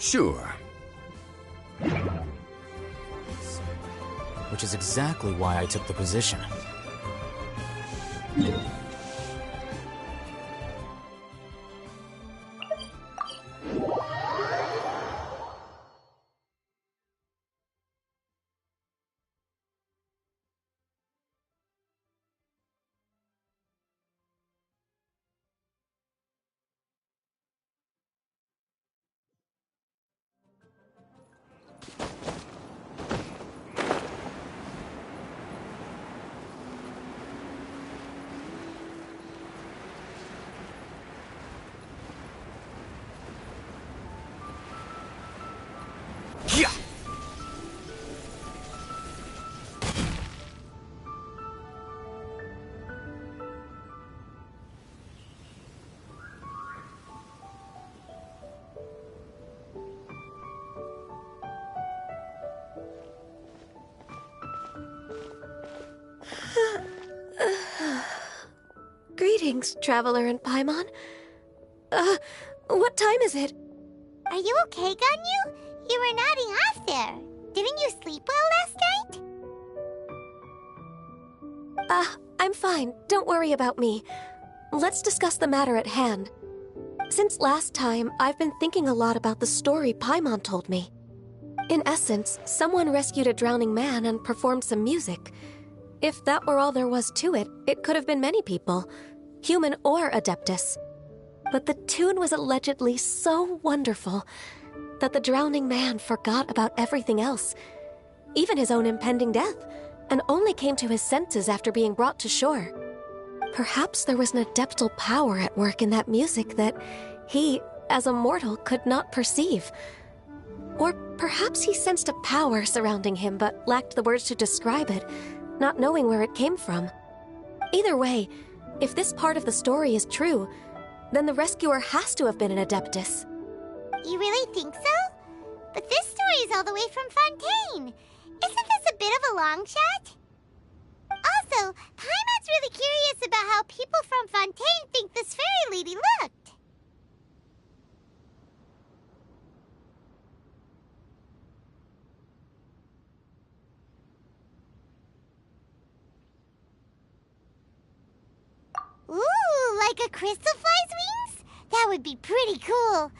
Sure. Which is exactly why I took the position. Yeah. Greetings, Traveler and Paimon. What time is it? Are you okay, Ganyu? You were nodding off there. Didn't you sleep well last night? I'm fine. Don't worry about me. Let's discuss the matter at hand. Since last time, I've been thinking a lot about the story Paimon told me. In essence, someone rescued a drowning man and performed some music. If that were all there was to it, it could have been many people, human or Adeptus. But the tune was allegedly so wonderful that the drowning man forgot about everything else, even his own impending death, and only came to his senses after being brought to shore. Perhaps there was an adeptal power at work in that music that he, as a mortal, could not perceive. Or perhaps he sensed a power surrounding him but lacked the words to describe it, not knowing where it came from. Either way, if this part of the story is true, then the rescuer has to have been an Adeptus. You really think so? But this story is all the way from Fontaine. Isn't this a bit of a long shot? Also, Paimon's really curious about how people from Fontaine think this fairy lady looked. Ooh, like a crystal fly's wings? That would be pretty cool.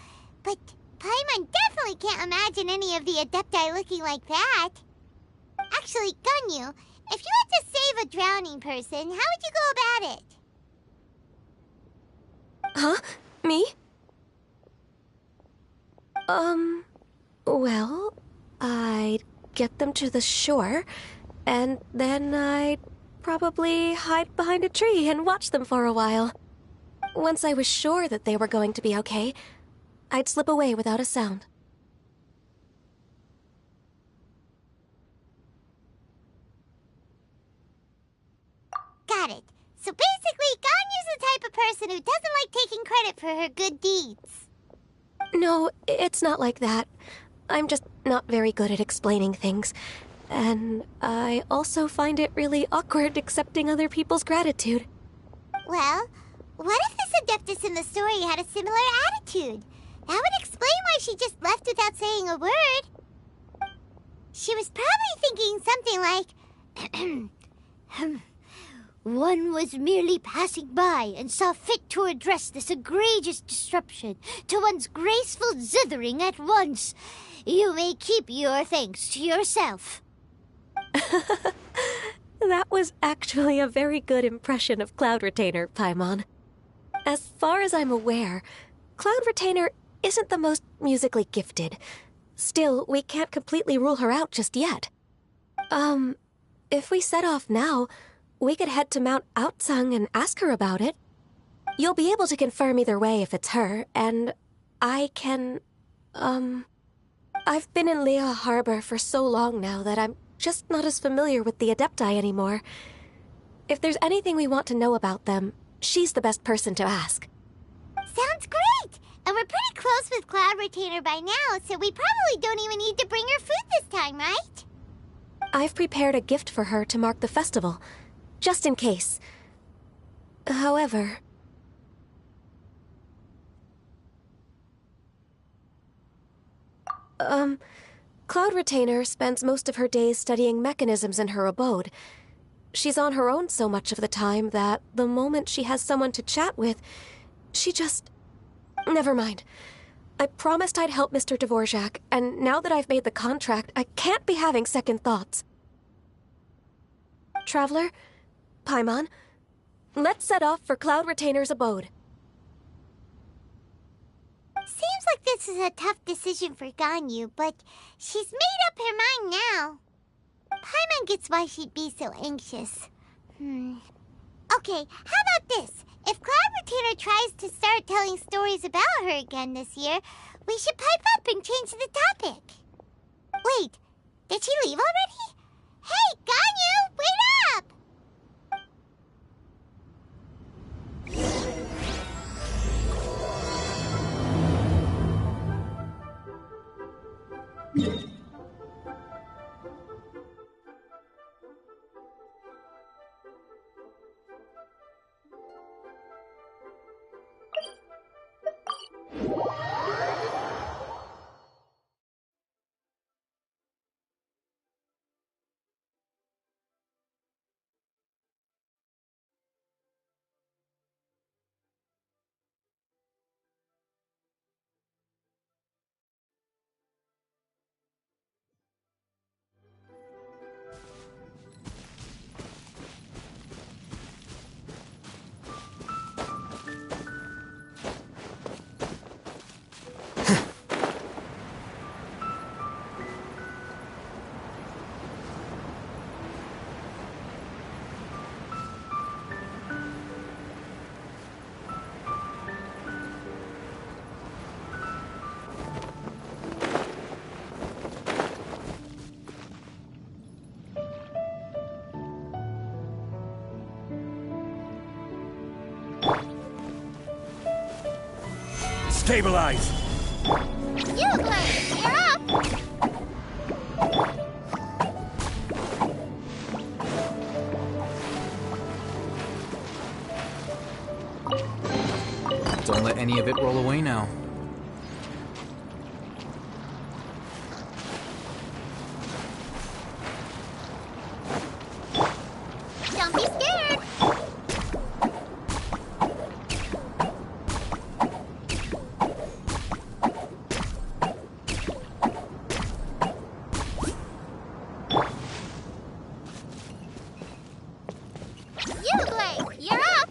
But Paimon definitely can't imagine any of the Adepti looking like that. Actually, Ganyu, if you had to save a drowning person, how would you go about it? Huh? Me? Well, I'd get them to the shore, and then I'd probably hide behind a tree and watch them for a while. Once I was sure that they were going to be okay, I'd slip away without a sound. Got it. So basically, Ganyu's the type of person who doesn't like taking credit for her good deeds. No, it's not like that. I'm just not very good at explaining things. And I also find it really awkward accepting other people's gratitude. Well, what if this Adeptus in the story had a similar attitude? That would explain why she just left without saying a word. She was probably thinking something like, one was merely passing by and saw fit to address this egregious disruption to one's graceful zithering at once. You may keep your thanks to yourself. That was actually a very good impression of Cloud Retainer, Paimon. As far as I'm aware, Cloud Retainer isn't the most musically gifted. Still, we can't completely rule her out just yet. If we set off now, we could head to Mount Outsung and ask her about it. You'll be able to confirm either way if it's her, and I can, I've been in Lea Harbor for so long now that I'm just not as familiar with the Adepti anymore. If there's anything we want to know about them, she's the best person to ask. Sounds great! And we're pretty close with Cloud Retainer by now, so we probably don't even need to bring her food this time, right? I've prepared a gift for her to mark the festival, just in case. However... Cloud Retainer spends most of her days studying mechanisms in her abode. She's on her own so much of the time that the moment she has someone to chat with, she just... Never mind. I promised I'd help Mr. Dvorak, and now that I've made the contract, I can't be having second thoughts. Traveler, Paimon, let's set off for Cloud Retainer's abode. Seems like this is a tough decision for Ganyu, but she's made up her mind now. Paimon gets why she'd be so anxious. Okay, how about this? If Cloud Retainer tries to start telling stories about her again this year, we should pipe up and change the topic. Wait, did she leave already? Hey, Ganyu, wait up! Stabilize! Yugler, you're up! Don't let any of it roll away now. Don't be scared! Yugler, you're up!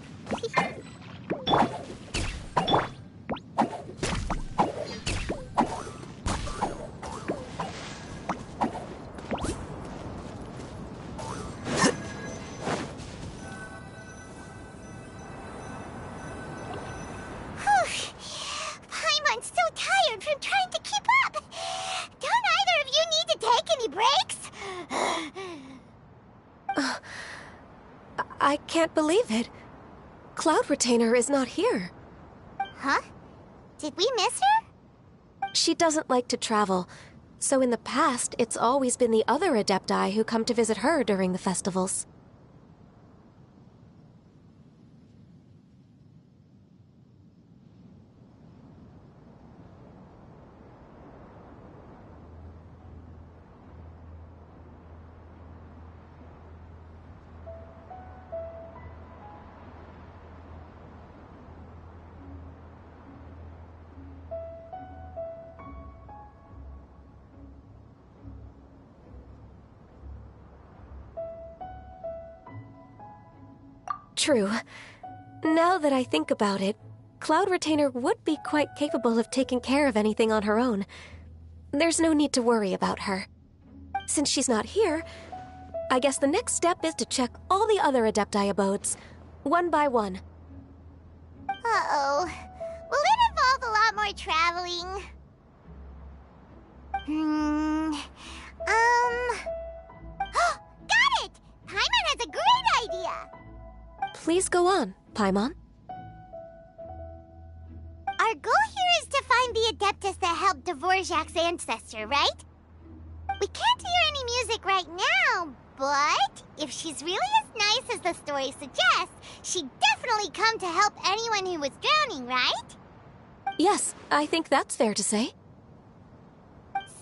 Paimon's so tired from trying to keep up. Don't either of you need to take any breaks? I can't believe it. Cloud Retainer is not here. Huh? Did we miss her? She doesn't like to travel, so in the past, it's always been the other Adepti who come to visit her during the festivals. True. Now that I think about it, Cloud Retainer would be quite capable of taking care of anything on her own. There's no need to worry about her. Since she's not here, I guess the next step is to check all the other Adepti abodes, one by one. Uh-oh. Will it involve a lot more traveling? Got it! Paimon has a great idea! Please go on, Paimon. Our goal here is to find the Adeptus that helped Dvorak's ancestor, right? We can't hear any music right now, but if she's really as nice as the story suggests, she'd definitely come to help anyone who was drowning, right? Yes, I think that's fair to say.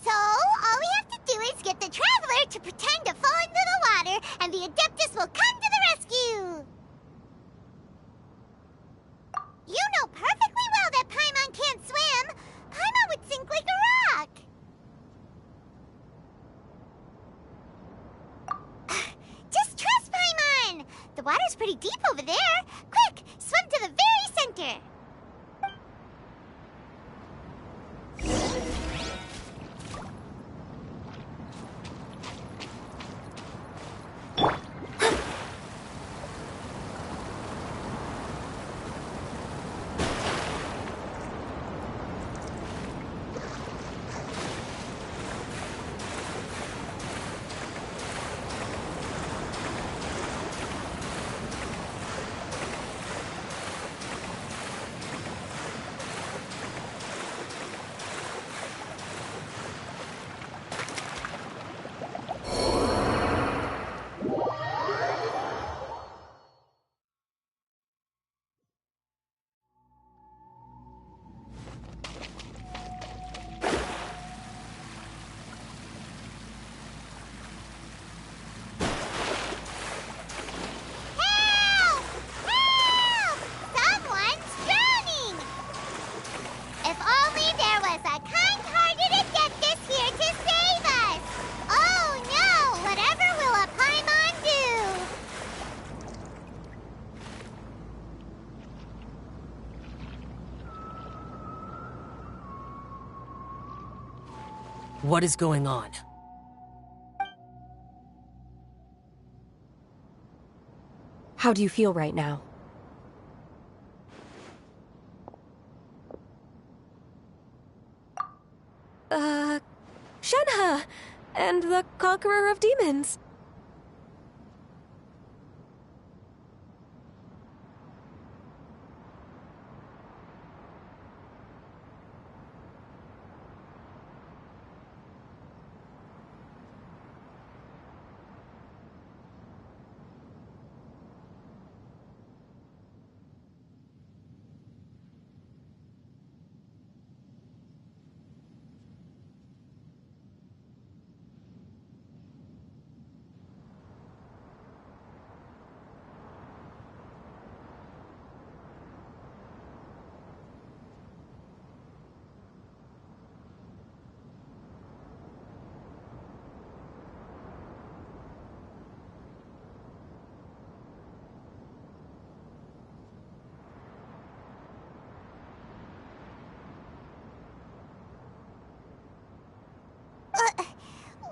So, all we have to do is get the Traveler to pretend to fall into the water, and the Adeptus will come to the rescue! You know perfectly well that Paimon can't swim! Paimon would sink like a rock! Just trust Paimon! The water's pretty deep over there! Quick, swim to the very center! What is going on? How do you feel right now? Shenhe! And the Conqueror of Demons.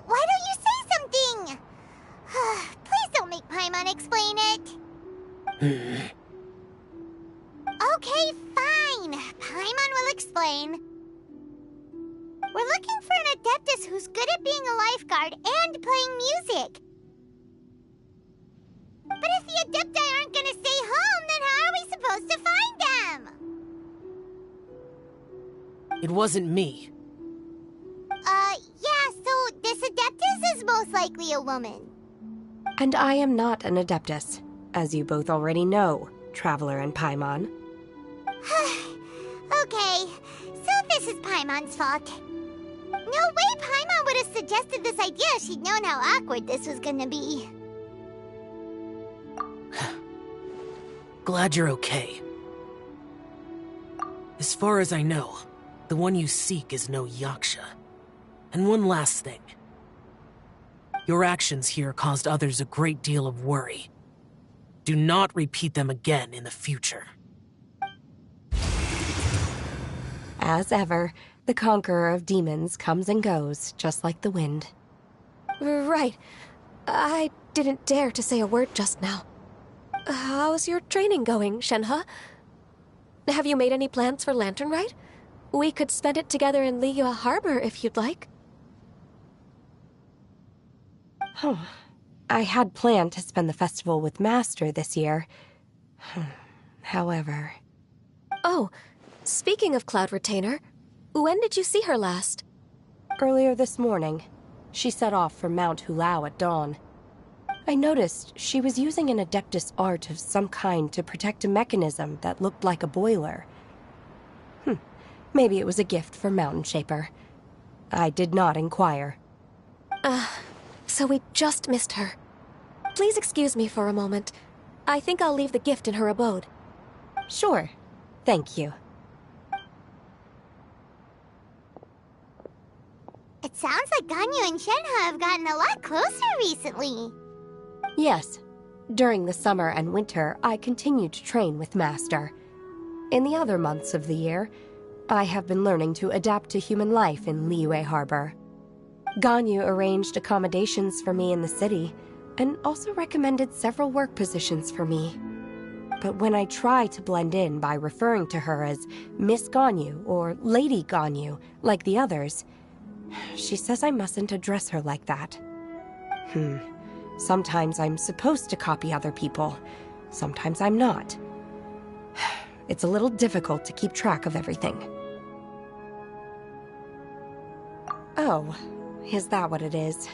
Why don't you say something? Please don't make Paimon explain it. Okay, fine. Paimon will explain. We're looking for an Adeptus who's good at being a lifeguard and playing music. But if the Adepti aren't gonna stay home, then how are we supposed to find them? It wasn't me. Yeah, so this Adeptus is most likely a woman. And I am not an Adeptus, as you both already know, Traveler and Paimon. Okay, so this is Paimon's fault. No way Paimon would have suggested this idea if she'd known how awkward this was gonna be. Glad you're okay. As far as I know, the one you seek is no Yaksha. And one last thing. Your actions here caused others a great deal of worry. Do not repeat them again in the future. As ever, the Conqueror of Demons comes and goes, just like the wind. Right. I didn't dare to say a word just now. How's your training going, Shenhe? Have you made any plans for Lantern Rite? We could spend it together in Liyue Harbor if you'd like. I had planned to spend the festival with Master this year. However... Oh, speaking of Cloud Retainer, when did you see her last? Earlier this morning, she set off for Mount Hulao at dawn. I noticed she was using an Adeptus art of some kind to protect a mechanism that looked like a boiler. Maybe it was a gift for Mountain Shaper. I did not inquire. So we just missed her. Please excuse me for a moment. I think I'll leave the gift in her abode. Sure. Thank you. It sounds like Ganyu and Shenhe have gotten a lot closer recently. Yes. During the summer and winter, I continued to train with Master. In the other months of the year, I have been learning to adapt to human life in Liyue Harbor. Ganyu arranged accommodations for me in the city, and also recommended several work positions for me. But when I try to blend in by referring to her as Miss Ganyu or Lady Ganyu, like the others, she says I mustn't address her like that. Sometimes I'm supposed to copy other people, sometimes I'm not. It's a little difficult to keep track of everything. Oh, is that what it is?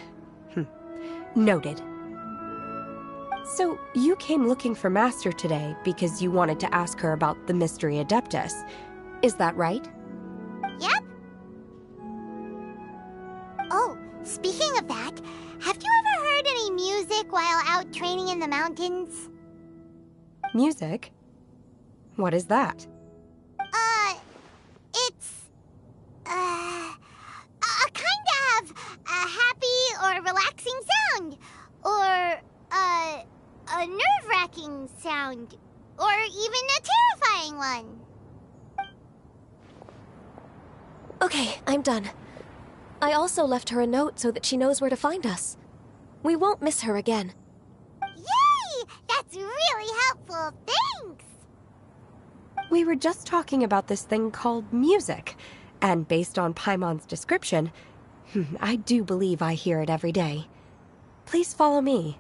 Noted. So, you came looking for Master today because you wanted to ask her about the Mystery Adeptus. Is that right? Yep. Oh, speaking of that, have you ever heard any music while out training in the mountains? Music? What is that? It's... a kind of a happy or relaxing sound. Or, a nerve-wracking sound. Or even a terrifying one. Okay, I'm done. I also left her a note so that she knows where to find us. We won't miss her again. Yay! That's really helpful. Thanks! We were just talking about this thing called music, and based on Paimon's description, I do believe I hear it every day. Please follow me.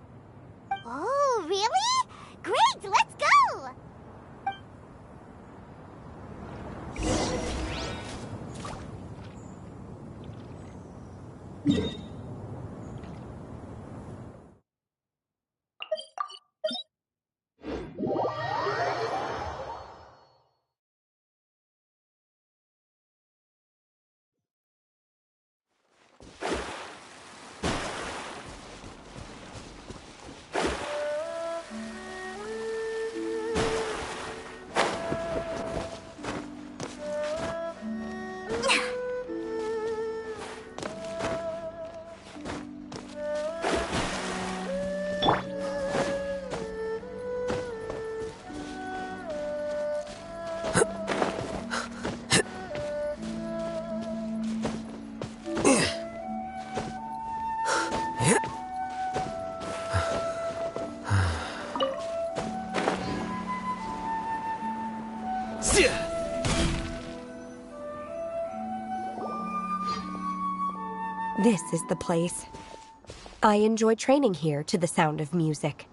Oh, really? Great, let's go! This is the place. I enjoy training here to the sound of music.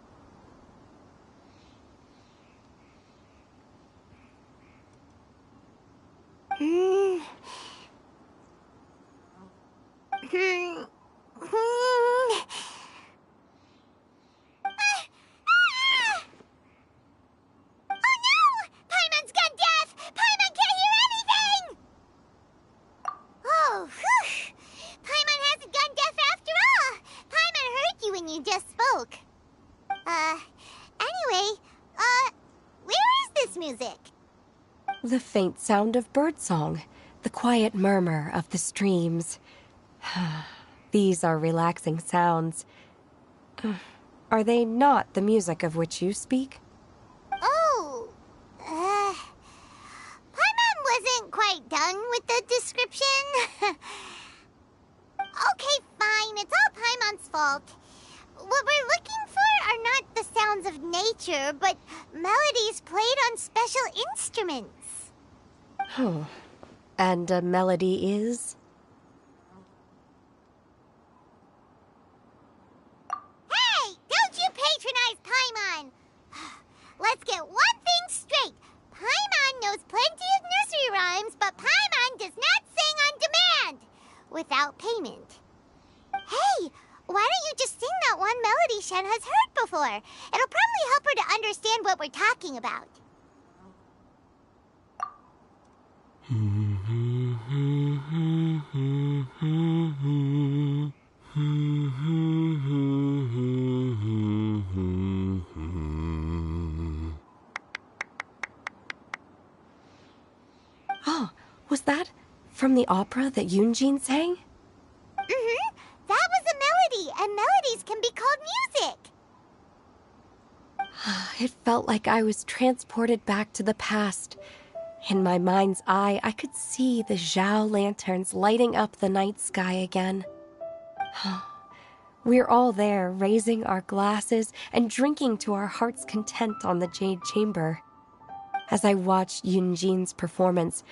The faint sound of birdsong, the quiet murmur of the streams. These are relaxing sounds. Are they not the music of which you speak? Oh, Paimon wasn't quite done with the description. Okay, fine, it's all Paimon's fault. What we're looking for are not the sounds of nature, but melodies played on special instruments. Oh, and a melody is? Hey, don't you patronize Paimon! Let's get one thing straight. Paimon knows plenty of nursery rhymes, but Paimon does not sing on demand without payment. Hey, why don't you just sing that one melody Shen has heard before? It'll probably help her to understand what we're talking about. Was that from the opera that Yunjin sang? Mm-hmm. That was a melody, and melodies can be called music. It felt like I was transported back to the past. In my mind's eye, I could see the Zhao lanterns lighting up the night sky again. We're all there, raising our glasses and drinking to our heart's content on the Jade Chamber. As I watched Yunjin's performance,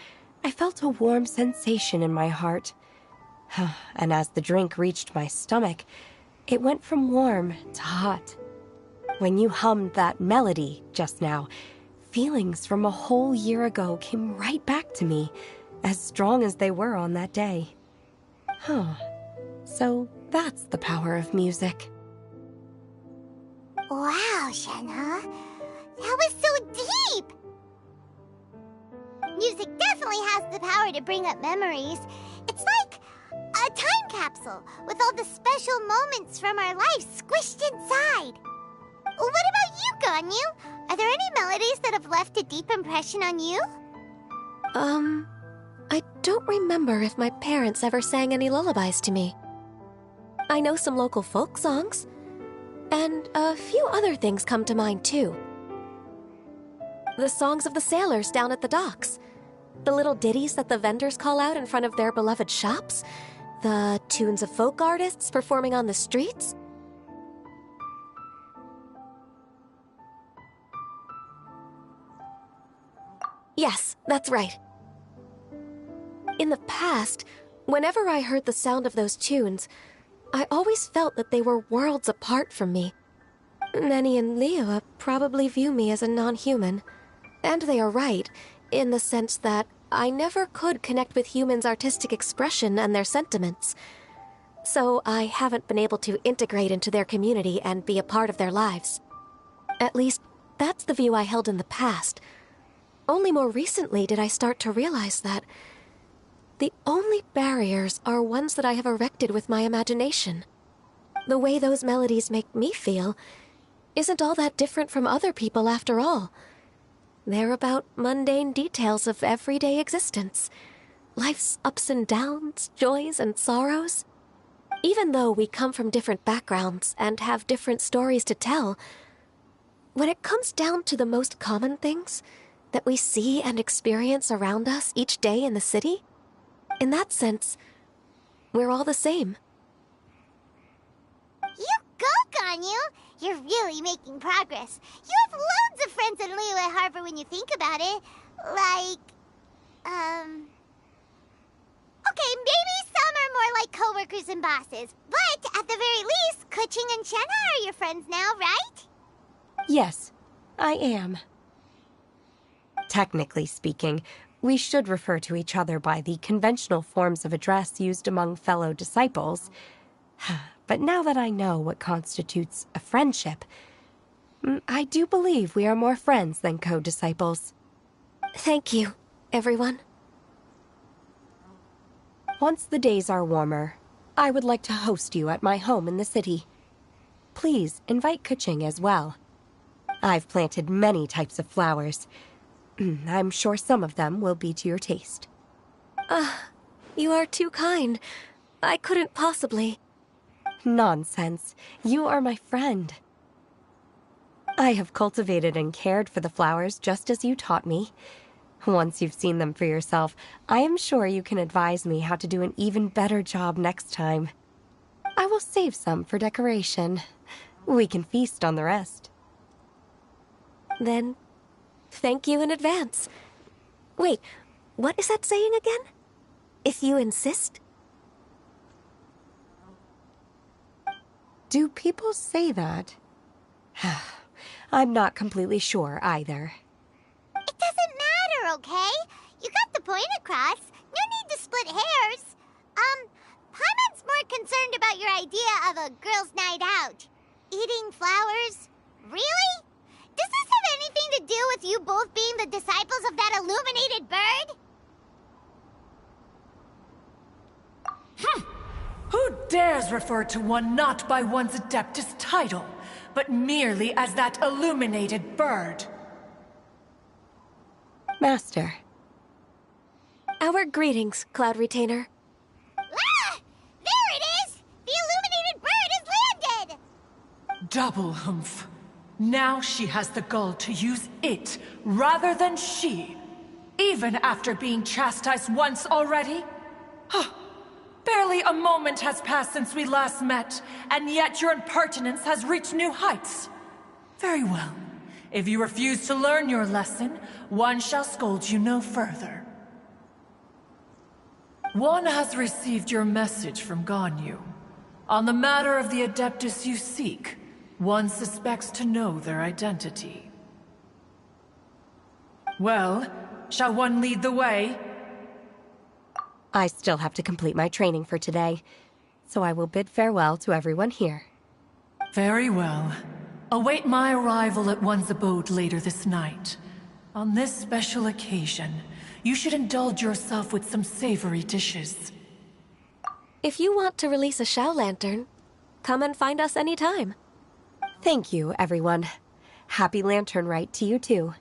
I felt a warm sensation in my heart. And as the drink reached my stomach, it went from warm to hot. When you hummed that melody just now, feelings from a whole year ago came right back to me, as strong as they were on that day. So that's the power of music. Wow, Shenhe. That was so deep! Music definitely has the power to bring up memories. It's like a time capsule with all the special moments from our life squished inside. What about you, Ganyu? Are there any melodies that have left a deep impression on you? I don't remember if my parents ever sang any lullabies to me. I know some local folk songs, and a few other things come to mind too. The songs of the sailors down at the docks, the little ditties that the vendors call out in front of their beloved shops, the tunes of folk artists performing on the streets. Yes, that's right. In the past, whenever I heard the sound of those tunes, I always felt that they were worlds apart from me. Nenny and Liyue probably view me as a non-human. And they are right, in the sense that I never could connect with humans' artistic expression and their sentiments. So I haven't been able to integrate into their community and be a part of their lives. At least, that's the view I held in the past. Only more recently did I start to realize that the only barriers are ones that I have erected with my imagination. The way those melodies make me feel isn't all that different from other people after all. They're about mundane details of everyday existence. Life's ups and downs, joys and sorrows. Even though we come from different backgrounds and have different stories to tell, when it comes down to the most common things that we see and experience around us each day in the city, in that sense, we're all the same. You go, Ganyu! You're really making progress. You have loads of friends in Liyue Harbor when you think about it. Like, okay, maybe some are more like coworkers and bosses. But at the very least, Keqing and Shenhe are your friends now, right? Yes, I am. Technically speaking, we should refer to each other by the conventional forms of address used among fellow disciples. But now that I know what constitutes a friendship, I do believe we are more friends than co-disciples. Thank you, everyone. Once the days are warmer, I would like to host you at my home in the city. Please invite Keqing as well. I've planted many types of flowers. I'm sure some of them will be to your taste. You are too kind. I couldn't possibly. Nonsense. You are my friend. I have cultivated and cared for the flowers just as you taught me. Once you've seen them for yourself, I am sure you can advise me how to do an even better job next time. I will save some for decoration. We can feast on the rest. Then, thank you in advance. Wait, what is that saying again? If you insist? Do people say that? I'm not completely sure either. It doesn't matter, okay? You got the point across. No need to split hairs. Paimon's more concerned about your idea of a girls' night out. Eating flowers? Really? Does this have anything to do with you both being the disciples of that illuminated bird? Who dares refer to one not by one's Adeptus title, but merely as that illuminated bird? Master. Our Our greetings, Cloud Retainer. Ah! There it is! The illuminated bird has landed! Double humph. Now she has the gall to use it rather than she. Even after being chastised once already? Barely a moment has passed since we last met, and yet your impertinence has reached new heights. Very well. If you refuse to learn your lesson, one shall scold you no further. One has received your message from Ganyu. On the matter of the Adeptus you seek, one suspects to know their identity. Well, shall one lead the way? I still have to complete my training for today, so I will bid farewell to everyone here. Very well. Await my arrival at one's abode later this night. On this special occasion, you should indulge yourself with some savory dishes. If you want to release a Shao Lantern, come and find us anytime. Thank you, everyone. Happy Lantern Rite to you too.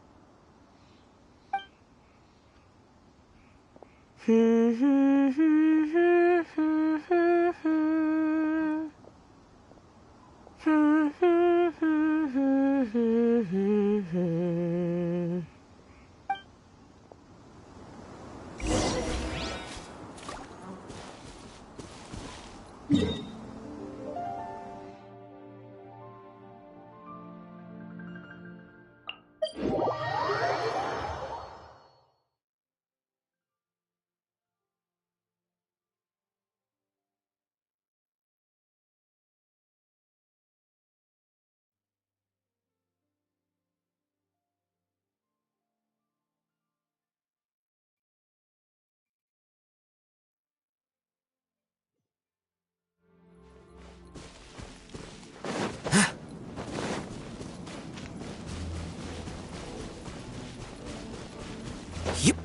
Yep.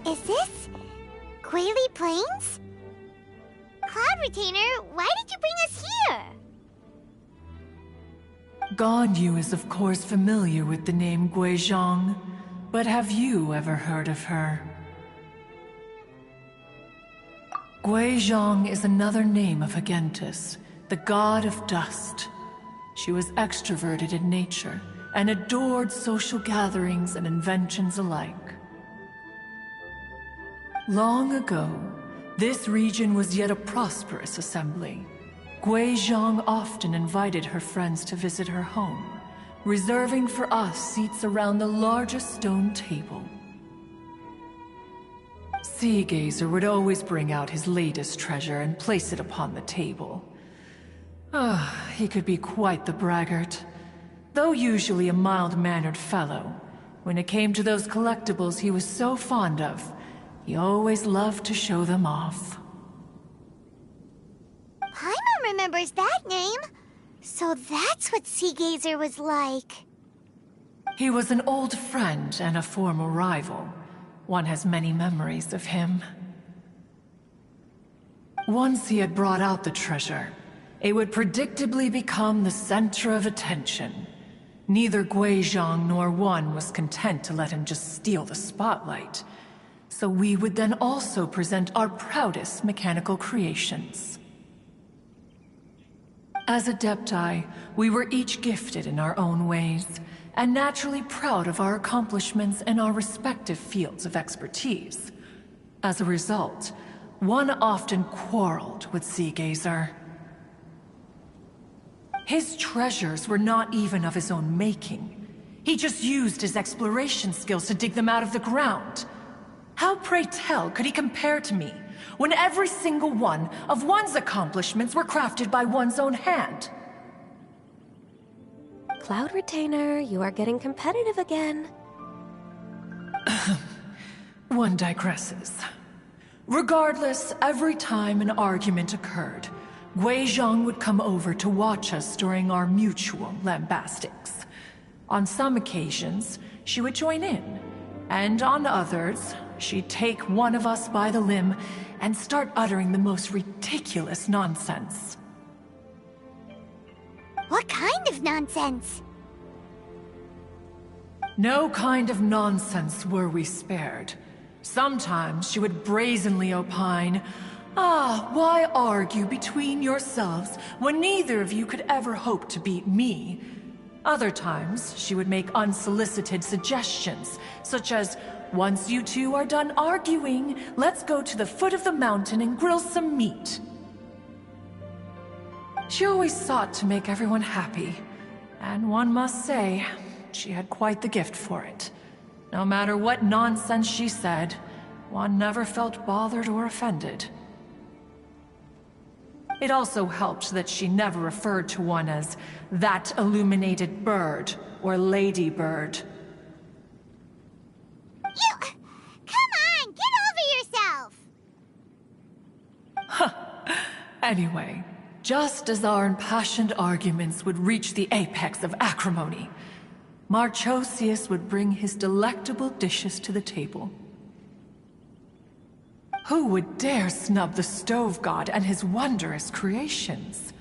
Is this Guili Plains? Cloud Retainer, why did you bring us here? Ganyu is of course familiar with the name Guizhong, but have you ever heard of her? Guizhong is another name of Agentis, the god of dust. She was extroverted in nature and adored social gatherings and inventions alike. Long ago, this region was yet a prosperous assembly. Guizhong often invited her friends to visit her home, reserving for us seats around the largest stone table. Seagazer would always bring out his latest treasure and place it upon the table. He could be quite the braggart. Though usually a mild-mannered fellow, when it came to those collectibles he was so fond of, he always loved to show them off. Paimon remembers that name. So that's what Seagazer was like. He was an old friend and a former rival. One has many memories of him. Once he had brought out the treasure, it would predictably become the center of attention. Neither Guizhong nor one was content to let him just steal the spotlight. So we would then also present our proudest mechanical creations. As Adepti, we were each gifted in our own ways, and naturally proud of our accomplishments in our respective fields of expertise. As a result, one often quarreled with Seagazer. His treasures were not even of his own making. He just used his exploration skills to dig them out of the ground. How, pray tell, could he compare to me, when every single one of one's accomplishments were crafted by one's own hand? Cloud Retainer, you are getting competitive again. One digresses. Regardless, every time an argument occurred, Guizhong would come over to watch us during our mutual lambastics. On some occasions, she would join in, and on others, she'd take one of us by the limb and start uttering the most ridiculous nonsense. What kind of nonsense? No kind of nonsense were we spared. Sometimes she would brazenly opine, "Ah, why argue between yourselves when neither of you could ever hope to beat me?" Other times, she would make unsolicited suggestions, such as, "Once you two are done arguing, let's go to the foot of the mountain and grill some meat." She always sought to make everyone happy, and one must say, she had quite the gift for it. No matter what nonsense she said, one never felt bothered or offended. It also helped that she never referred to one as that illuminated bird or lady bird. Come on, get over yourself! Anyway, just as our impassioned arguments would reach the apex of acrimony, Marchosius would bring his delectable dishes to the table. Who would dare snub the stove god and his wondrous creations?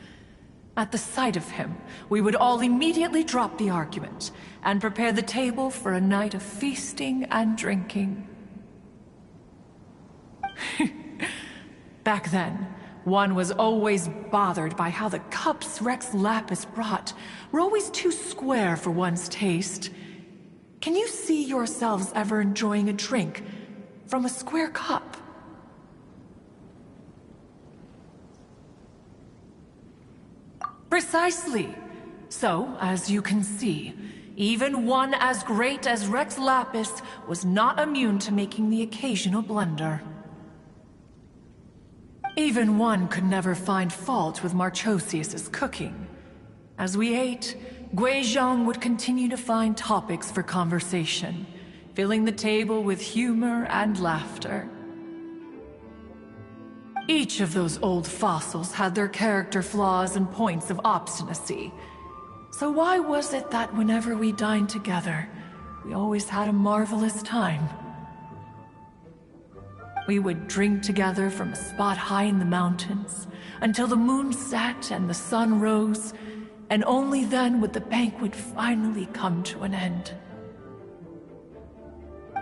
At the sight of him, we would all immediately drop the argument and prepare the table for a night of feasting and drinking. Back then, one was always bothered by how the cups Rex Lapis brought were always too square for one's taste. Can you see yourselves ever enjoying a drink from a square cup? Precisely. So, as you can see, even one as great as Rex Lapis was not immune to making the occasional blunder. Even one could never find fault with Marchosius's cooking. As we ate, Guizhong would continue to find topics for conversation, filling the table with humor and laughter. Each of those old fossils had their character flaws and points of obstinacy. So why was it that whenever we dined together, we always had a marvelous time? We would drink together from a spot high in the mountains until the moon set and the sun rose, and only then would the banquet finally come to an end.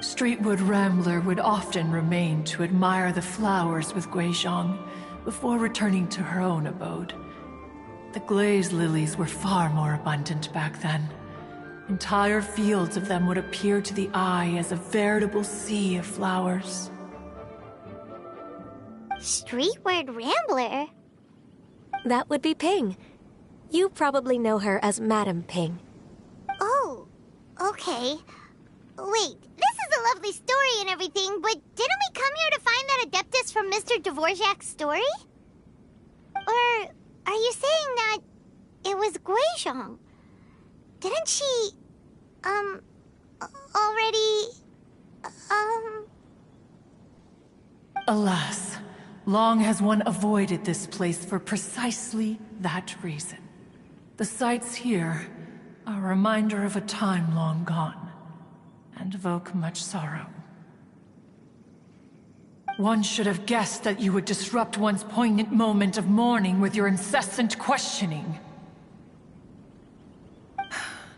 Streetwood Rambler would often remain to admire the flowers with Guizhong before returning to her own abode. The glaze lilies were far more abundant back then. Entire fields of them would appear to the eye as a veritable sea of flowers. Streetward Rambler? That would be Ping. You probably know her as Madam Ping. Oh, okay. Wait, this is a lovely story and everything, but didn't we come here to find that Adeptus from Mr. Dvorak's story? Or are you saying that it was Guizhong? Didn't she, already, Alas, long has one avoided this place for precisely that reason. The sights here are a reminder of a time long gone, and evoke much sorrow. One should have guessed that you would disrupt one's poignant moment of mourning with your incessant questioning.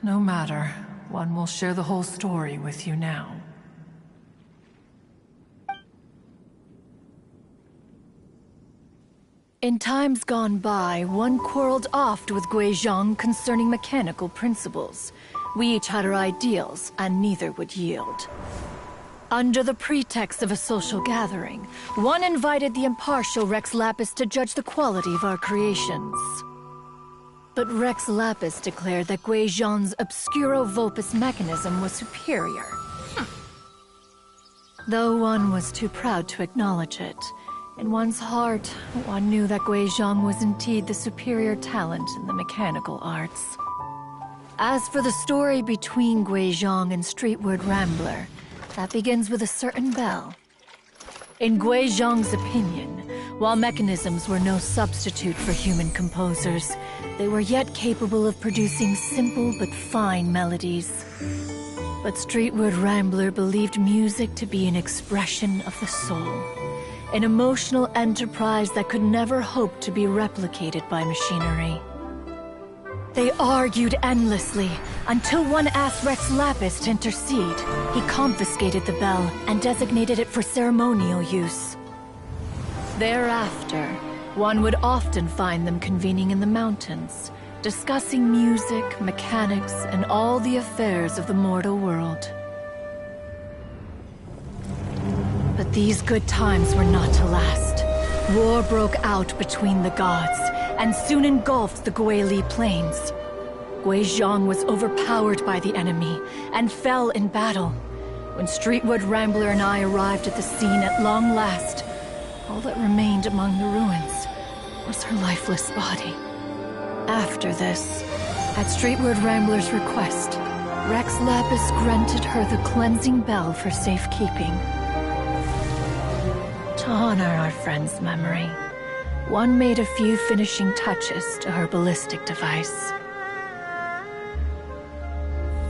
No matter, one will share the whole story with you now. In times gone by, one quarreled oft with Guizhong concerning mechanical principles. We each had our ideals, and neither would yield. Under the pretext of a social gathering, one invited the impartial Rex Lapis to judge the quality of our creations. But Rex Lapis declared that Guizhong's Obscuro Vulpus mechanism was superior. Though one was too proud to acknowledge it, in one's heart, one knew that Guizhong was indeed the superior talent in the mechanical arts. As for the story between Guizhong and Streetward Rambler, that begins with a certain bell. In Guizhong's opinion, while mechanisms were no substitute for human composers, they were yet capable of producing simple but fine melodies. But Streetward Rambler believed music to be an expression of the soul, an emotional enterprise that could never hope to be replicated by machinery. They argued endlessly, until one asked Rex Lapis to intercede. He confiscated the bell and designated it for ceremonial use. Thereafter, one would often find them convening in the mountains, discussing music, mechanics, and all the affairs of the mortal world. But these good times were not to last. War broke out between the gods, and soon engulfed the Guili Plains. Guizhong was overpowered by the enemy, and fell in battle. When Streetwood Rambler and I arrived at the scene at long last, all that remained among the ruins was her lifeless body. After this, at Streetwood Rambler's request, Rex Lapis granted her the cleansing bell for safekeeping. To honor our friend's memory, one made a few finishing touches to her ballistic device.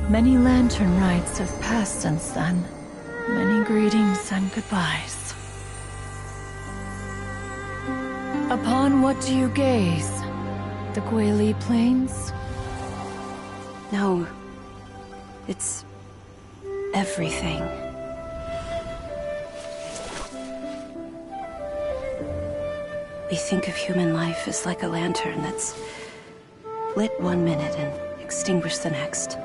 Many lantern rites have passed since then. Many greetings and goodbyes. Upon what do you gaze? The Guili Plains? No. It's everything. We think of human life as like a lantern that's lit one minute and extinguished the next.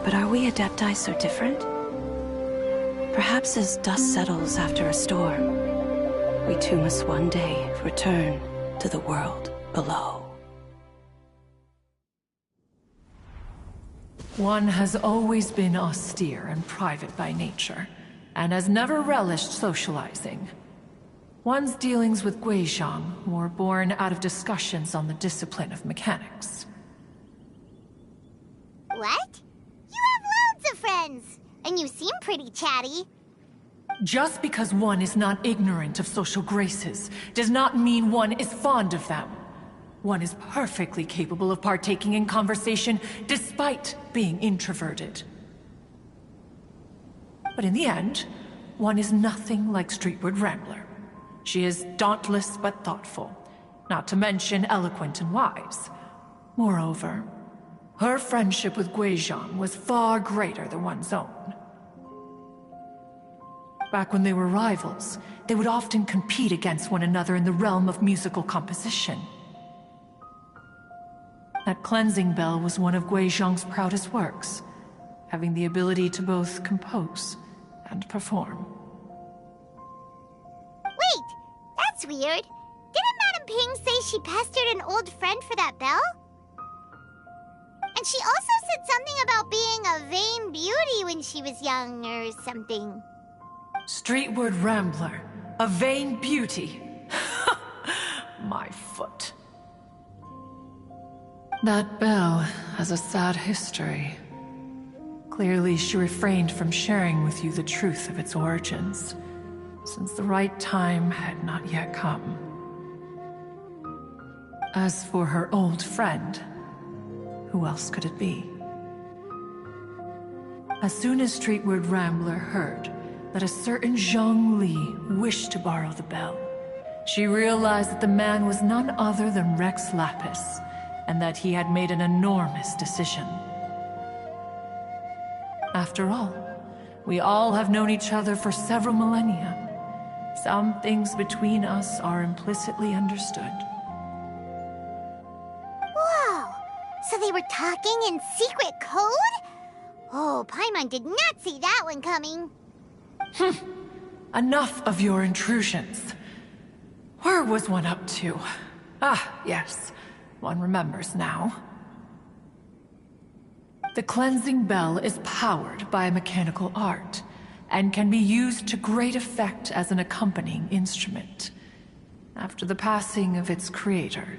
But are we Adepti so different? Perhaps as dust settles after a storm, we too must one day return to the world below. One has always been austere and private by nature, and has never relished socializing. One's dealings with Guizhong were born out of discussions on the discipline of mechanics. What? You have loads of friends, and you seem pretty chatty. Just because one is not ignorant of social graces does not mean one is fond of them. One is perfectly capable of partaking in conversation despite being introverted. But in the end, one is nothing like Streetwood Rambler. She is dauntless but thoughtful, not to mention eloquent and wise. Moreover, her friendship with Guizhong was far greater than one's own. Back when they were rivals, they would often compete against one another in the realm of musical composition. That cleansing bell was one of Guizhong's proudest works, having the ability to both compose and perform. Wait, that's weird. Didn't Madame Ping say she pestered an old friend for that bell? And she also said something about being a vain beauty when she was young or something. Streetwood Rambler, a vain beauty. My foot. That bell has a sad history. Clearly, she refrained from sharing with you the truth of its origins, since the right time had not yet come. As for her old friend, who else could it be? As soon as Streetwood Rambler heard that a certain Zhang Li wished to borrow the bell, she realized that the man was none other than Rex Lapis, and that he had made an enormous decision. After all, we all have known each other for several millennia. Some things between us are implicitly understood. Whoa! So they were talking in secret code? Oh, Paimon did not see that one coming. Enough of your intrusions. Where was one up to? Ah, yes. One remembers now. The cleansing bell is powered by a mechanical art, and can be used to great effect as an accompanying instrument. After the passing of its creator,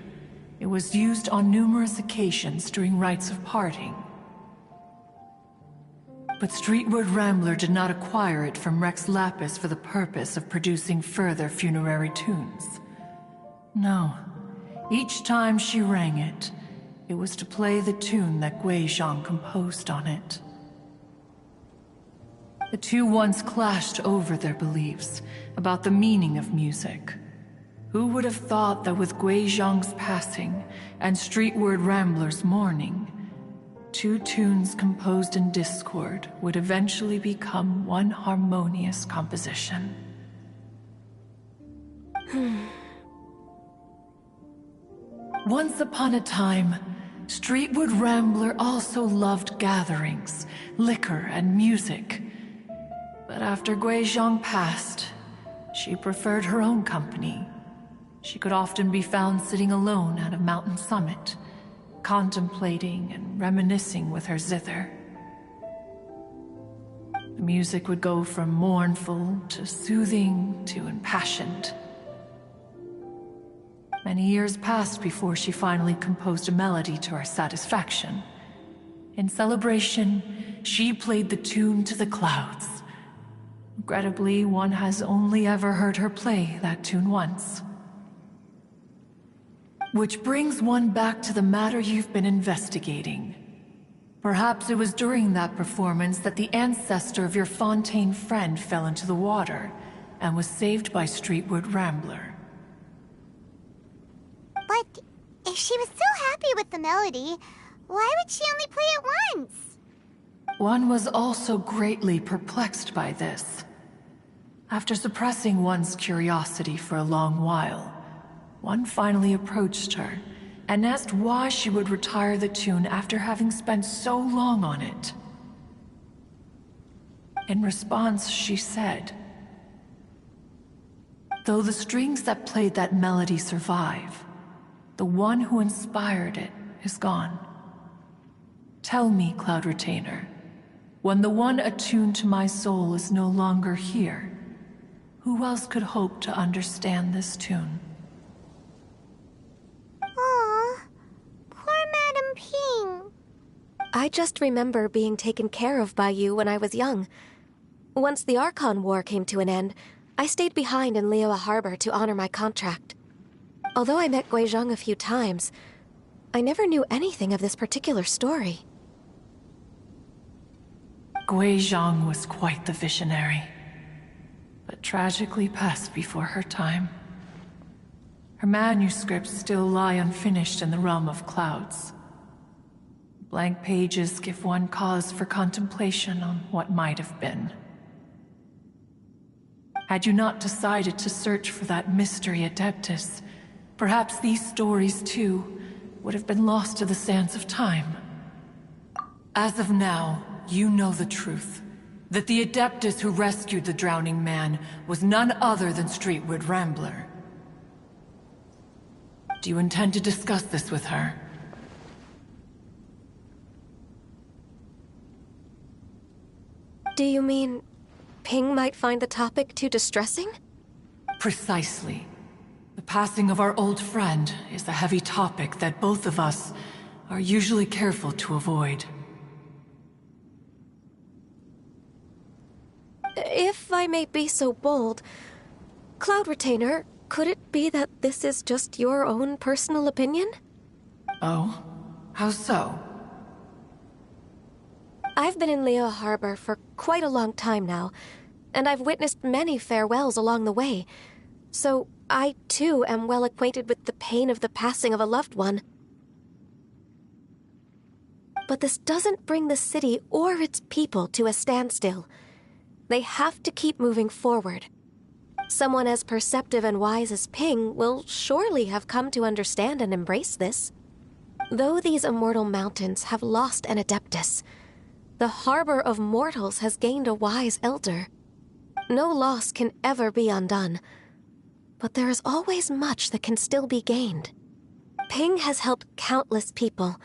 it was used on numerous occasions during rites of parting. But Streetwood Rambler did not acquire it from Rex Lapis for the purpose of producing further funerary tunes. No. Each time she rang it, it was to play the tune that Guizhong composed on it. The two once clashed over their beliefs about the meaning of music. Who would have thought that with Guizhong's passing and Streetward Rambler's mourning, two tunes composed in discord would eventually become one harmonious composition? Once upon a time, Streetwood Rambler also loved gatherings, liquor, and music. But after Guizhong passed, she preferred her own company. She could often be found sitting alone at a mountain summit, contemplating and reminiscing with her zither. The music would go from mournful to soothing to impassioned. Many years passed before she finally composed a melody to her satisfaction. In celebration, she played the tune to the clouds. Regrettably, one has only ever heard her play that tune once. Which brings one back to the matter you've been investigating. Perhaps it was during that performance that the ancestor of your Fontaine friend fell into the water and was saved by Streetwood Rambler. But if she was so happy with the melody, why would she only play it once? One was also greatly perplexed by this. After suppressing one's curiosity for a long while, one finally approached her and asked why she would retire the tune after having spent so long on it. In response, she said, "Though the strings that played that melody survive, the one who inspired it is gone. Tell me, Cloud Retainer, when the one attuned to my soul is no longer here, who else could hope to understand this tune?" Aw, poor Madame Ping. I just remember being taken care of by you when I was young. Once the Archon War came to an end, I stayed behind in Liyue Harbor to honor my contract. Although I met Guizhong a few times, I never knew anything of this particular story. Guizhong was quite the visionary, but tragically passed before her time. Her manuscripts still lie unfinished in the realm of clouds. Blank pages give one cause for contemplation on what might have been. Had you not decided to search for that mystery Adeptus, perhaps these stories, too, would have been lost to the sands of time. As of now, you know the truth. That the Adeptus who rescued the drowning man was none other than Streetwood Rambler. Do you intend to discuss this with her? Do you mean Ping might find the topic too distressing? Precisely. The passing of our old friend is a heavy topic that both of us are usually careful to avoid. If I may be so bold, Cloud Retainer, could it be that this is just your own personal opinion? Oh? How so? I've been in Liyue Harbor for quite a long time now, and I've witnessed many farewells along the way, so I too am well acquainted with the pain of the passing of a loved one. But this doesn't bring the city or its people to a standstill. They have to keep moving forward. Someone as perceptive and wise as Ping will surely have come to understand and embrace this. Though these immortal mountains have lost an Adeptus, the harbor of mortals has gained a wise elder. No loss can ever be undone, but there is always much that can still be gained. Ping has helped countless people,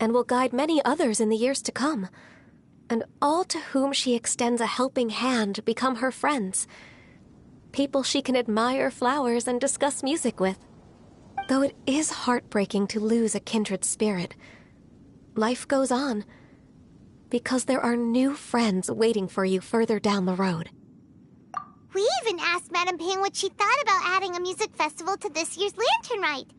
and will guide many others in the years to come. And all to whom she extends a helping hand become her friends. People she can admire flowers and discuss music with. Though it is heartbreaking to lose a kindred spirit, life goes on, because there are new friends waiting for you further down the road. We even asked Madame Ping what she thought about adding a music festival to this year's Lantern Rite.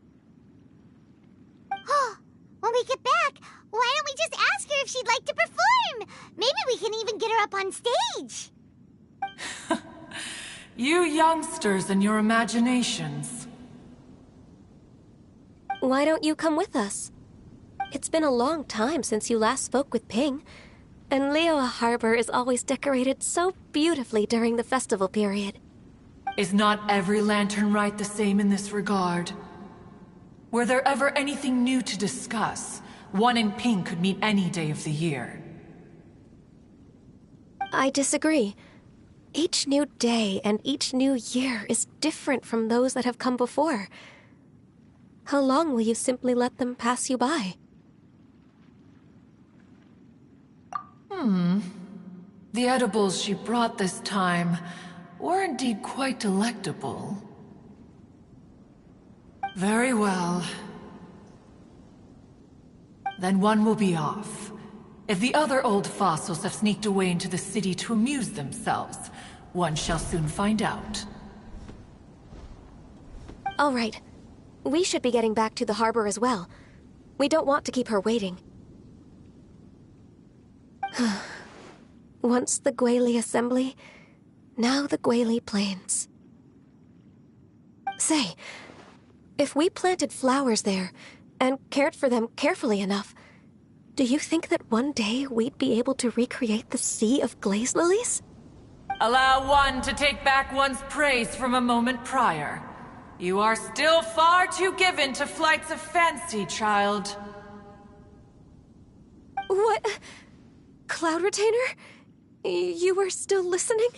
Oh, when we get back, why don't we just ask her if she'd like to perform? Maybe we can even get her up on stage. You youngsters and your imaginations. Why don't you come with us? It's been a long time since you last spoke with Ping, and Liyue Harbor is always decorated so beautifully during the festival period. Is not every lantern rite the same in this regard? Were there ever anything new to discuss? One in Ping could meet any day of the year. I disagree. Each new day and each new year is different from those that have come before. How long will you simply let them pass you by? The edibles she brought this time were indeed quite delectable. Very well. Then one will be off. If the other old fossils have sneaked away into the city to amuse themselves, one shall soon find out. All right. We should be getting back to the harbor as well. We don't want to keep her waiting. Once the Guili Assembly, now the Guili Plains. Say, if we planted flowers there and cared for them carefully enough, do you think that one day we'd be able to recreate the Sea of Glaze Lilies? Allow one to take back one's praise from a moment prior. You are still far too given to flights of fancy, child. What? Cloud Retainer? You were still listening?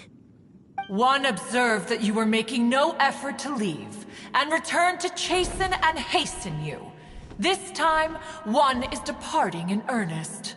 One observed that you were making no effort to leave, and returned to chasten and hasten you. This time, one is departing in earnest.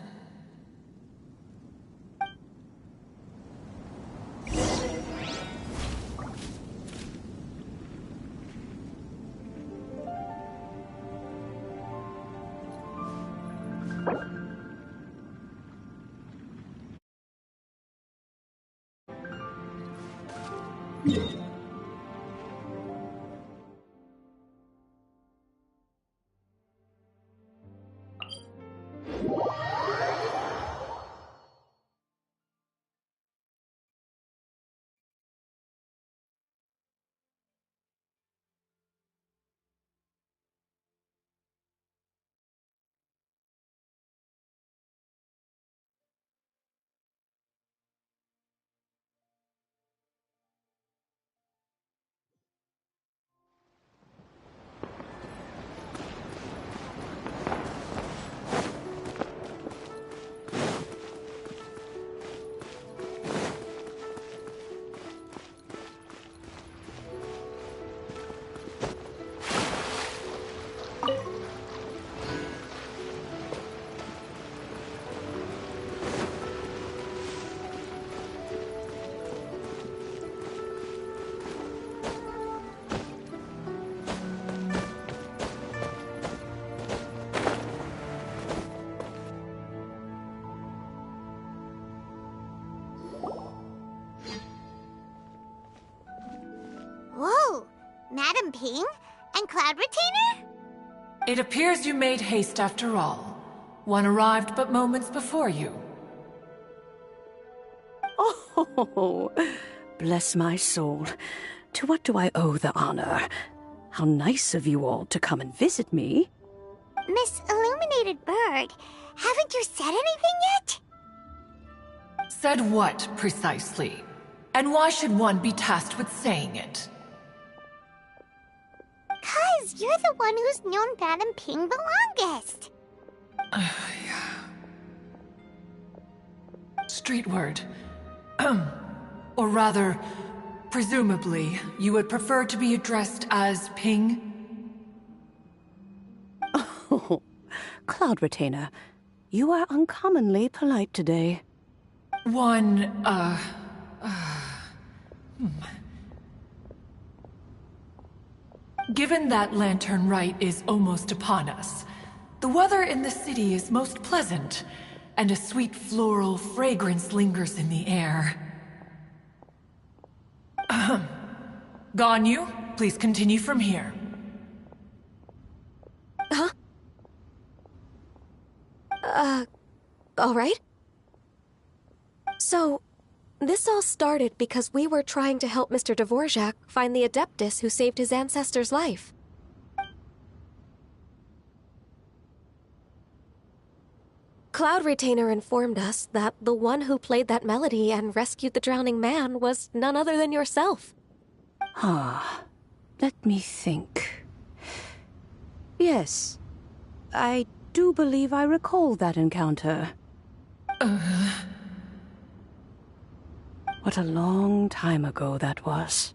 Whoa! Madam Ping? And Cloud Retainer? It appears you made haste after all. One arrived but moments before you. Oh, bless my soul. To what do I owe the honor? How nice of you all to come and visit me. Miss Illuminated Bird, haven't you said anything yet? Said what, precisely? And why should one be tasked with saying it? 'Cause you're the one who's known Madam Ping the longest. Street word. Or rather, presumably, you would prefer to be addressed as Ping? Oh, Cloud Retainer, you are uncommonly polite today. Given that Lantern Rite is almost upon us, the weather in the city is most pleasant, and a sweet floral fragrance lingers in the air. Ganyu, please continue from here. Huh? All right. So, this all started because we were trying to help Mr. Dvorak find the Adeptus who saved his ancestor's life. Cloud Retainer informed us that the one who played that melody and rescued the drowning man was none other than yourself. Let me think. Yes, I do believe I recall that encounter. What a long time ago that was.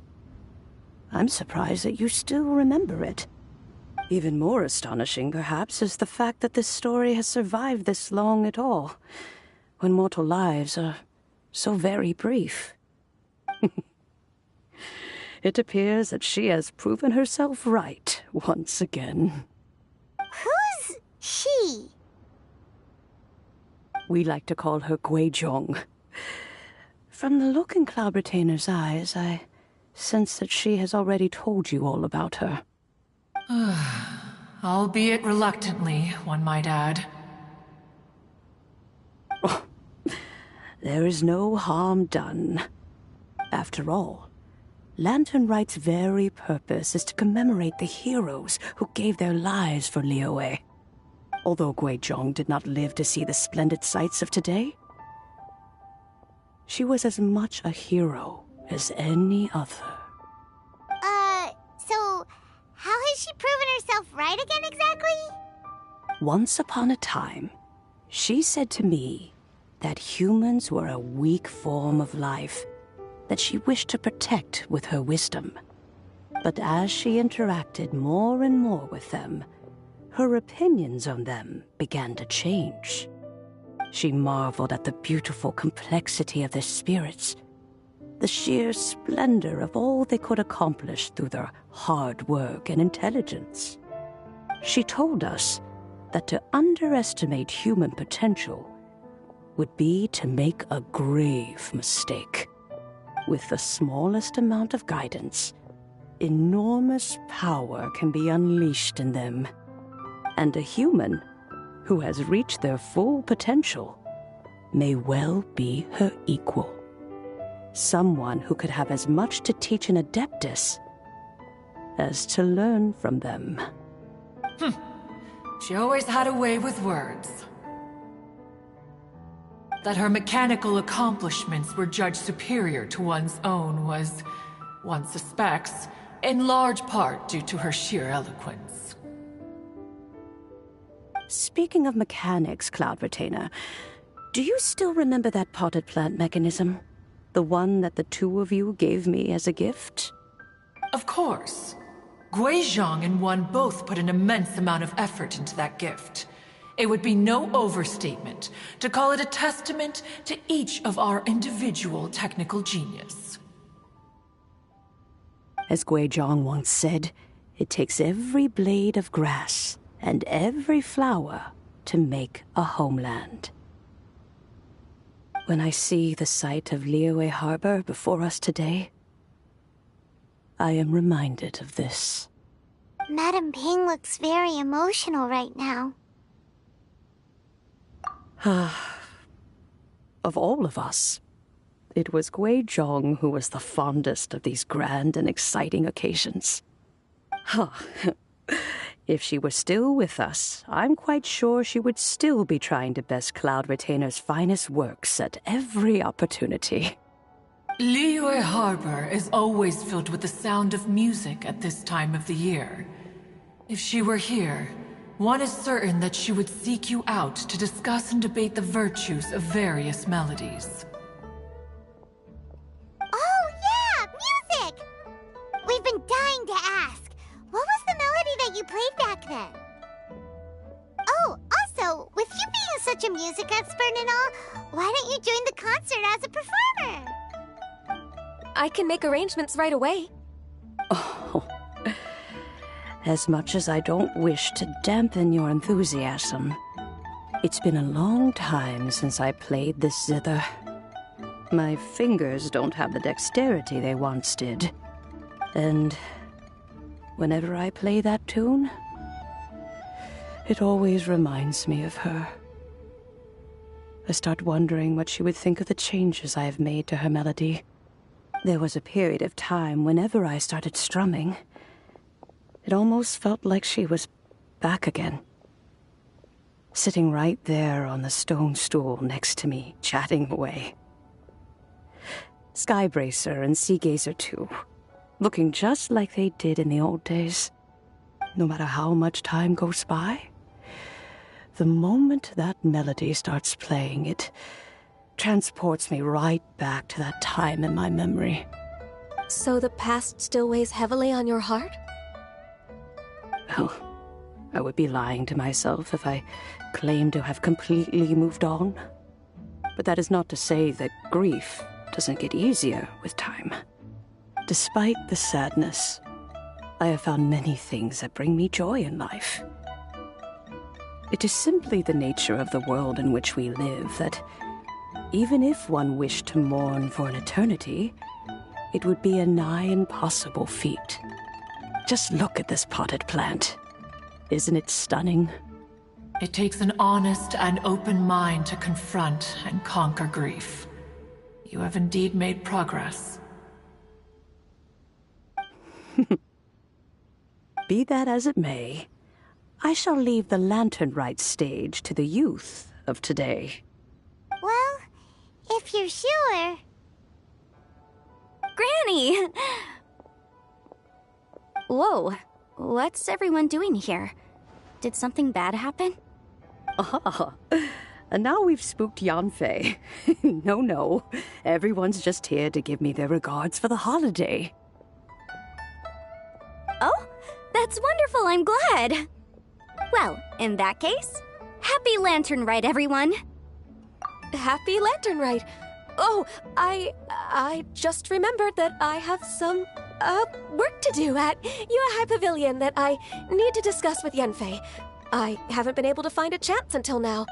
I'm surprised that you still remember it. Even more astonishing, perhaps, is the fact that this story has survived this long at all, when mortal lives are so very brief. It appears that she has proven herself right once again. Who's she? We like to call her Guizhong. From the look in Cloud Retainer's eyes, I sense that she has already told you all about her. Albeit reluctantly, one might add. There is no harm done. After all, Lantern Right's very purpose is to commemorate the heroes who gave their lives for Liyue. Although Guizhong did not live to see the splendid sights of today, she was as much a hero as any other. So how has she proven herself right again exactly? Once upon a time, she said to me that humans were a weak form of life that she wished to protect with her wisdom. But as she interacted more and more with them, her opinions on them began to change. She marveled at the beautiful complexity of their spirits, the sheer splendor of all they could accomplish through their hard work and intelligence. She told us that to underestimate human potential would be to make a grave mistake. With the smallest amount of guidance, enormous power can be unleashed in them. And a human who has reached their full potential may well be her equal. Someone who could have as much to teach an Adeptus as to learn from them. She always had a way with words. That her mechanical accomplishments were judged superior to one's own was, one suspects, in large part due to her sheer eloquence. Speaking of mechanics, Cloud Retainer, do you still remember that potted plant mechanism? The one that the two of you gave me as a gift? Of course. Guizhong and one both put an immense amount of effort into that gift. It would be no overstatement to call it a testament to each of our individual technical genius. As Guizhong once said, it takes every blade of grass and every flower to make a homeland. When I see the sight of Liyue Harbor before us today, I am reminded of this. Madame Ping looks very emotional right now. Of all of us, it was Guizhong who was the fondest of these grand and exciting occasions. If she were still with us, I'm quite sure she would still be trying to best Cloud Retainer's finest works at every opportunity. Liyue Harbor is always filled with the sound of music at this time of the year. If she were here, one is certain that she would seek you out to discuss and debate the virtues of various melodies. Oh yeah, music! We've been dying to ask. What was the melody that you played back then? Oh, also, with you being such a music expert and all, why don't you join the concert as a performer? I can make arrangements right away. Oh, as much as I don't wish to dampen your enthusiasm, it's been a long time since I played this zither. My fingers don't have the dexterity they once did. And whenever I play that tune, it always reminds me of her. I start wondering what she would think of the changes I have made to her melody. There was a period of time whenever I started strumming, it almost felt like she was back again. sitting right there on the stone stool next to me, chatting away. Skybracer and Seagazer too, looking just like they did in the old days. No matter how much time goes by, the moment that melody starts playing, it transports me right back to that time in my memory. So the past still weighs heavily on your heart? Well, I would be lying to myself if I claimed to have completely moved on. But that is not to say that grief doesn't get easier with time. Despite the sadness, I have found many things that bring me joy in life. It is simply the nature of the world in which we live that even if one wished to mourn for an eternity, it would be a nigh impossible feat. Just look at this potted plant. Isn't it stunning? It takes an honest and open mind to confront and conquer grief. You have indeed made progress. Be that as it may, I shall leave the Lantern Rite stage to the youth of today. Well, if you're sure. Granny! Whoa, what's everyone doing here? Did something bad happen? Ah, and now we've spooked Yanfei. No, everyone's just here to give me their regards for the holiday. Oh, that's wonderful, I'm glad! Well, in that case, happy Lantern Rite, everyone! Happy Lantern Rite! Oh, I just remembered that I have some, work to do at Yuehai Pavilion that I need to discuss with Yanfei. I haven't been able to find a chance until now.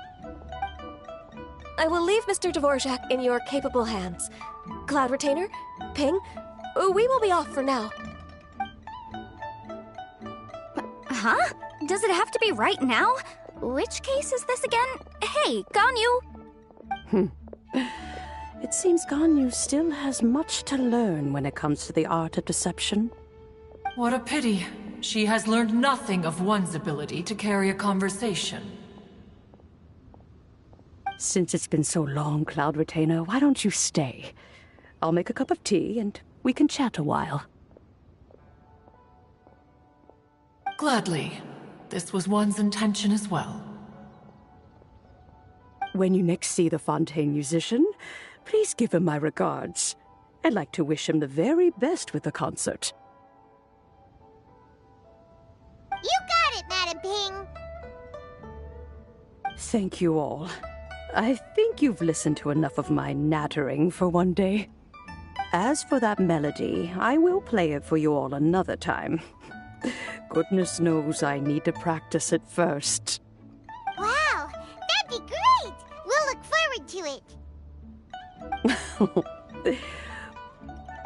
I will leave Mr. Dvorak in your capable hands. Cloud Retainer, Ping, we will be off for now. Huh? Does it have to be right now? Which case is this again? Hey, Ganyu! It seems Ganyu still has much to learn when it comes to the art of deception. What a pity. She has learned nothing of one's ability to carry a conversation. Since it's been so long, Cloud Retainer, why don't you stay? I'll make a cup of tea and we can chat a while. Gladly. This was one's intention as well. When you next see the Fontaine musician, please give him my regards. I'd like to wish him the very best with the concert. You got it, Madam Ping! Thank you all. I think you've listened to enough of my nattering for one day. As for that melody, I will play it for you all another time. Goodness knows I need to practice it first. Wow, that'd be great! We'll look forward to it.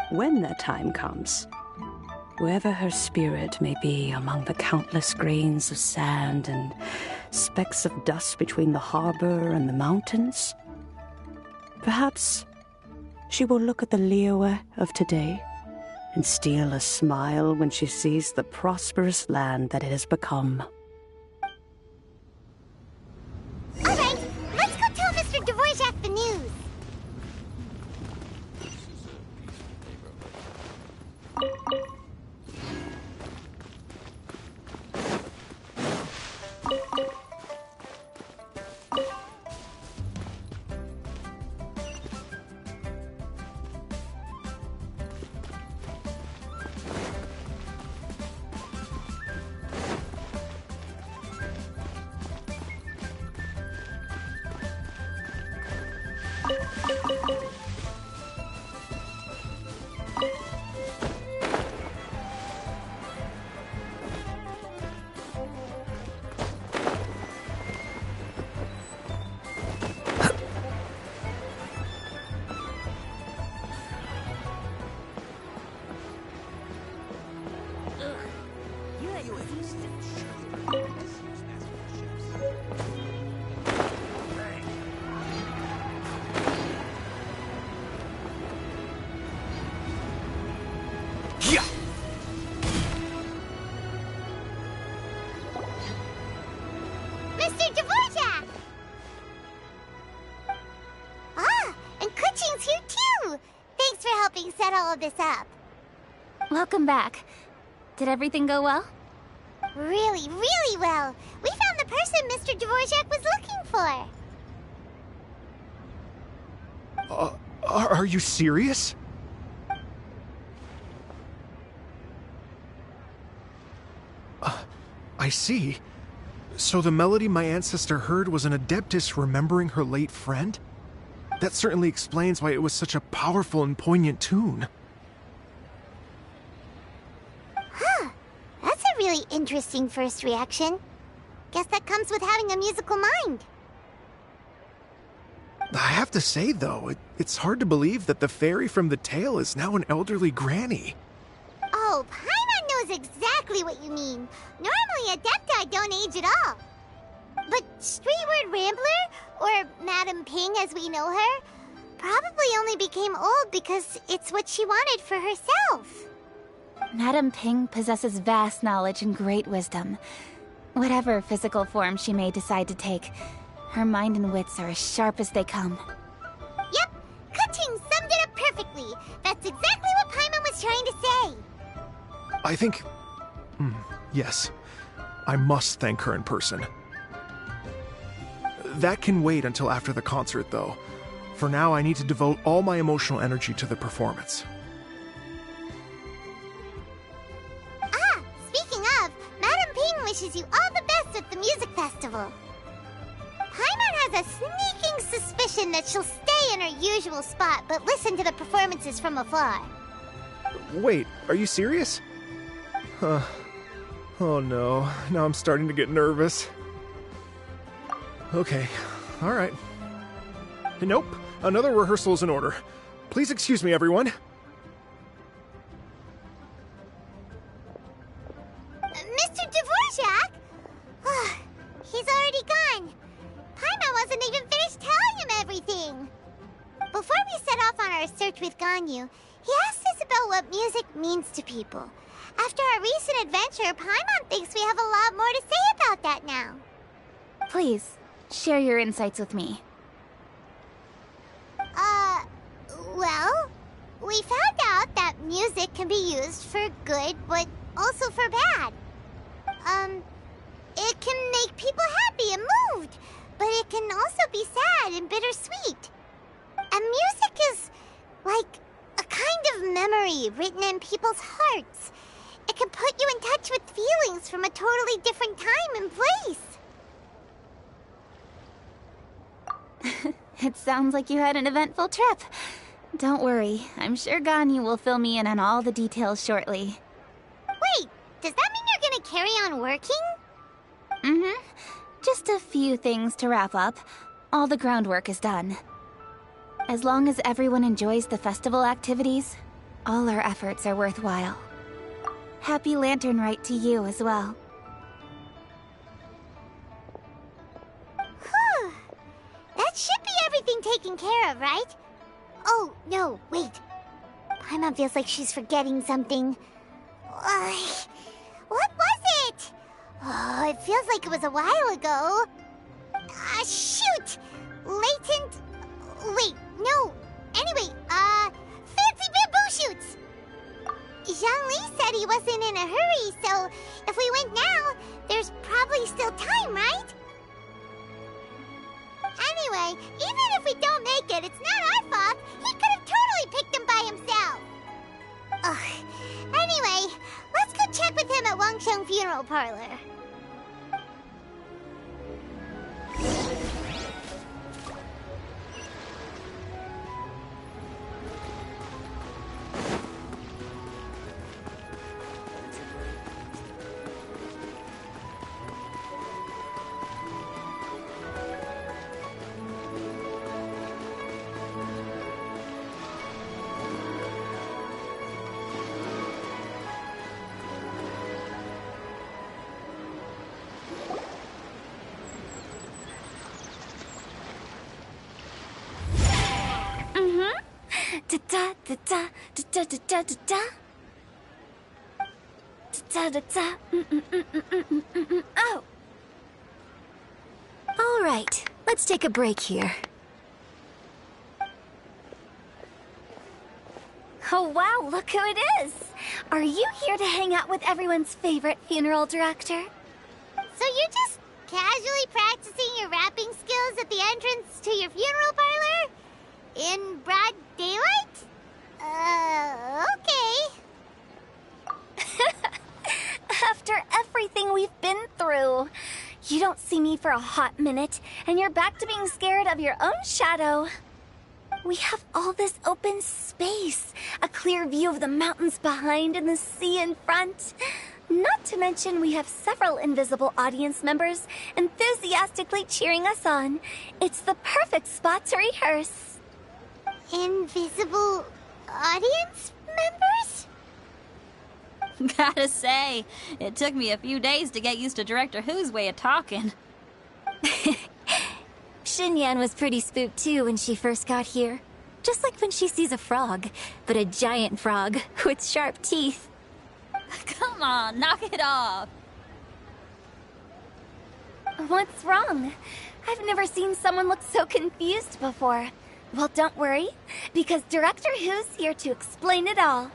When that time comes, wherever her spirit may be among the countless grains of sand and specks of dust between the harbor and the mountains, perhaps she will look at the Liyue of today and steal a smile when she sees the prosperous land that it has become. All right, let's go tell Mr. Dvorak the news. set all of this up. Welcome back. Did everything go well? Really, really well. We found the person Mr. Dvorak was looking for. Are you serious? I see. So the melody my ancestor heard was an Adeptus remembering her late friend? That certainly explains why it was such a powerful and poignant tune. Huh. That's a really interesting first reaction. Guess that comes with having a musical mind. I have to say, though, it's hard to believe that the fairy from the tale is now an elderly granny. Oh, Paimon knows exactly what you mean. Normally, Adepti don't age at all. But Streetward Rambler, or Madame Ping as we know her, probably only became old because it's what she wanted for herself. Madame Ping possesses vast knowledge and great wisdom. Whatever physical form she may decide to take, her mind and wits are as sharp as they come. Yep, Keqing summed it up perfectly. That's exactly what Paimon was trying to say. I think... yes. I must thank her in person. That can wait until after the concert, though. For now, I need to devote all my emotional energy to the performance. Ah, speaking of, Madame Ping wishes you all the best at the music festival. Paimon has a sneaking suspicion that she'll stay in her usual spot, but listen to the performances from afar. Wait, are you serious? Oh no, now I'm starting to get nervous. Okay, alright. Nope, another rehearsal is in order. Please excuse me, everyone. Mr. Dvorak? He's already gone. Paimon wasn't even finished telling him everything. Before we set off on our search with Ganyu, he asked us about what music means to people. After our recent adventure, Paimon thinks we have a lot more to say about that now. Please, share your insights with me. Well, we found out that music can be used for good, but also for bad. It can make people happy and moved, but it can also be sad and bittersweet. And music is like a kind of memory written in people's hearts. It can put you in touch with feelings from a totally different time and place. It sounds like you had an eventful trip. Don't worry, I'm sure Ganyu will fill me in on all the details shortly. Wait, does that mean you're gonna carry on working? Mm-hmm. Just a few things to wrap up. All the groundwork is done. As long as everyone enjoys the festival activities, all our efforts are worthwhile. Happy Lantern Rite to you as well. Whew. That should be everything taken care of, right? Oh, no, wait. Paimon feels like she's forgetting something. What was it? Oh, it feels like it was a while ago. Shoot! Latent... Wait, no. Anyway, fancy bamboo shoots! Zhongli said he wasn't in a hurry, so if we went now, there's probably still time, right? Anyway, even if we don't make it, it's not our fault. He could have totally picked them by himself. Ugh. Anyway, let's go check with him at Wangsheng Funeral Parlor. Oh! All right, let's take a break here. Oh wow, look who it is! Are you here to hang out with everyone's favorite funeral director? So you're just casually practicing your rapping skills at the entrance to your funeral parlor? In broad daylight? Okay. After everything we've been through, you don't see me for a hot minute, and you're back to being scared of your own shadow. We have all this open space, a clear view of the mountains behind and the sea in front. Not to mention we have several invisible audience members enthusiastically cheering us on. It's the perfect spot to rehearse. Invisible audience members? Gotta say, it took me a few days to get used to Director Who's way of talking. Xinyan was pretty spooked too when she first got here. Just like when she sees a frog, but a giant frog with sharp teeth. Come on, knock it off. What's wrong? I've never seen someone look so confused before. Well, don't worry, because Director Who's here to explain it all.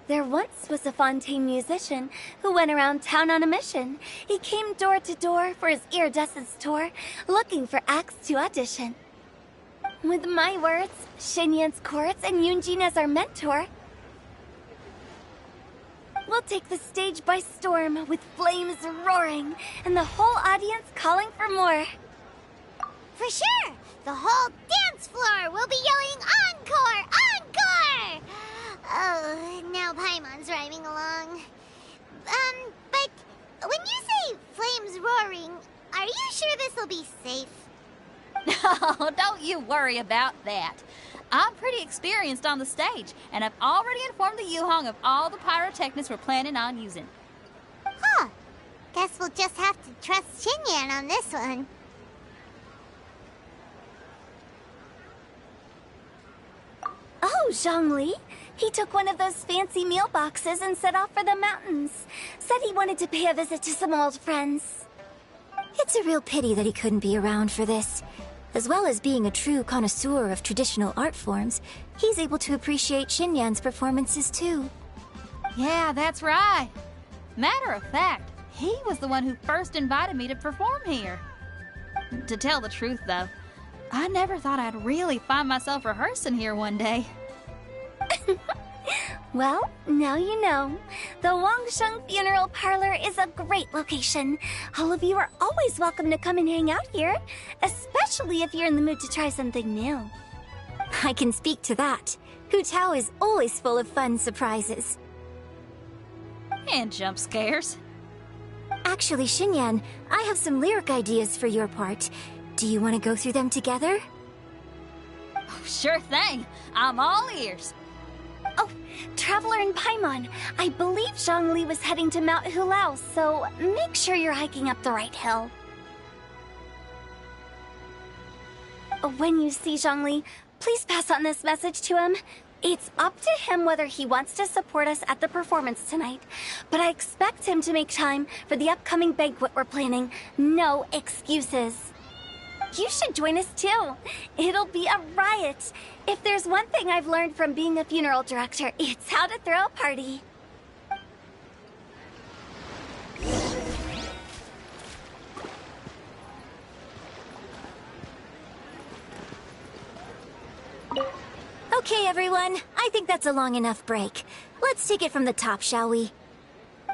There once was a Fontaine musician who went around town on a mission. He came door to door for his iridescence tour, looking for acts to audition. With my words, Xinyan's chorus, and Yunjin as our mentor, we'll take the stage by storm with flames roaring and the whole audience calling for more. For sure! The whole dance floor will be yelling encore! Encore! Oh, now Paimon's rhyming along. But when you say flames roaring, are you sure this will be safe? No, don't you worry about that. I'm pretty experienced on the stage, and I've already informed the Yuhong of all the pyrotechnics we're planning on using. Huh. Guess we'll just have to trust Xinyan on this one. Oh, Zhongli. He took one of those fancy meal boxes and set off for the mountains. Said he wanted to pay a visit to some old friends. It's a real pity that he couldn't be around for this. As well as being a true connoisseur of traditional art forms, he's able to appreciate Xinyan's performances too. Yeah, that's right. Matter of fact, he was the one who first invited me to perform here. To tell the truth, though, I never thought I'd really find myself rehearsing here one day. Well, now you know. The Wangsheng Funeral Parlor is a great location. All of you are always welcome to come and hang out here, especially if you're in the mood to try something new. I can speak to that. Hu Tao is always full of fun surprises. And jump scares. Actually, Xinyan, I have some lyric ideas for your part. Do you want to go through them together? Oh, sure thing. I'm all ears. Oh, Traveler and Paimon, I believe Zhongli was heading to Mount Hulao, so make sure you're hiking up the right hill. When you see Zhongli, please pass on this message to him. It's up to him whether he wants to support us at the performance tonight, but I expect him to make time for the upcoming banquet we're planning. No excuses. You should join us too. It'll be a riot. If there's one thing I've learned from being a funeral director, it's how to throw a party. Okay, everyone. I think that's a long enough break. Let's take it from the top, shall we?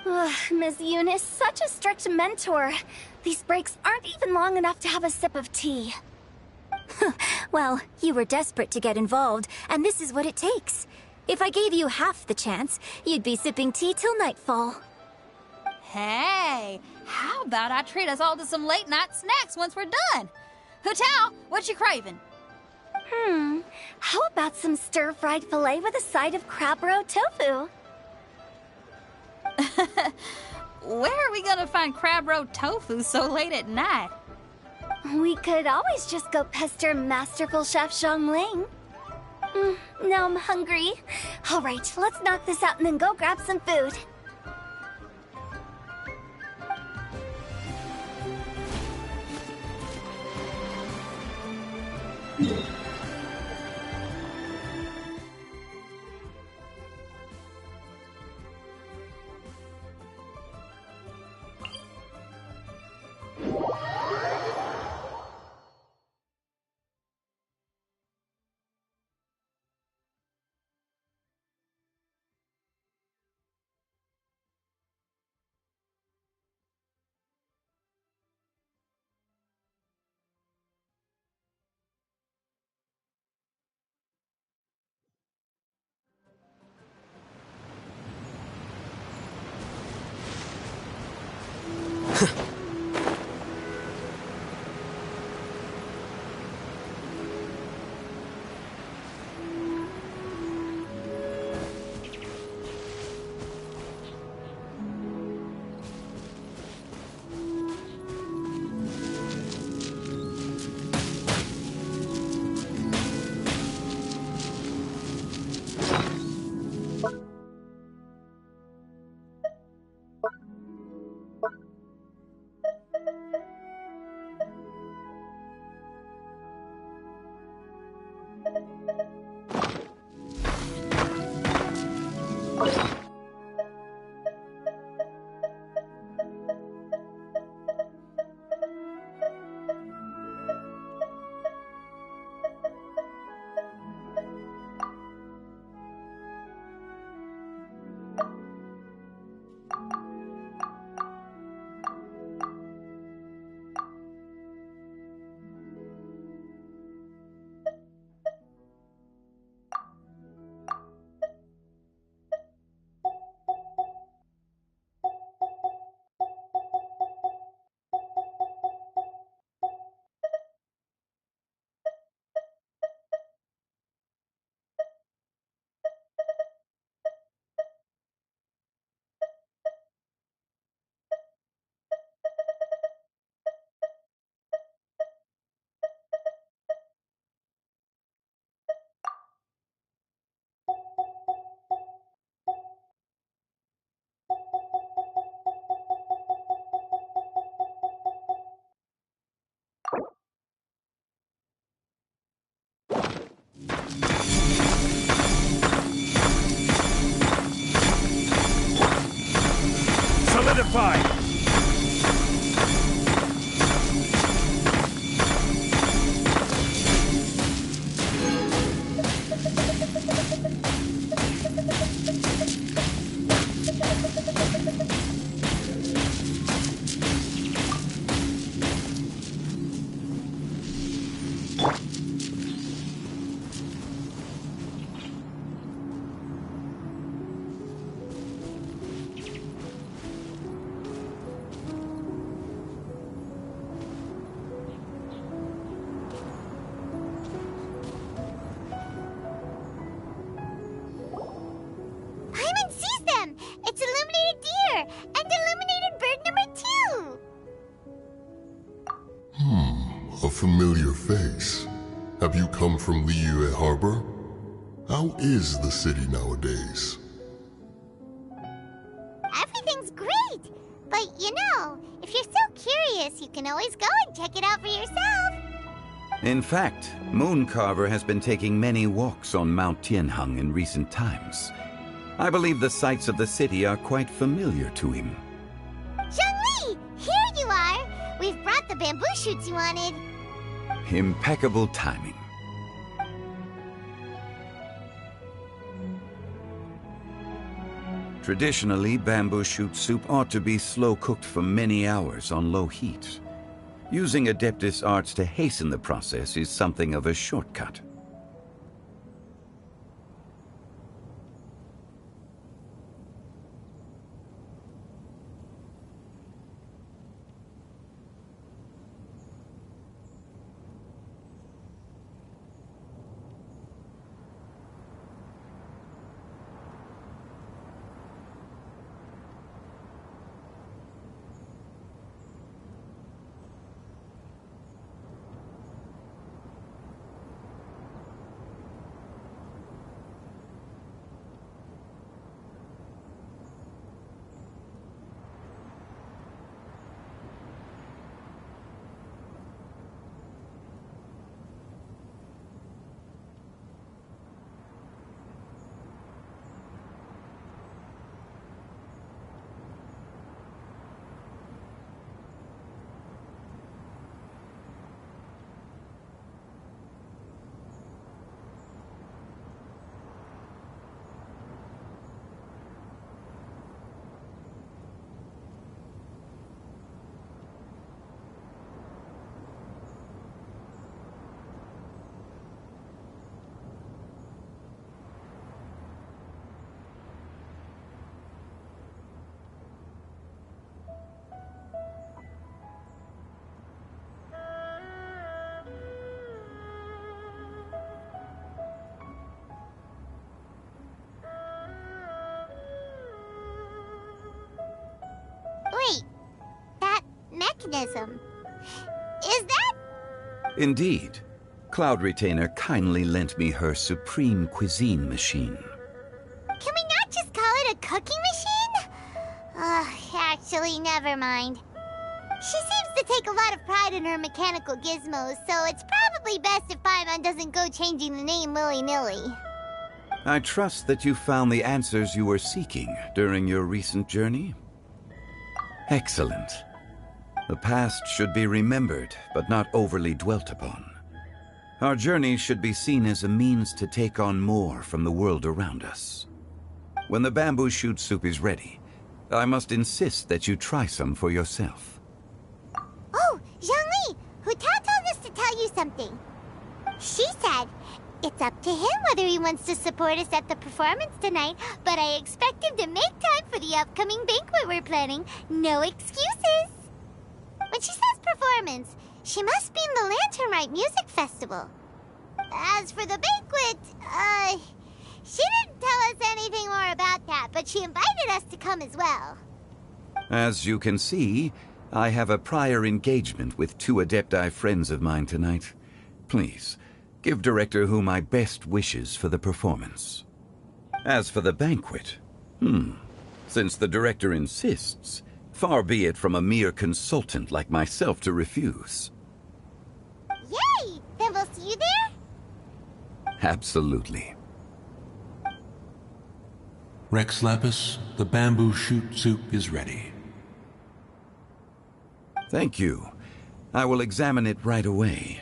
Ms. Yoon is such a strict mentor. These breaks aren't even long enough to have a sip of tea. Well, you were desperate to get involved, and this is what it takes. If I gave you half the chance, you'd be sipping tea till nightfall. Hey, how about I treat us all to some late-night snacks once we're done? Hu Tao, what you craving? How about some stir-fried filet with a side of crab roe tofu? Where are we gonna find crab roe tofu so late at night? We could always just go pester Masterful Chef Zhongling. Now I'm hungry. All right, let's knock this out and then go grab some food. Solidify! A familiar face. Have you come from Liyue Harbor? How is the city nowadays? Everything's great! But if you're so curious, you can always go and check it out for yourself. In fact, Mooncarver has been taking many walks on Mount Tianheng in recent times. I believe the sights of the city are quite familiar to him. Zhongli! Here you are! We've brought the bamboo shoots you wanted. Impeccable timing. Traditionally, bamboo shoot soup ought to be slow-cooked for many hours on low heat. Using Adeptus arts to hasten the process is something of a shortcut. Wait, that mechanism, is that? Indeed. Cloud Retainer kindly lent me her supreme cuisine machine. Can we not just call it a cooking machine? Actually, never mind. She seems to take a lot of pride in her mechanical gizmos, so it's probably best if Paimon doesn't go changing the name willy-nilly. I trust that you found the answers you were seeking during your recent journey. Excellent. The past should be remembered, but not overly dwelt upon. Our journey should be seen as a means to take on more from the world around us. When the bamboo shoot soup is ready, I must insist that you try some for yourself. Oh, Zhongli! Hu Tao told us to tell you something. She said, it's up to him whether he wants to support us at the performance tonight, but I expect him to make time for the upcoming banquet we're planning. No excuses! When she says performance, she must mean the Lantern Rite Music Festival. As for the banquet, she didn't tell us anything more about that, but she invited us to come as well. As you can see, I have a prior engagement with 2 Adepti friends of mine tonight. Please, give Director Hu my best wishes for the performance. As for the banquet, since the Director insists, far be it from a mere consultant like myself to refuse. Yay! Then we'll see you there? Absolutely. Rex Lapis, the bamboo shoot soup is ready. Thank you. I will examine it right away.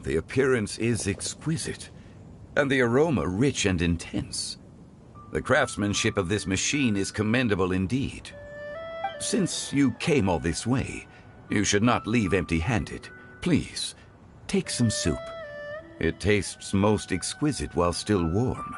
The appearance is exquisite, and the aroma rich and intense. The craftsmanship of this machine is commendable indeed. Since you came all this way, you should not leave empty-handed. Please, take some soup. It tastes most exquisite while still warm.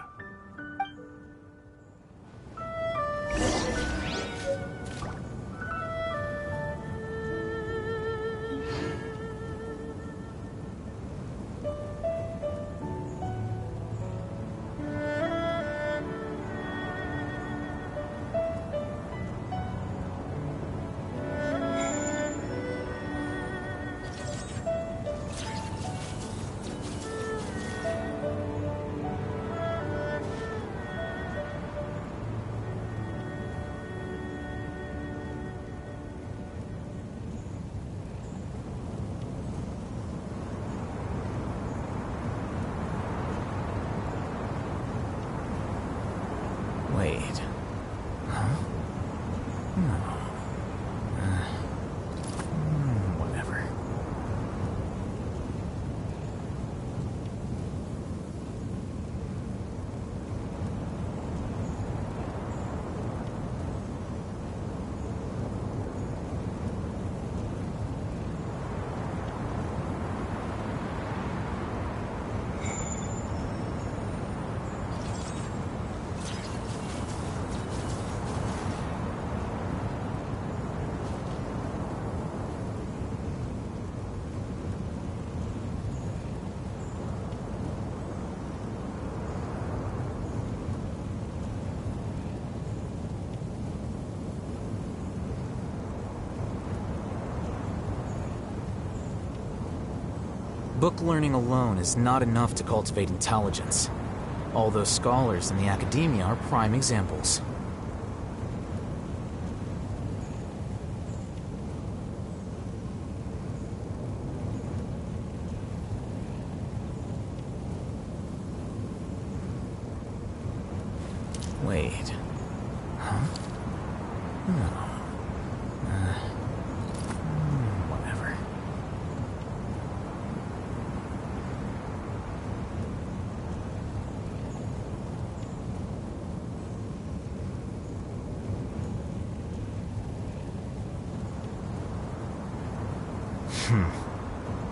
Wait. Huh? No. Whatever. Book learning alone is not enough to cultivate intelligence. All those scholars in the academia are prime examples. Wait. Huh? No. Whatever.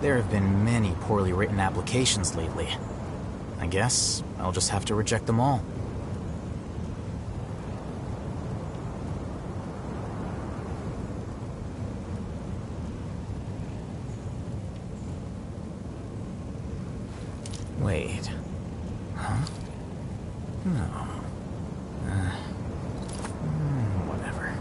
There have been many poorly written applications lately. I guess I'll just have to reject them all. Wait. Huh? No. Whatever.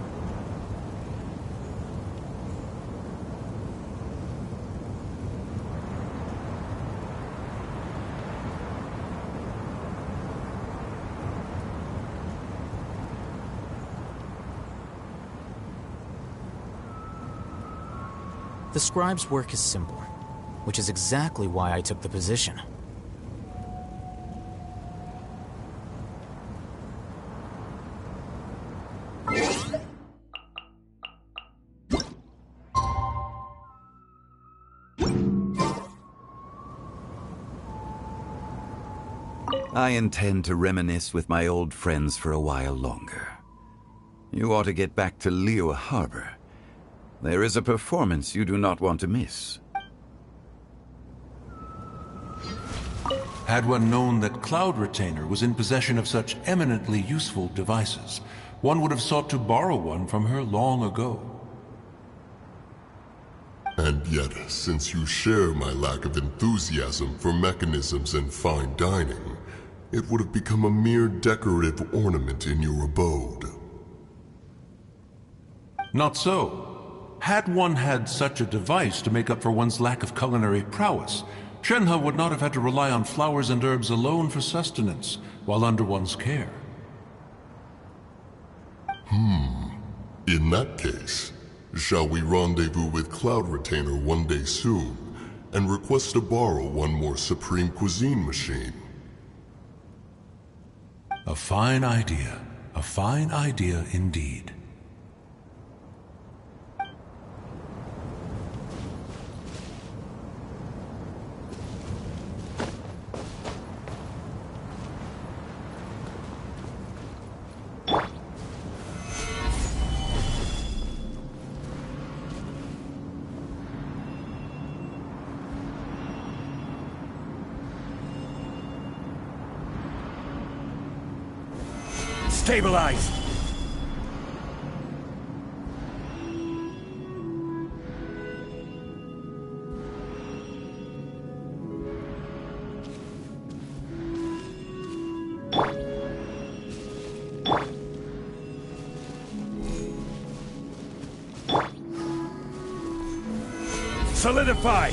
The scribe's work is simple, which is exactly why I took the position. I intend to reminisce with my old friends for a while longer. You ought to get back to Liyue Harbor. There is a performance you do not want to miss. Had one known that Cloud Retainer was in possession of such eminently useful devices, one would have sought to borrow one from her long ago. And yet, since you share my lack of enthusiasm for mechanisms and fine dining, it would have become a mere decorative ornament in your abode. Not so. Had one had such a device to make up for one's lack of culinary prowess, Shenhe would not have had to rely on flowers and herbs alone for sustenance, while under one's care. In that case, shall we rendezvous with Cloud Retainer one day soon, and request to borrow one more Supreme Cuisine machine? A fine idea. A fine idea indeed. Stabilize! Solidify!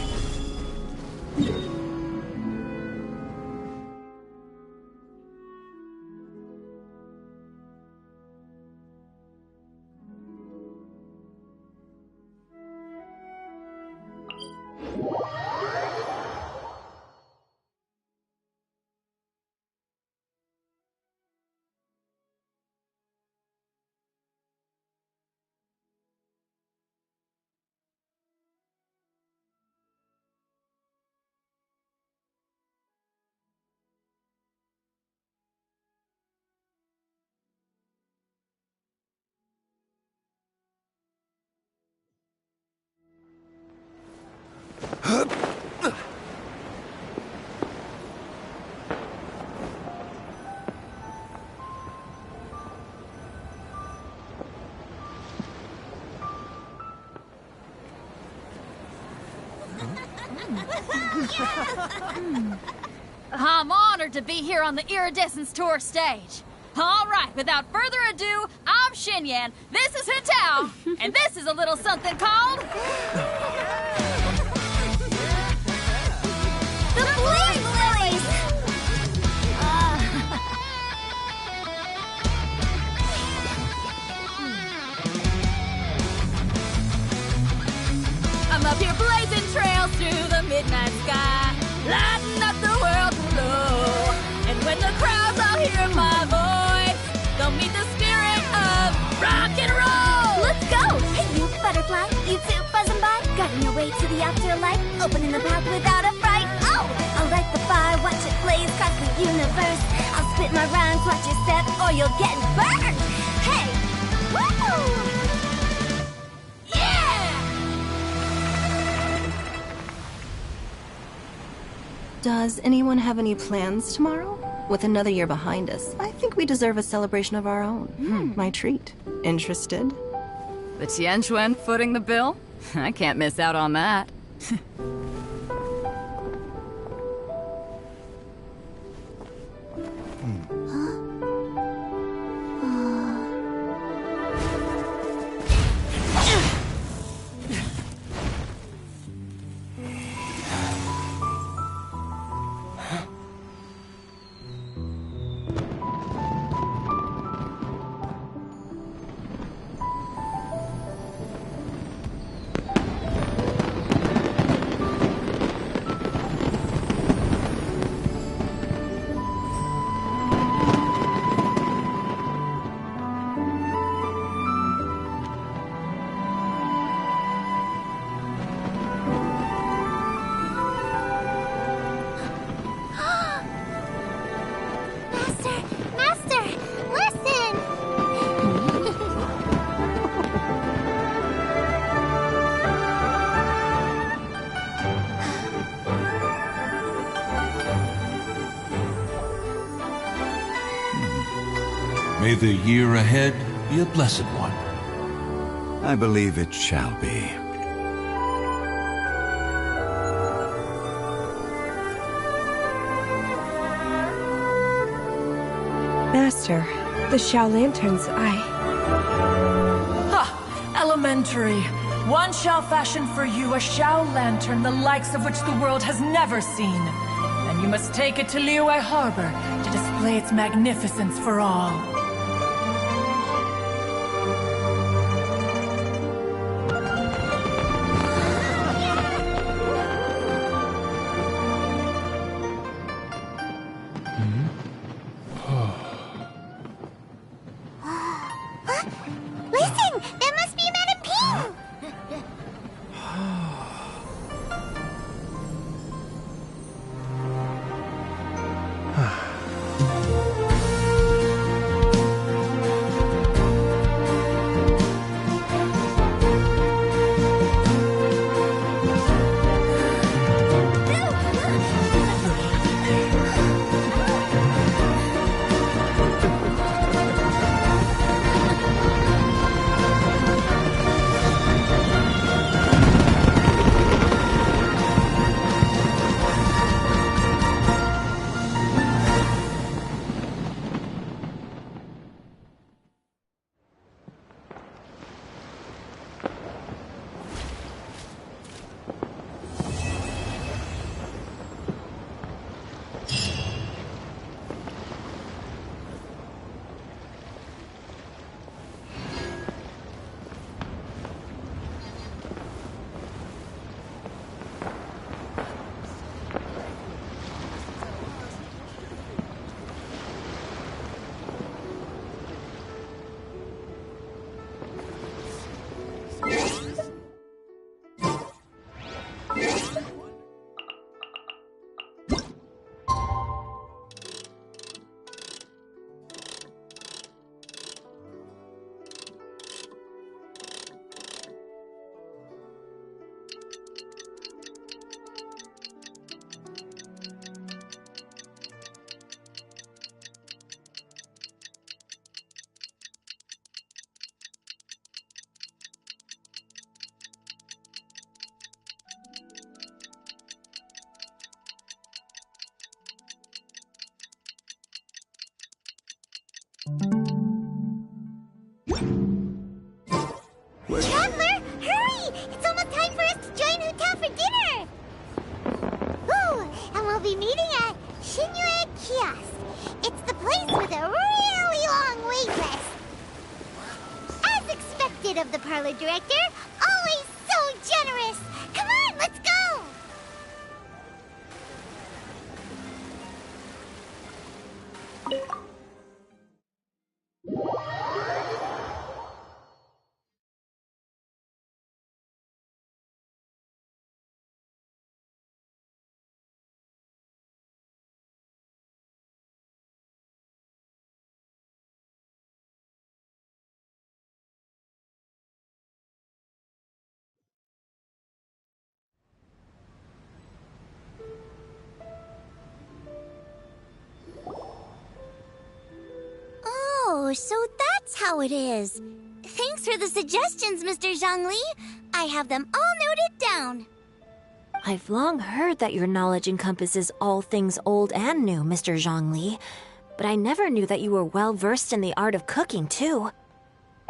I'm honored to be here on the Iridescence Tour stage. All right, without further ado, I'm Xinyan, this is Hintao, and this is a little something called... The Flame Lilies! I'm up here blazing trails through the midnight sky, lighting up the world below. And when the crowds all hear my voice, they'll meet the spirit of rock and roll. Let's go! Hey, you butterfly, you too buzzing by, guiding your way to the afterlife, opening the path without a fright. Oh, I'll light the fire, watch it blaze across the universe. I'll spit my rhymes, watch your step, or you'll get burned. Hey, woo! Does anyone have any plans tomorrow? With another year behind us, I think we deserve a celebration of our own. My treat. Interested? The Tianquan footing the bill? I can't miss out on that. May the year ahead be a blessed one. I believe it shall be. Master, the Xiao Lanterns, Ha! Elementary. One shall fashion for you a Xiao Lantern the likes of which the world has never seen. And you must take it to Liyue Harbor to display its magnificence for all. Listen! That must be Madame Ping! Traveler, hurry! It's almost time for us to join Hu Tao for dinner! Ooh, and we'll be meeting at Xinyue Kiosk. It's the place with a really long wait list. As expected of the parlor director, always so generous! Come on, let's go! Oh, so that's how it is. Thanks for the suggestions, Mr. Zhongli. I have them all noted down. I've long heard that your knowledge encompasses all things old and new, Mr. Zhongli. But I never knew that you were well versed in the art of cooking, too.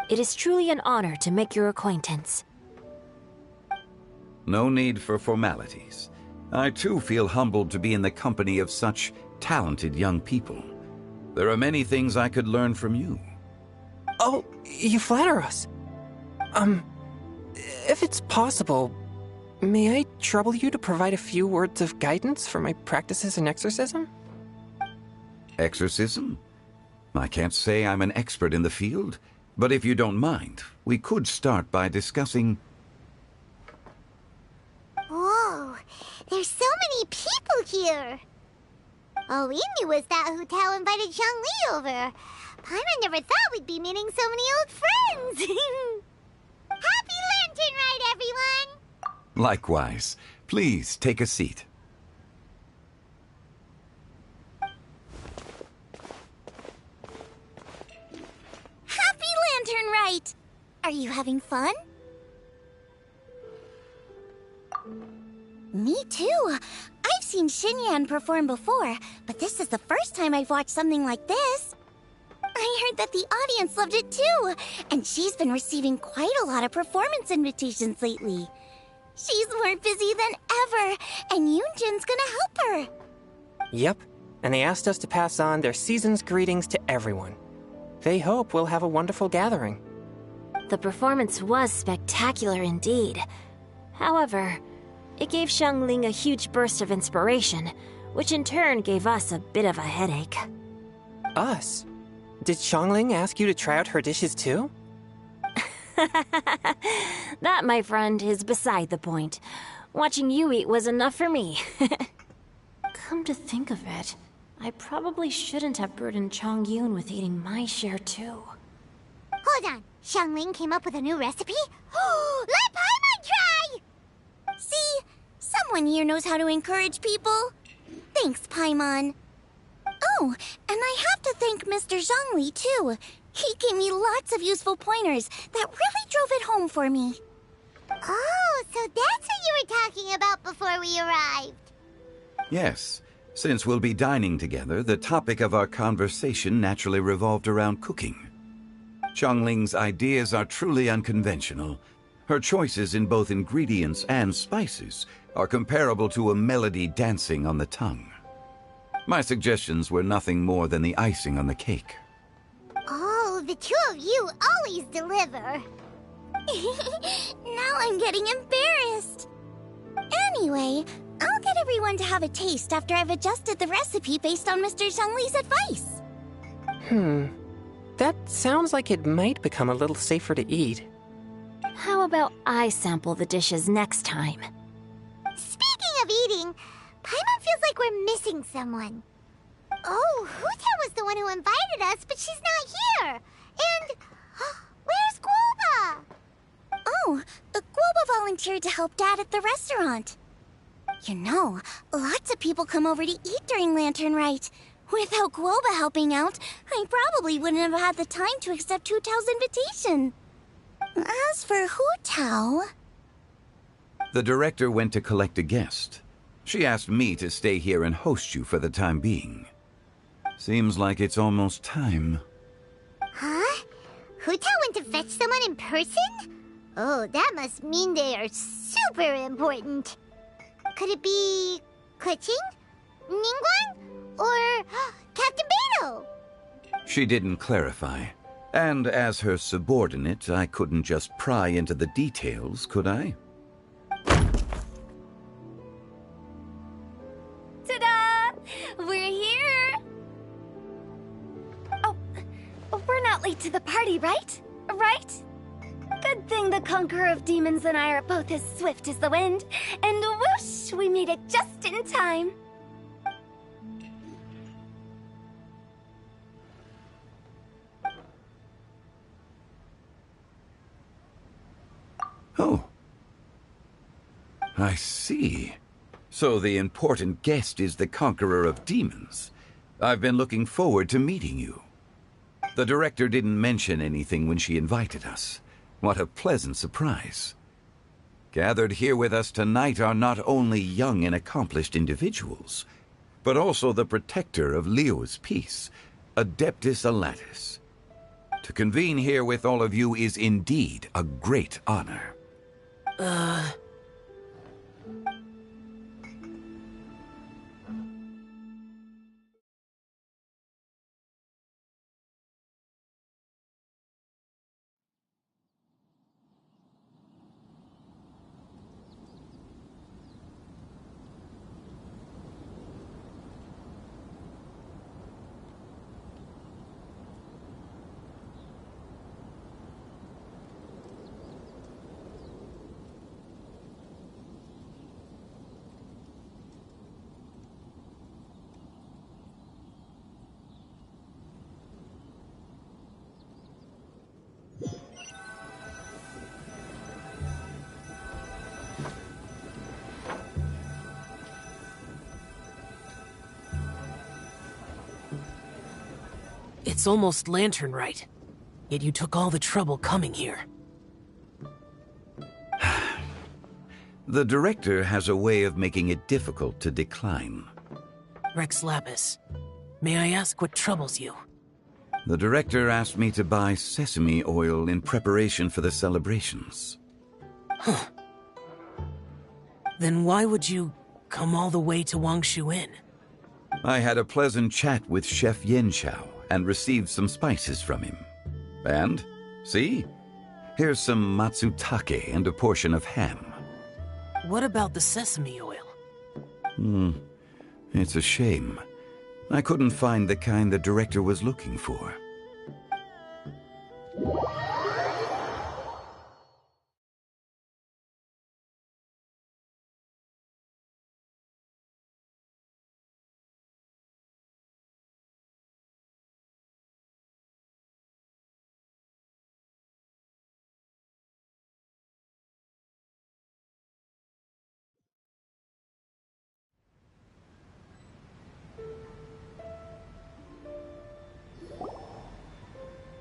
It is truly an honor to make your acquaintance. No need for formalities. I too feel humbled to be in the company of such talented young people. There are many things I could learn from you. Oh, you flatter us. If it's possible, may I trouble you to provide a few words of guidance for my practices in exorcism? Exorcism? I can't say I'm an expert in the field, but if you don't mind, we could start by discussing... Whoa, there's so many people here. All we knew was that Hu Tao invited Zhongli over. Paimon never thought we'd be meeting so many old friends. Happy Lantern Ride, everyone! Likewise. Please take a seat. Are you having fun? Me too. I've seen Xinyan perform before, but this is the first time I've watched something like this. I heard that the audience loved it too, and she's been receiving quite a lot of performance invitations lately. She's more busy than ever, and Yoonjin's gonna help her. Yep, and they asked us to pass on their season's greetings to everyone. They hope we'll have a wonderful gathering. The performance was spectacular indeed. However, it gave Xiangling a huge burst of inspiration, which in turn gave us a bit of a headache. Us? Did Xiangling ask you to try out her dishes too? That, my friend, is beside the point. Watching you eat was enough for me. Come to think of it, I probably shouldn't have burdened Chongyun with eating my share too. Hold on. Xiangling came up with a new recipe? Let Paimon try! See? Someone here knows how to encourage people. Thanks, Paimon. Oh, and I have to thank Mr. Zhongli, too. He gave me lots of useful pointers that really drove it home for me. Oh, so that's what you were talking about before we arrived. Yes. Since we'll be dining together, the topic of our conversation naturally revolved around cooking. Xiangling's ideas are truly unconventional. Her choices in both ingredients and spices are comparable to a melody dancing on the tongue. My suggestions were nothing more than the icing on the cake. Oh, the two of you always deliver. Now I'm getting embarrassed. Anyway, I'll get everyone to have a taste after I've adjusted the recipe based on Mr. Zhongli's advice. That sounds like it might become a little safer to eat. How about I sample the dishes next time? Speaking of eating, Paimon feels like we're missing someone. Oh, Hu-Tao was the one who invited us, but she's not here. And where's Guoba? Oh, Guoba volunteered to help Dad at the restaurant. You know, lots of people come over to eat during Lantern Rite. Without Guoba helping out, I probably wouldn't have had the time to accept Hu-Tao's invitation. As for Hu-Tao... The director went to collect a guest. She asked me to stay here and host you for the time being. Seems like it's almost time. Huh? Hu-Tao went to fetch someone in person? Oh, that must mean they are super important. Could it be... Keqing? Ningguang? Or Captain Beidou? She didn't clarify. And as her subordinate, I couldn't just pry into the details, could I? Ta-da! We're here! Oh, we're not late to the party, right? Right? Good thing the Conqueror of Demons and I are both as swift as the wind. And whoosh, we made it just in time. Oh. I see. So the important guest is the Conqueror of Demons. I've been looking forward to meeting you. The director didn't mention anything when she invited us. What a pleasant surprise. Gathered here with us tonight are not only young and accomplished individuals, but also the protector of Liyue's peace, Adeptus Alatus. To convene here with all of you is indeed a great honor. It's almost Lantern Rite, yet you took all the trouble coming here. The director has a way of making it difficult to decline. Rex Lapis, may I ask what troubles you? The director asked me to buy sesame oil in preparation for the celebrations. Huh. Then why would you come all the way to Wangshu Inn? I had a pleasant chat with Chef Yen Xiao and received some spices from him. And, see? Here's some matsutake and a portion of ham. What about the sesame oil? It's a shame. I couldn't find the kind the director was looking for.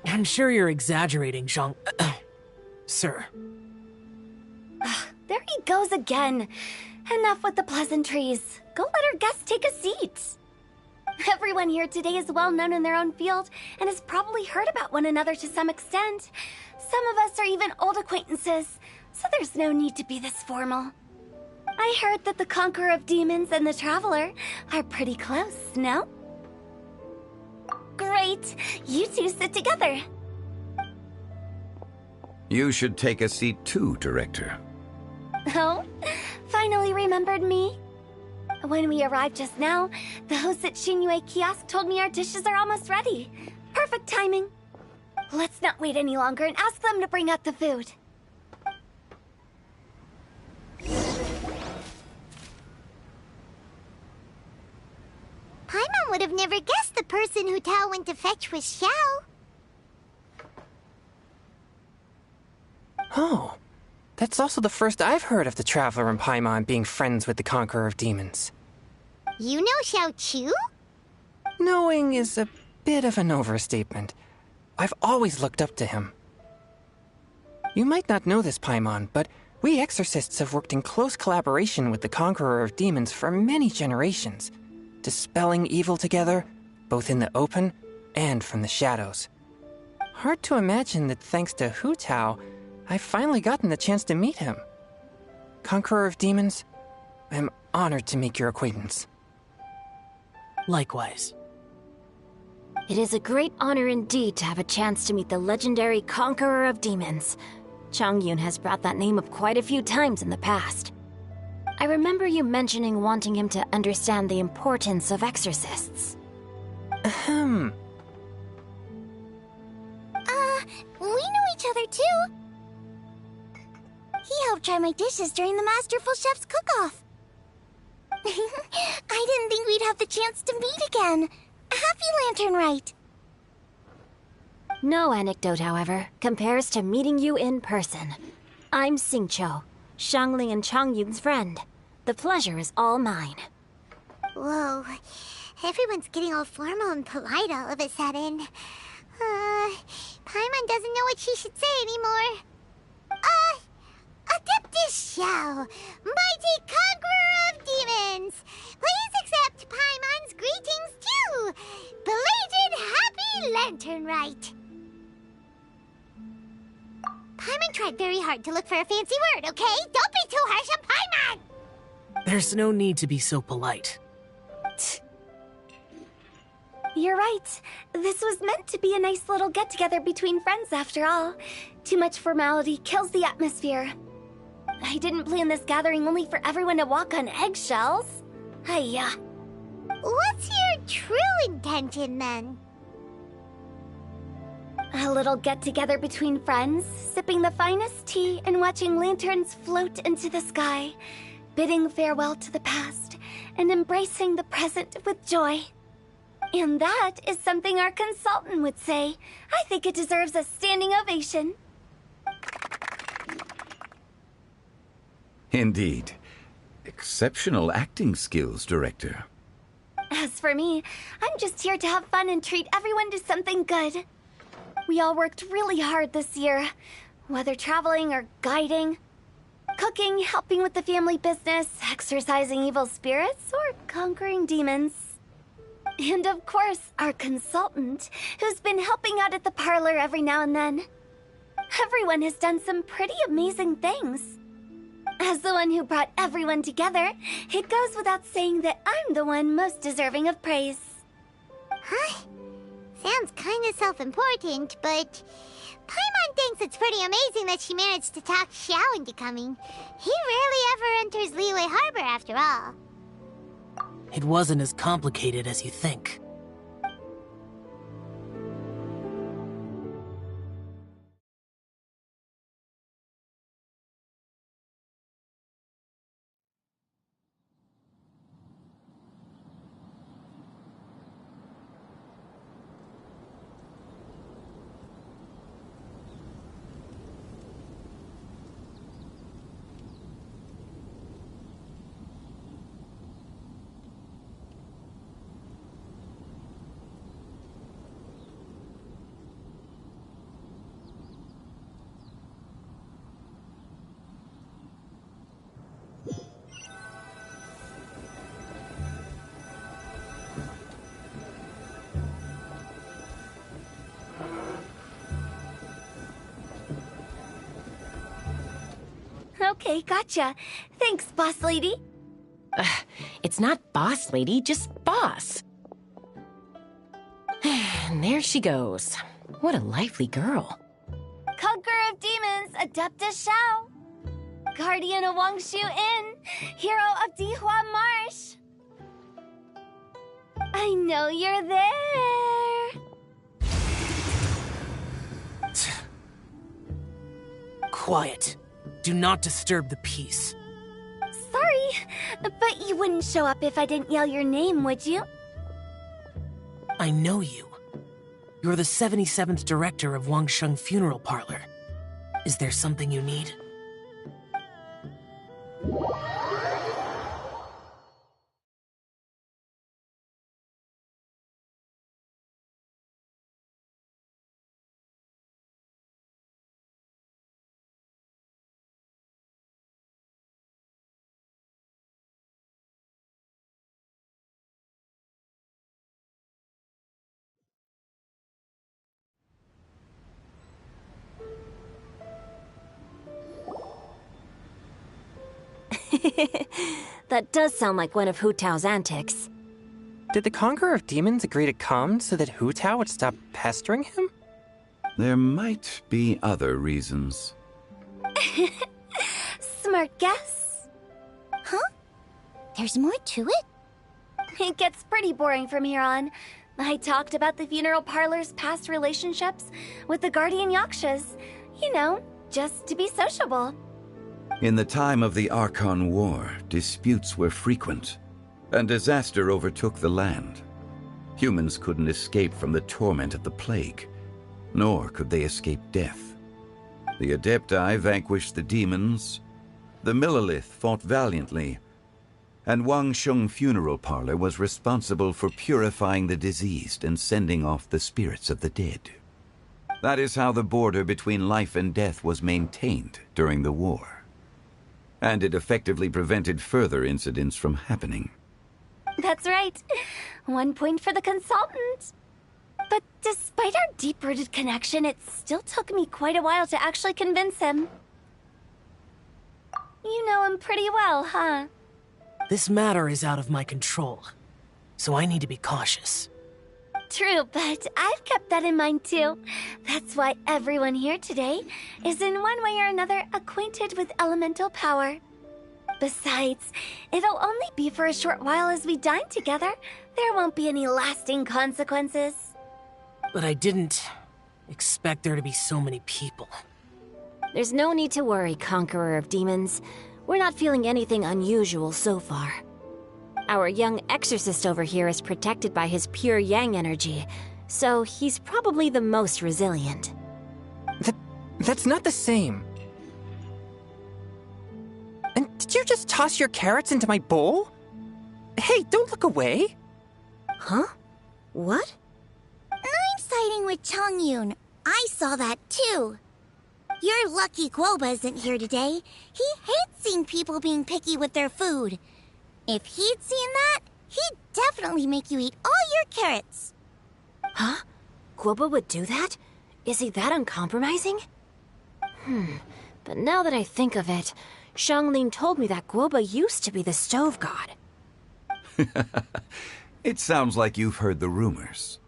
I'm sure you're exaggerating, Zhang... Sir. There he goes again. Enough with the pleasantries. Go let our guests take a seat. Everyone here today is well known in their own field and has probably heard about one another to some extent. Some of us are even old acquaintances, so there's no need to be this formal. I heard that the Conqueror of Demons and the Traveler are pretty close, no? Great! You two sit together. You should take a seat too, Director. Oh? Finally remembered me? When we arrived just now, the host at Xinyue Kiosk told me our dishes are almost ready. Perfect timing. Let's not wait any longer and ask them to bring out the food. Paimon would have never guessed the person who Tao went to fetch was Xiao. Oh, that's also the first I've heard of the Traveler and Paimon being friends with the Conqueror of Demons. You know Xiao Chu? Knowing is a bit of an overstatement. I've always looked up to him. You might not know this, Paimon, but we exorcists have worked in close collaboration with the Conqueror of Demons for many generations, dispelling evil together, both in the open and from the shadows. Hard to imagine that thanks to Hu Tao, I've finally gotten the chance to meet him. Conqueror of Demons, I'm honored to make your acquaintance. Likewise. It is a great honor indeed to have a chance to meet the legendary Conqueror of Demons. Chongyun has brought that name up quite a few times in the past. I remember you mentioning wanting him to understand the importance of exorcists. We know each other too. He helped try my dishes during the Masterful Chef's cook-off. I didn't think we'd have the chance to meet again. Happy Lantern Rite. No anecdote, however, compares to meeting you in person. I'm Xingqiu, Shangli and Chongyun's friend. The pleasure is all mine. Whoa. Everyone's getting all formal and polite all of a sudden. Paimon doesn't know what she should say anymore. Adeptus Xiao, mighty Conqueror of Demons, please accept Paimon's greetings too. Belated Happy Lantern Rite. Paimon tried very hard to look for a fancy word, okay? Don't be too harsh on Paimon! There's no need to be so polite. You're right. This was meant to be a nice little get-together between friends after all. Too much formality kills the atmosphere. I didn't plan this gathering only for everyone to walk on eggshells. Hiya. What's your true intention, then? A little get-together between friends, sipping the finest tea and watching lanterns float into the sky, bidding farewell to the past, and embracing the present with joy. And that is something our consultant would say. I think it deserves a standing ovation. Indeed. Exceptional acting skills, Director. As for me, I'm just here to have fun and treat everyone to something good. We all worked really hard this year, whether traveling or guiding. cooking, helping with the family business, exorcising evil spirits, or conquering demons. And of course, our consultant, who's been helping out at the parlor every now and then. Everyone has done some pretty amazing things. As the one who brought everyone together, it goes without saying that I'm the one most deserving of praise. Huh? Sounds kinda self-important, but Paimon thinks it's pretty amazing that she managed to talk Xiao into coming. He rarely ever enters Liyue Harbor after all. It wasn't as complicated as you think. Okay, gotcha. Thanks, boss lady. It's not boss lady, just boss. And there she goes. What a lively girl. Conqueror of demons, Adeptus Xiao. Guardian of Wangshu Inn, hero of Dihua Marsh. I know you're there. Quiet. Do not disturb the peace. Sorry, but you wouldn't show up if I didn't yell your name, would you? I know you. You're the 77th director of Wangsheng Funeral Parlor. Is there something you need? That does sound like one of Hu Tao's antics. Did the Conqueror of Demons agree to come so that Hu Tao would stop pestering him? There might be other reasons. Smart guess. Huh? There's more to it? It gets pretty boring from here on. I talked about the funeral parlor's past relationships with the Guardian Yakshas. You know, just to be sociable. In the time of the Archon War, disputes were frequent, and disaster overtook the land. Humans couldn't escape from the torment of the plague, nor could they escape death. The Adepti vanquished the demons, the Millelith fought valiantly, and Wangsheng Funeral Parlor was responsible for purifying the diseased and sending off the spirits of the dead. That is how the border between life and death was maintained during the war. And it effectively prevented further incidents from happening. That's right. 1 point for the consultant. But despite our deep-rooted connection, it still took me quite a while to actually convince him. You know him pretty well, huh? This matter is out of my control, so I need to be cautious. True, but I've kept that in mind too. That's why everyone here today is in one way or another acquainted with elemental power. Besides, it'll only be for a short while as we dine together. There won't be any lasting consequences. But I didn't expect there to be so many people. There's no need to worry, Conqueror of Demons. We're not feeling anything unusual so far. Our young exorcist over here is protected by his pure yang energy, so he's probably the most resilient. That's not the same. And did you just toss your carrots into my bowl? Hey, don't look away. Huh? What? I'm siding with Chongyun. I saw that too. You're lucky Guoba isn't here today. He hates seeing people being picky with their food. If he'd seen that, he'd definitely make you eat all your carrots. Huh? Guoba would do that? Is he that uncompromising? But now that I think of it, Xiangling told me that Guoba used to be the stove god. It sounds like you've heard the rumors.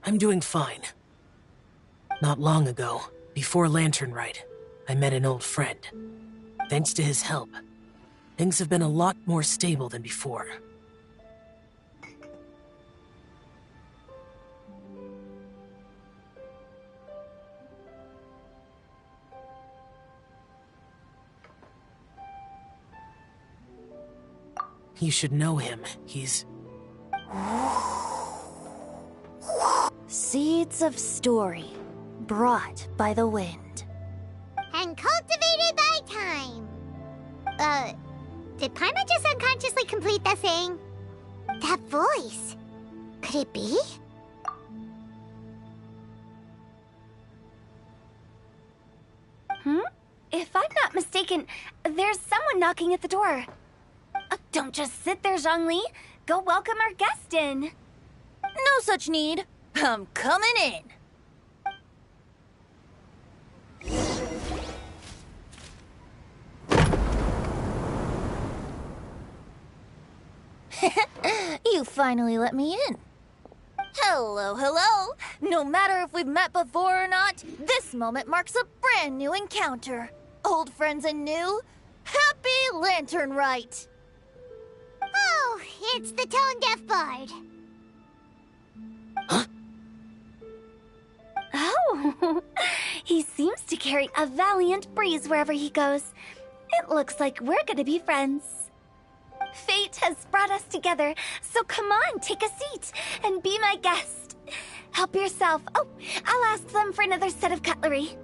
I'm doing fine. Not long ago, before Lantern Rite, I met an old friend. Thanks to his help, things have been a lot more stable than before. You should know him. He's... Seeds of story, brought by the wind. And cultivated by time. Did Paimon just unconsciously complete that saying? That voice. Could it be? If I'm not mistaken, there's someone knocking at the door. Don't just sit there, Zhongli. Go welcome our guest in. No such need. I'm coming in. You finally let me in. Hello, hello. No matter if we've met before or not, this moment marks a brand new encounter. Old friends and new. Happy Lantern Rite. Oh, it's the tone-deaf bard. Oh, he seems to carry a valiant breeze wherever he goes. It looks like we're gonna be friends. Fate has brought us together, so come on, take a seat and be my guest. Help yourself. Oh, I'll ask them for another set of cutlery.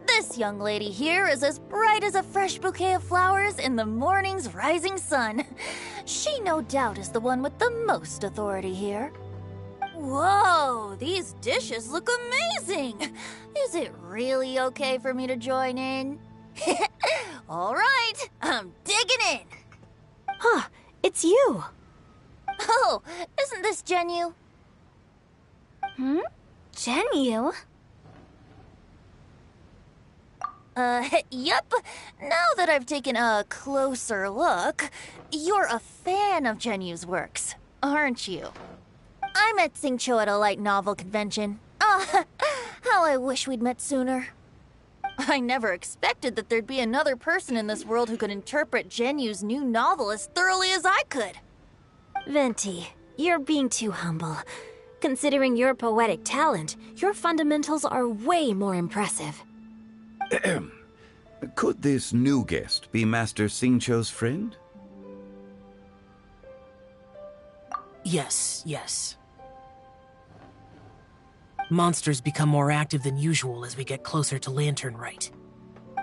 This young lady here is as bright as a fresh bouquet of flowers in the morning's rising sun. She no doubt is the one with the most authority here. Whoa, these dishes look amazing! Is it really okay for me to join in? All right, I'm digging in. Huh, it's you. Oh, isn't this Zhenyu? Zhenyu? Yep. Now that I've taken a closer look, you're a fan of Zhenyu's works, aren't you? I met Xingqiu at a light novel convention. How I wish we'd met sooner. I never expected that there'd be another person in this world who could interpret Zhenyu's new novel as thoroughly as I could. Venti, you're being too humble. Considering your poetic talent, your fundamentals are way more impressive. Could this new guest be Master Xingqiu's friend? Yes. Monsters become more active than usual as we get closer to Lantern Rite.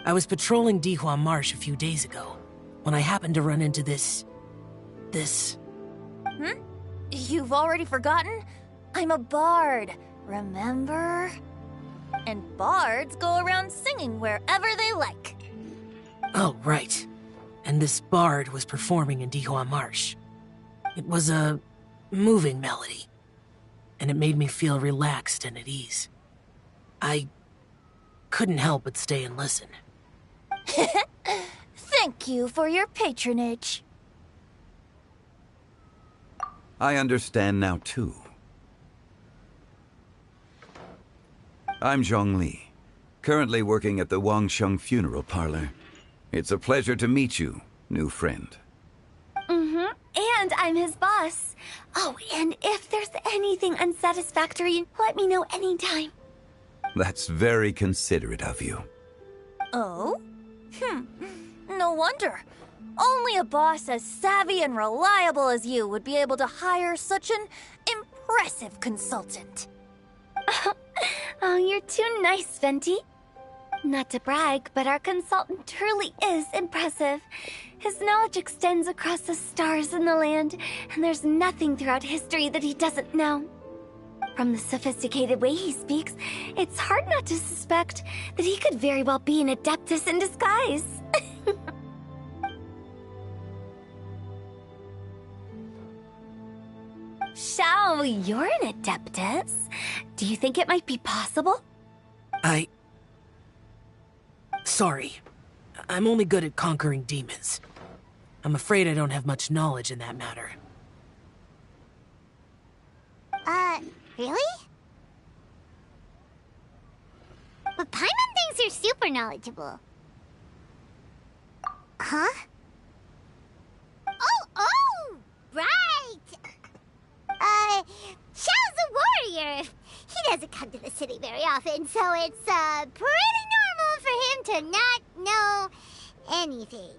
I was patrolling Dihua Marsh a few days ago, when I happened to run into this... You've already forgotten? I'm a bard, remember? And bards go around singing wherever they like. Oh, right. And this bard was performing in Dihua Marsh. It was a moving melody, and it made me feel relaxed and at ease. I couldn't help but stay and listen. Thank you for your patronage. I understand now, too. I'm Zhongli, currently working at the Wangsheng Funeral Parlor. It's a pleasure to meet you, new friend. Mm-hmm. And I'm his boss. Oh, and if there's anything unsatisfactory, let me know anytime. That's very considerate of you. Oh? No wonder. Only a boss as savvy and reliable as you would be able to hire such an impressive consultant. Oh, you're too nice, Venti. Not to brag, but our consultant truly is impressive. His knowledge extends across the stars and the land, and there's nothing throughout history that he doesn't know. From the sophisticated way he speaks, it's hard not to suspect that he could very well be an Adeptus in disguise. Shao, you're an Adeptus. Do you think it might be possible? Sorry. I'm only good at conquering demons. I'm afraid I don't have much knowledge in that matter. Really? But Paimon thinks you're super knowledgeable. Huh? Oh! Right! Xiao's a warrior. He doesn't come to the city very often, so it's, pretty normal for him to not know anything.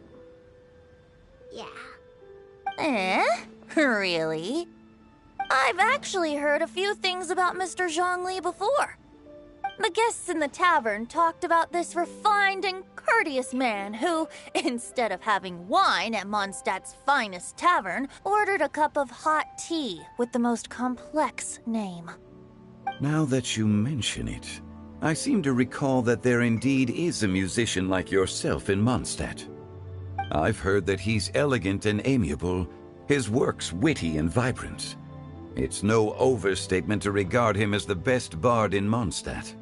Yeah. Really? I've actually heard a few things about Mr. Zhongli before. The guests in the tavern talked about this refined and courteous man who, instead of having wine at Mondstadt's finest tavern, ordered a cup of hot tea with the most complex name. Now that you mention it, I seem to recall that there indeed is a musician like yourself in Mondstadt. I've heard that he's elegant and amiable, his works witty and vibrant. It's no overstatement to regard him as the best bard in Mondstadt.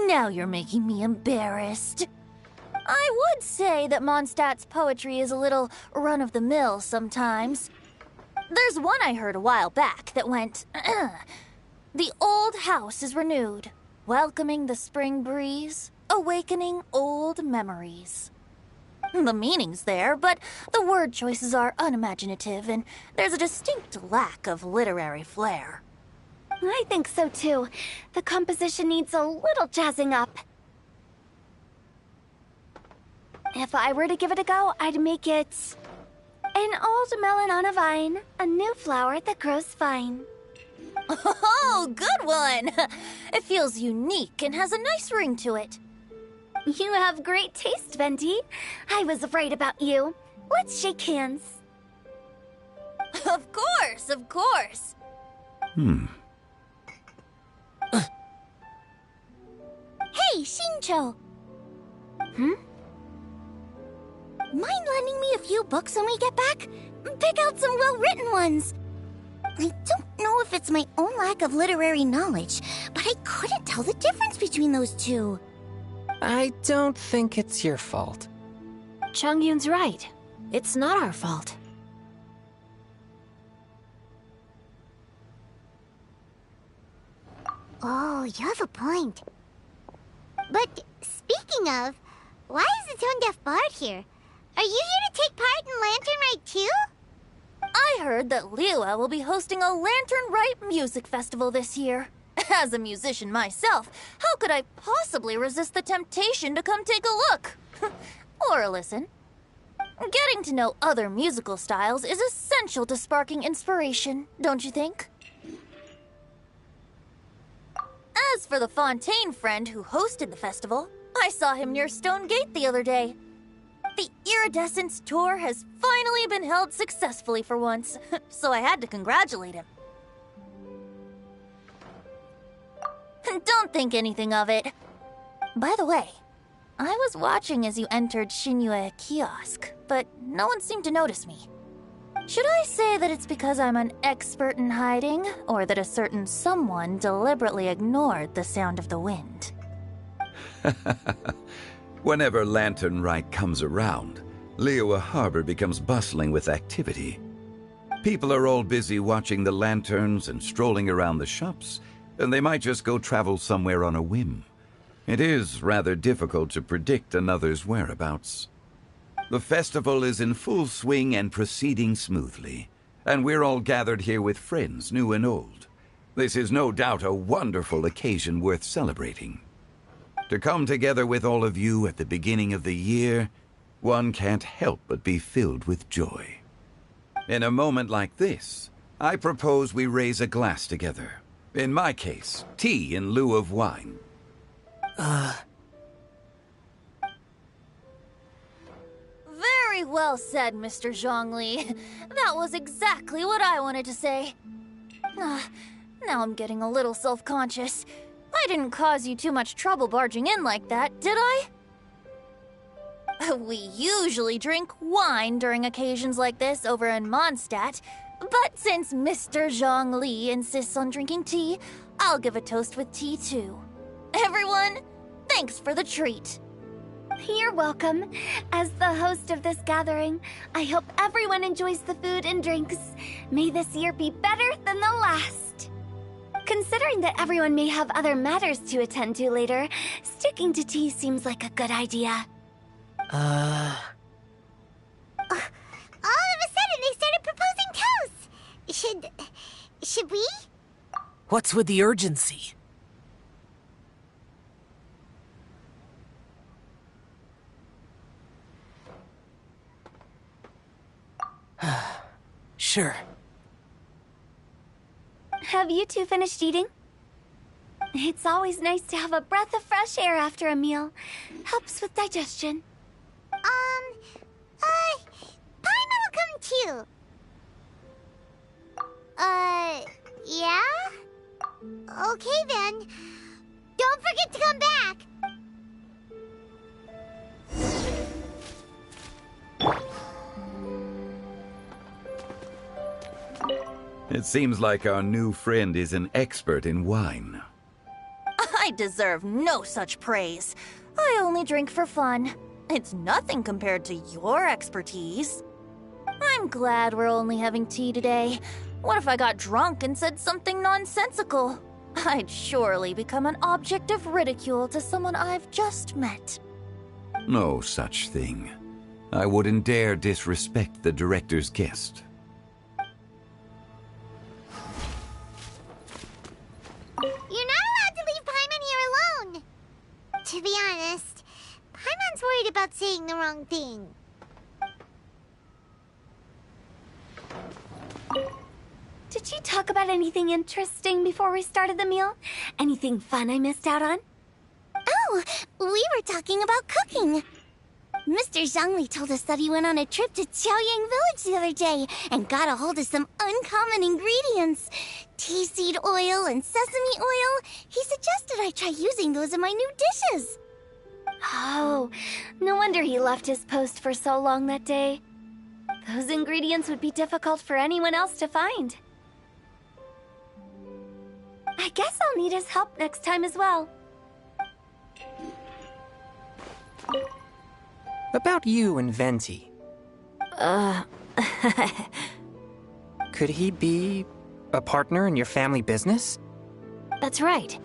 Now you're making me embarrassed. I would say that Mondstadt's poetry is a little run-of-the-mill sometimes. There's one I heard a while back that went, "The old house is renewed, welcoming the spring breeze, awakening old memories." The meaning's there, but the word choices are unimaginative, and there's a distinct lack of literary flair. I think so too. The composition needs a little jazzing up. If I were to give it a go, I'd make it an old melon on a vine, a new flower that grows fine. Oh, good one! It feels unique and has a nice ring to it. You have great taste, Venti. I was right about you. Let's shake hands. Of course, of course. Hey, Xingqiu! Mind lending me a few books when we get back? Pick out some well-written ones. I don't know if it's my own lack of literary knowledge, but I couldn't tell the difference between those two. I don't think it's your fault. Chongyun's right. It's not our fault. Oh, you have a point. But speaking of, why is the tone-deaf bard here? Are you here to take part in Lantern Rite too? I heard that Liyue will be hosting a Lantern Rite music festival this year. As a musician myself, how could I possibly resist the temptation to come take a look? Or listen. Getting to know other musical styles is essential to sparking inspiration, don't you think? As for the Fontaine friend who hosted the festival, I saw him near Stone Gate the other day. The Iridescence tour has finally been held successfully for once, so I had to congratulate him. Don't think anything of it. By the way, I was watching as you entered Shinue Kiosk, but no one seemed to notice me. Should I say that it's because I'm an expert in hiding, or that a certain someone deliberately ignored the sound of the wind? Whenever Lantern Rite comes around, Liyue Harbor becomes bustling with activity. People are all busy watching the lanterns and strolling around the shops, and they might just go travel somewhere on a whim. It is rather difficult to predict another's whereabouts. The festival is in full swing and proceeding smoothly, and we're all gathered here with friends, new and old. This is no doubt a wonderful occasion worth celebrating. To come together with all of you at the beginning of the year, one can't help but be filled with joy. In a moment like this, I propose we raise a glass together. In my case, tea in lieu of wine. Very well said, Mr. Zhongli. That was exactly what I wanted to say. Now I'm getting a little self-conscious. I didn't cause you too much trouble barging in like that, did I? We usually drink wine during occasions like this over in Mondstadt, but since Mr. Zhongli insists on drinking tea, I'll give a toast with tea too. Everyone, thanks for the treat. You're welcome. As the host of this gathering, I hope everyone enjoys the food and drinks. May this year be better than the last. Considering that everyone may have other matters to attend to later, sticking to tea seems like a good idea. All of a sudden, they started proposing toasts. Should we? What's with the urgency? Sure. Have you two finished eating? It's always nice to have a breath of fresh air after a meal. Helps with digestion. Paimon will come too. Yeah? Okay then. Don't forget to come back. It seems like our new friend is an expert in wine. I deserve no such praise. I only drink for fun. It's nothing compared to your expertise. I'm glad we're only having tea today. What if I got drunk and said something nonsensical? I'd surely become an object of ridicule to someone I've just met. No such thing. I wouldn't dare disrespect the director's guest. You're not allowed to leave Paimon here alone. To be honest, Paimon's worried about saying the wrong thing. Did you talk about anything interesting before we started the meal? Anything fun I missed out on? Oh, we were talking about cooking. Mr. Zhongli told us that he went on a trip to Qiaoyang Village the other day and got a hold of some uncommon ingredients. Tea seed oil and sesame oil. He suggested I try using those in my new dishes. Oh, no wonder he left his post for so long that day. Those ingredients would be difficult for anyone else to find. I guess I'll need his help next time as well. About you and Venti. Could he be a partner in your family business? That's right.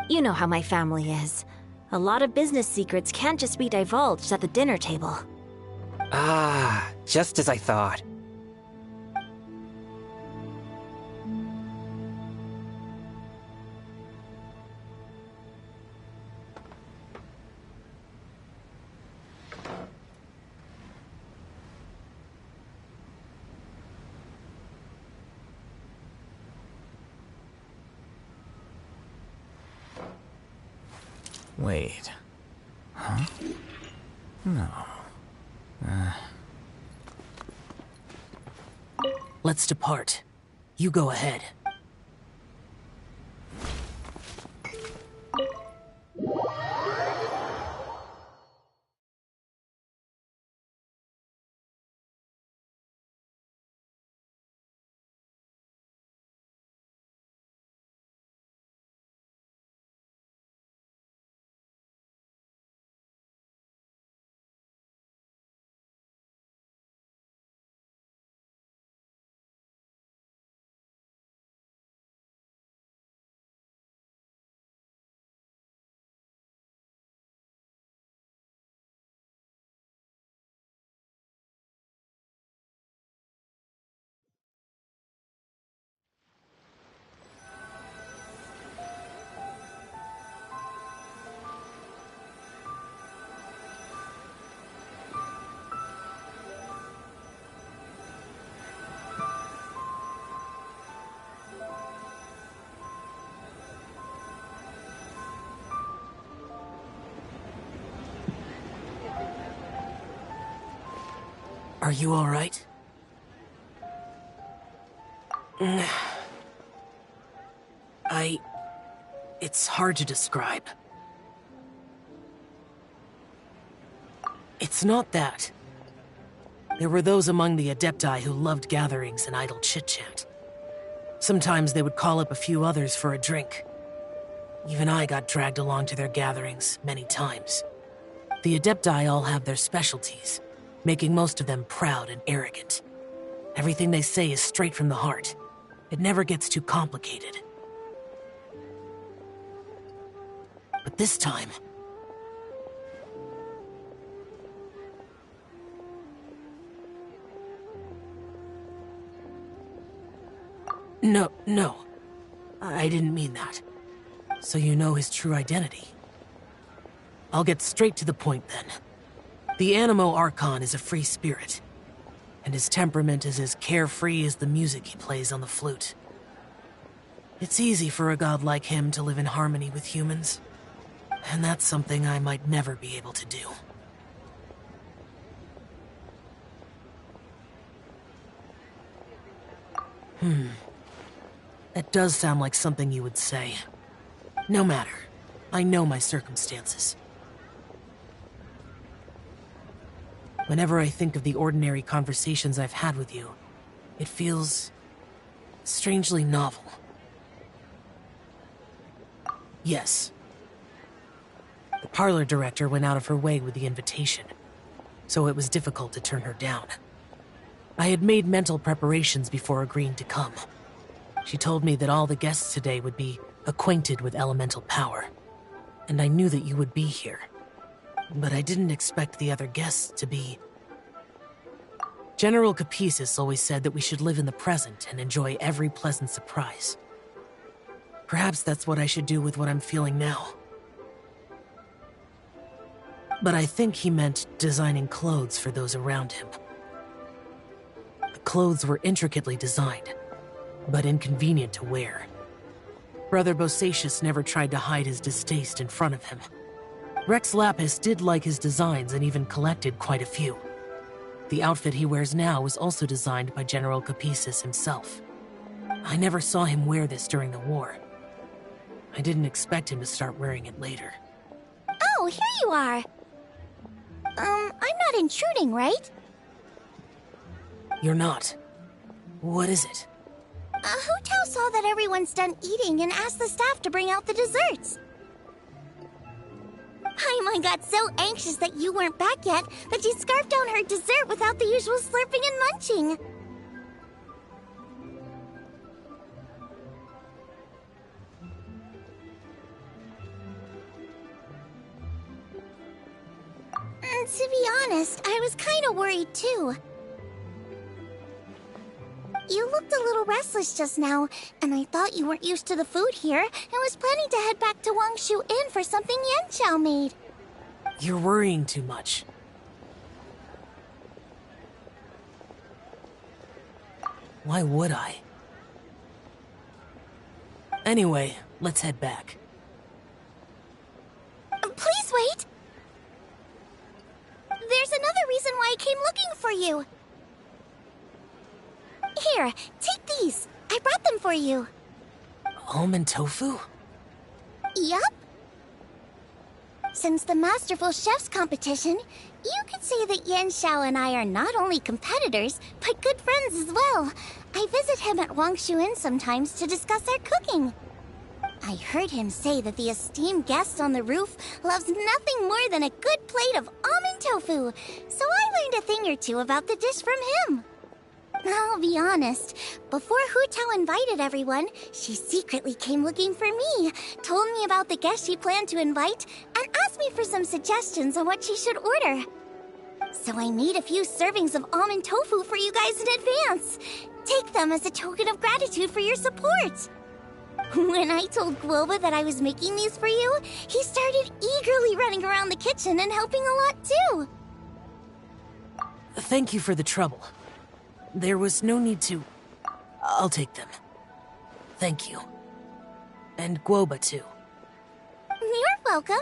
You know how my family is. A lot of business secrets can't just be divulged at the dinner table. Ah, just as I thought. Wait. Huh? No. Let's depart. You go ahead. Are you all right? It's hard to describe. It's not that. There were those among the Adepti who loved gatherings and idle chit-chat. Sometimes they would call up a few others for a drink. Even I got dragged along to their gatherings many times. The Adepti all have their specialties, making most of them proud and arrogant. Everything they say is straight from the heart. It never gets too complicated. But this time... No. I didn't mean that. So you know his true identity. I'll get straight to the point then. The Animo Archon is a free spirit, and his temperament is as carefree as the music he plays on the flute. It's easy for a god like him to live in harmony with humans, and that's something I might never be able to do. That does sound like something you would say. No matter. I know my circumstances. Whenever I think of the ordinary conversations I've had with you, it feels strangely novel. Yes. The parlor director went out of her way with the invitation, so it was difficult to turn her down. I had made mental preparations before agreeing to come. She told me that all the guests today would be acquainted with elemental power, and I knew that you would be here. But I didn't expect the other guests to be... General Capisis always said that we should live in the present and enjoy every pleasant surprise. Perhaps that's what I should do with what I'm feeling now. But I think he meant designing clothes for those around him. The clothes were intricately designed, but inconvenient to wear. Brother Bosacius never tried to hide his distaste in front of him. Rex Lapis did like his designs and even collected quite a few. The outfit he wears now was also designed by General Capisis himself. I never saw him wear this during the war. I didn't expect him to start wearing it later. Oh, here you are. I'm not intruding, right? You're not. What is it? Hu Tao saw that everyone's done eating and asked the staff to bring out the desserts. Paimon got so anxious that you weren't back yet that she scarfed down her dessert without the usual slurping and munching. To be honest, I was kind of worried too. You looked a little restless just now, and I thought you weren't used to the food here and was planning to head back to Wangshu Inn for something Yanqiao made. You're worrying too much. Why would I? Anyway, let's head back. Please wait! I came looking for you. Here, take these. I brought them for you. Almond tofu? Yup. Since the Masterful Chef's competition, you could say that Yan Xiao and I are not only competitors, but good friends as well. I visit him at Wangshu Inn sometimes to discuss our cooking. I heard him say that the esteemed guest on the roof loves nothing more than a good plate of almond tofu, so I learned a thing or two about the dish from him. I'll be honest, before Hu Tao invited everyone, she secretly came looking for me, told me about the guest she planned to invite, and asked me for some suggestions on what she should order. So I made a few servings of almond tofu for you guys in advance. Take them as a token of gratitude for your support. When I told Guoba that I was making these for you, he started eagerly running around the kitchen and helping a lot too. Thank you for the trouble. There was no need to... I'll take them. Thank you. And Guoba too. You're welcome.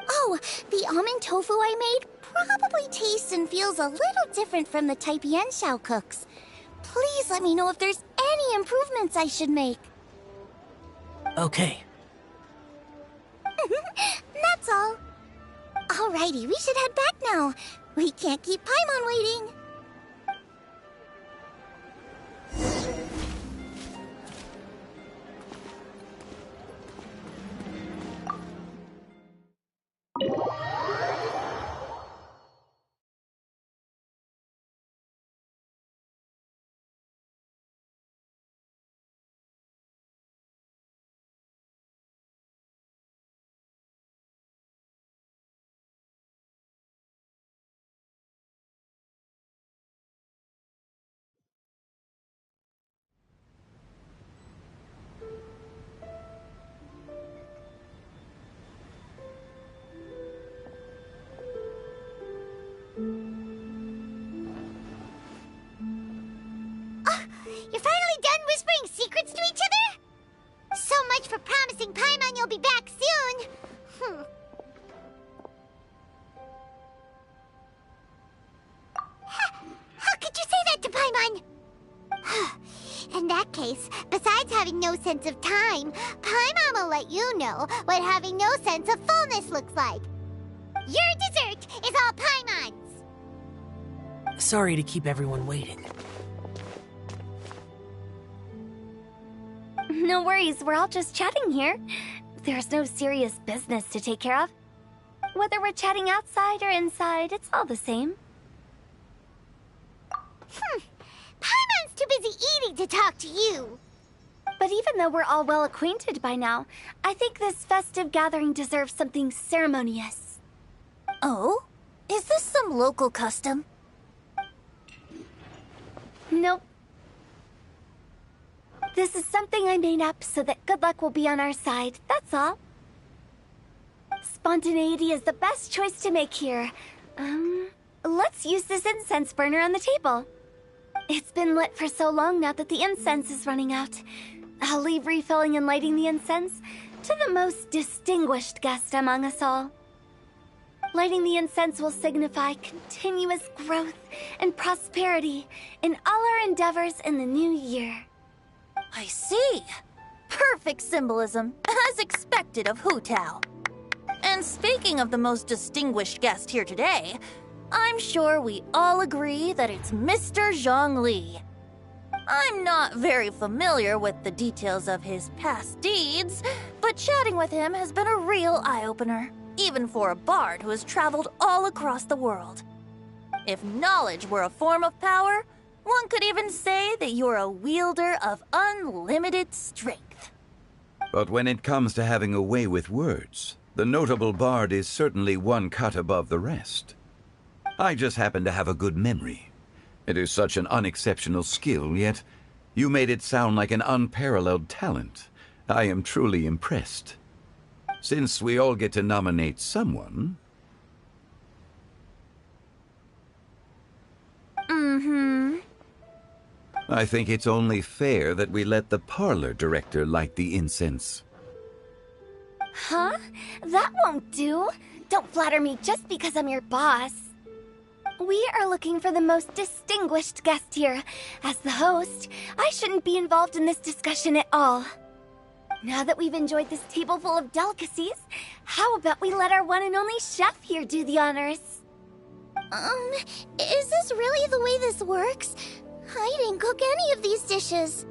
Oh, the almond tofu I made probably tastes and feels a little different from the type Yan Xiao cooks. Please let me know if there's any improvements I should make. Okay. That's all. Alrighty, we should head back now. We can't keep Paimon waiting. You're finally done whispering secrets to each other? So much for promising Paimon you'll be back soon. How could you say that to Paimon? In that case, besides having no sense of time, Paimon will let you know what having no sense of fullness looks like. Your dessert is all Paimon's. Sorry to keep everyone waiting. No worries, we're all just chatting here. There's no serious business to take care of. Whether we're chatting outside or inside, it's all the same. Paimon's too busy eating to talk to you. But even though we're all well acquainted by now, I think this festive gathering deserves something ceremonious. Oh? Is this some local custom? Nope. This is something I made up so that good luck will be on our side, that's all. Spontaneity is the best choice to make here. Let's use this incense burner on the table. It's been lit for so long now that the incense is running out. I'll leave refilling and lighting the incense to the most distinguished guest among us all. Lighting the incense will signify continuous growth and prosperity in all our endeavors in the new year. I see. Perfect symbolism, as expected of Hu Tao. And speaking of the most distinguished guest here today, I'm sure we all agree that it's Mr. Zhongli. I'm not very familiar with the details of his past deeds, but chatting with him has been a real eye-opener, even for a bard who has traveled all across the world. If knowledge were a form of power, one could even say that you're a wielder of unlimited strength. But when it comes to having a way with words, the notable bard is certainly one cut above the rest. I just happen to have a good memory. It is such an unexceptional skill, yet you made it sound like an unparalleled talent. I am truly impressed. Since we all get to nominate someone... I think it's only fair that we let the parlor director light the incense. Huh? That won't do. Don't flatter me just because I'm your boss. We are looking for the most distinguished guest here. As the host, I shouldn't be involved in this discussion at all. Now that we've enjoyed this table full of delicacies, how about we let our one and only chef here do the honors? Is this really the way this works? I didn't cook any of these dishes.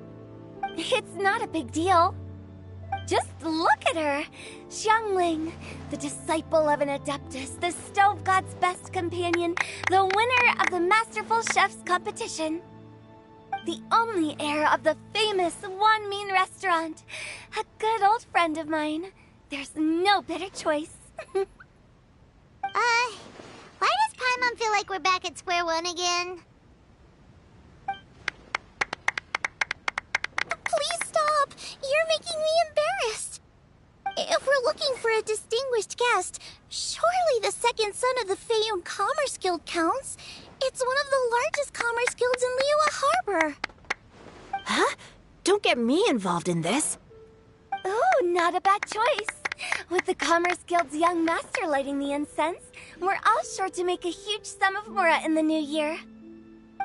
It's not a big deal. Just look at her! Xiangling, the disciple of an Adeptus, the Stove God's best companion, the winner of the Masterful Chef's competition. The only heir of the famous Wan Min restaurant. A good old friend of mine. There's no better choice. Why does Paimon feel like we're back at square one again? Please stop! You're making me embarrassed. If we're looking for a distinguished guest, surely the second son of the Feiyun Commerce Guild counts. It's one of the largest commerce guilds in Liyue Harbor. Huh? Don't get me involved in this. Ooh, not a bad choice. With the Commerce Guild's young master lighting the incense, we're all sure to make a huge sum of mora in the new year.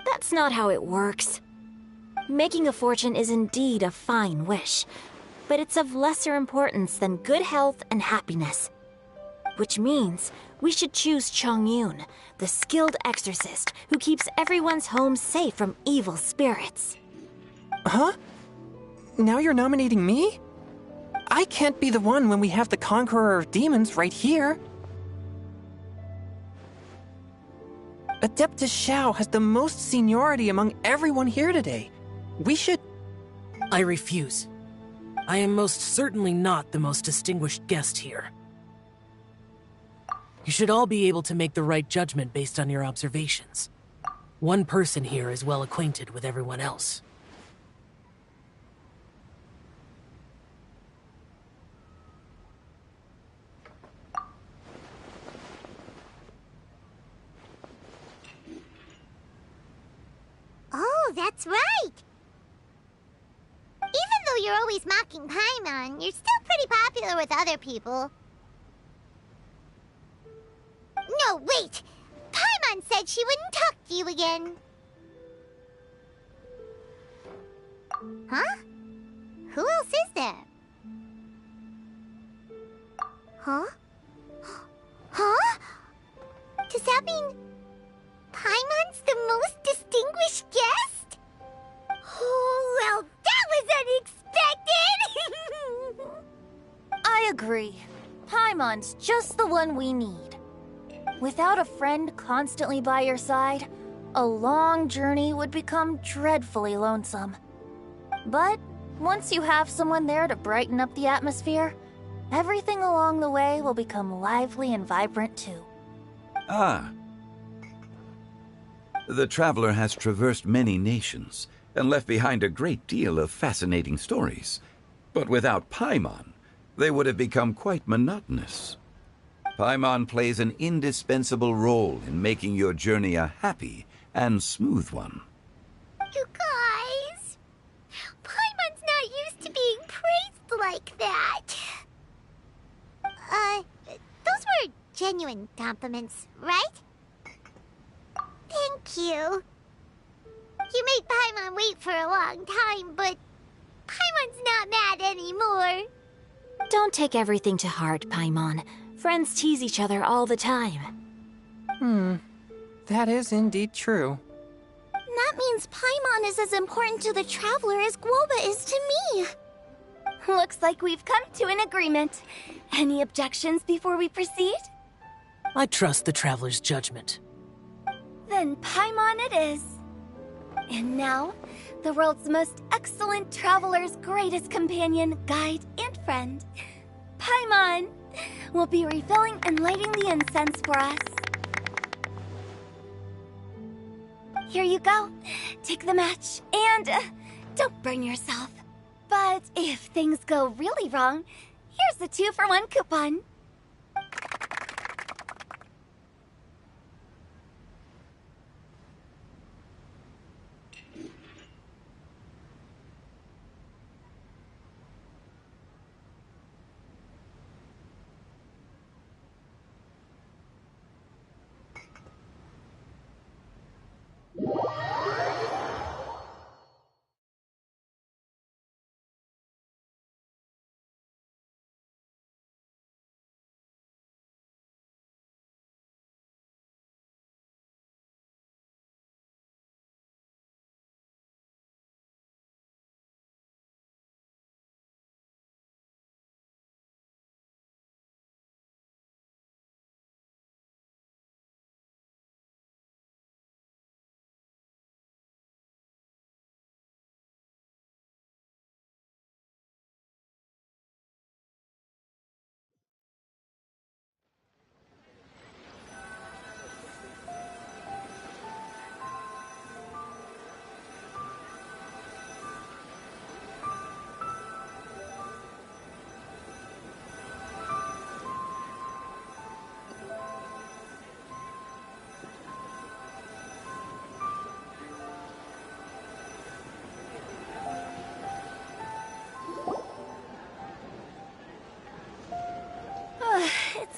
That's not how it works. Making a fortune is indeed a fine wish, but it's of lesser importance than good health and happiness. Which means we should choose Chongyun, the skilled exorcist who keeps everyone's home safe from evil spirits. Huh? Now you're nominating me? I can't be the one when we have the Conqueror of Demons right here. Adeptus Xiao has the most seniority among everyone here today. We should... I refuse. I am most certainly not the most distinguished guest here. You should all be able to make the right judgment based on your observations. One person here is well acquainted with everyone else. Oh, that's right! Even though you're always mocking Paimon, you're still pretty popular with other people. No, wait! Paimon said she wouldn't talk to you again. Huh? Who else is there? Huh? Huh? Does that mean Paimon's the most distinguished guest? Oh, well, that was unexpected! I agree. Paimon's just the one we need. Without a friend constantly by your side, a long journey would become dreadfully lonesome. But once you have someone there to brighten up the atmosphere, everything along the way will become lively and vibrant too. Ah. The traveler has traversed many nations and left behind a great deal of fascinating stories. But without Paimon, they would have become quite monotonous. Paimon plays an indispensable role in making your journey a happy and smooth one. You guys, Paimon's not used to being praised like that. Those were genuine compliments, right? Thank you. You made Paimon wait for a long time, but Paimon's not mad anymore. Don't take everything to heart, Paimon. Friends tease each other all the time. That is indeed true. That means Paimon is as important to the traveler as Guoba is to me. Looks like we've come to an agreement. Any objections before we proceed? I trust the traveler's judgment. Then Paimon it is. And now, the world's most excellent traveler's greatest companion, guide, and friend, Paimon, will be refilling and lighting the incense for us. Here you go. Take the match, and don't burn yourself. But if things go really wrong, here's the 2-for-1 coupon.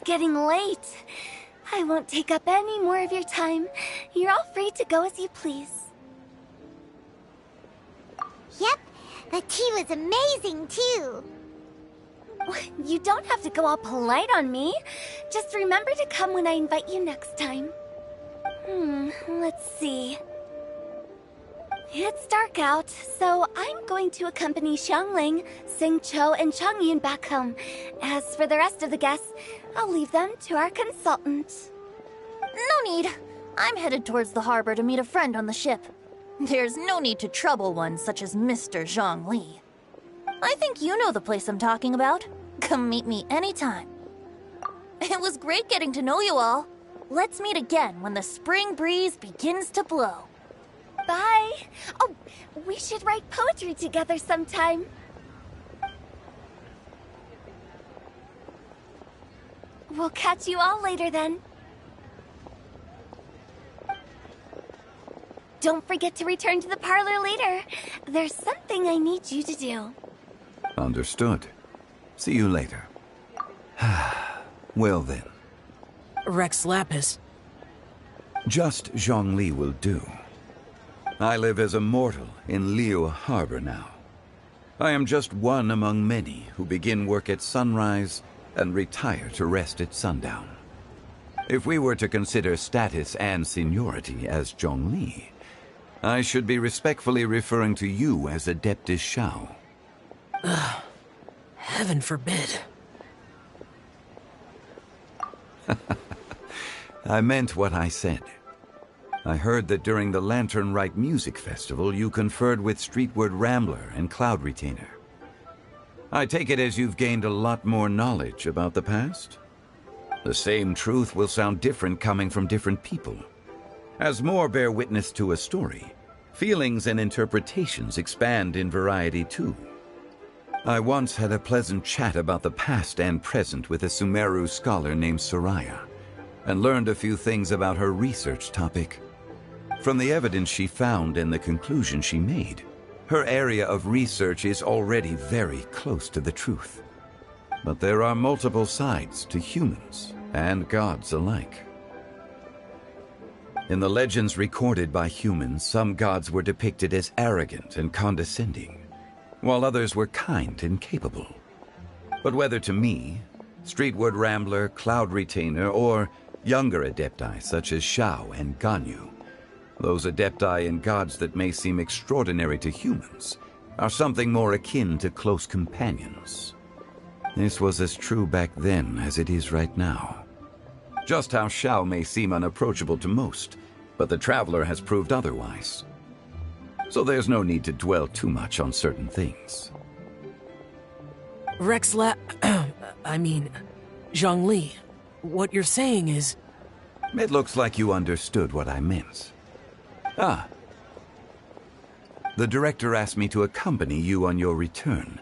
getting late. I won't take up any more of your time. You're all free to go as you please. Yep, the tea was amazing too. You don't have to go all polite on me. Just remember to come when I invite you next time. Let's see. It's dark out, so I'm going to accompany Xiangling, Xingqiu, and Chongyun back home. As for the rest of the guests, I'll leave them to our consultant. No need. I'm headed towards the harbor to meet a friend on the ship. There's no need to trouble one such as Mr. Zhongli. I think you know the place I'm talking about. Come meet me anytime. It was great getting to know you all. Let's meet again when the spring breeze begins to blow. Bye. Oh, we should write poetry together sometime. We'll catch you all later then. Don't forget to return to the parlor later. There's something I need you to do. Understood. See you later. Well then. Rex Lapis. Just Zhongli will do. I live as a mortal in Liyue Harbor now. I am just one among many who begin work at sunrise and retire to rest at sundown. If we were to consider status and seniority as Zhongli, I should be respectfully referring to you as Adeptus Xiao. Heaven forbid. I meant what I said. I heard that during the Lantern Rite Music Festival, you conferred with Streetward Rambler and Cloud Retainer. I take it as you've gained a lot more knowledge about the past? The same truth will sound different coming from different people. As more bear witness to a story, feelings and interpretations expand in variety too. I once had a pleasant chat about the past and present with a Sumeru scholar named Soraya, and learned a few things about her research topic. From the evidence she found and the conclusion she made, her area of research is already very close to the truth. But there are multiple sides to humans and gods alike. In the legends recorded by humans, some gods were depicted as arrogant and condescending, while others were kind and capable. But whether to me, Streetward Rambler, Cloud Retainer, or younger adepti such as Xiao and Ganyu, those adepti and gods that may seem extraordinary to humans are something more akin to close companions. This was as true back then as it is right now. Just how Xiao may seem unapproachable to most, but the Traveler has proved otherwise. So there's no need to dwell too much on certain things. Zhongli, what you're saying is... It looks like you understood what I meant. Ah. The director asked me to accompany you on your return,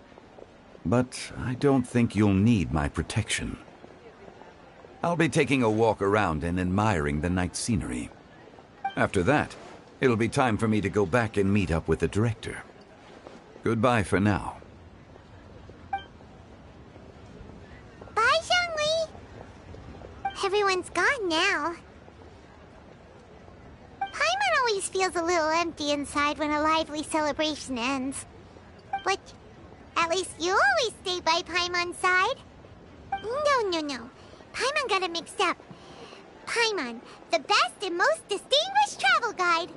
but I don't think you'll need my protection. I'll be taking a walk around and admiring the night scenery. After that, it'll be time for me to go back and meet up with the director. Goodbye for now. Bye, Zhongli! Everyone's gone now. Paimon always feels a little empty inside when a lively celebration ends. But at least you always stay by Paimon's side. No. Paimon got it mixed up. Paimon, the best and most distinguished travel guide,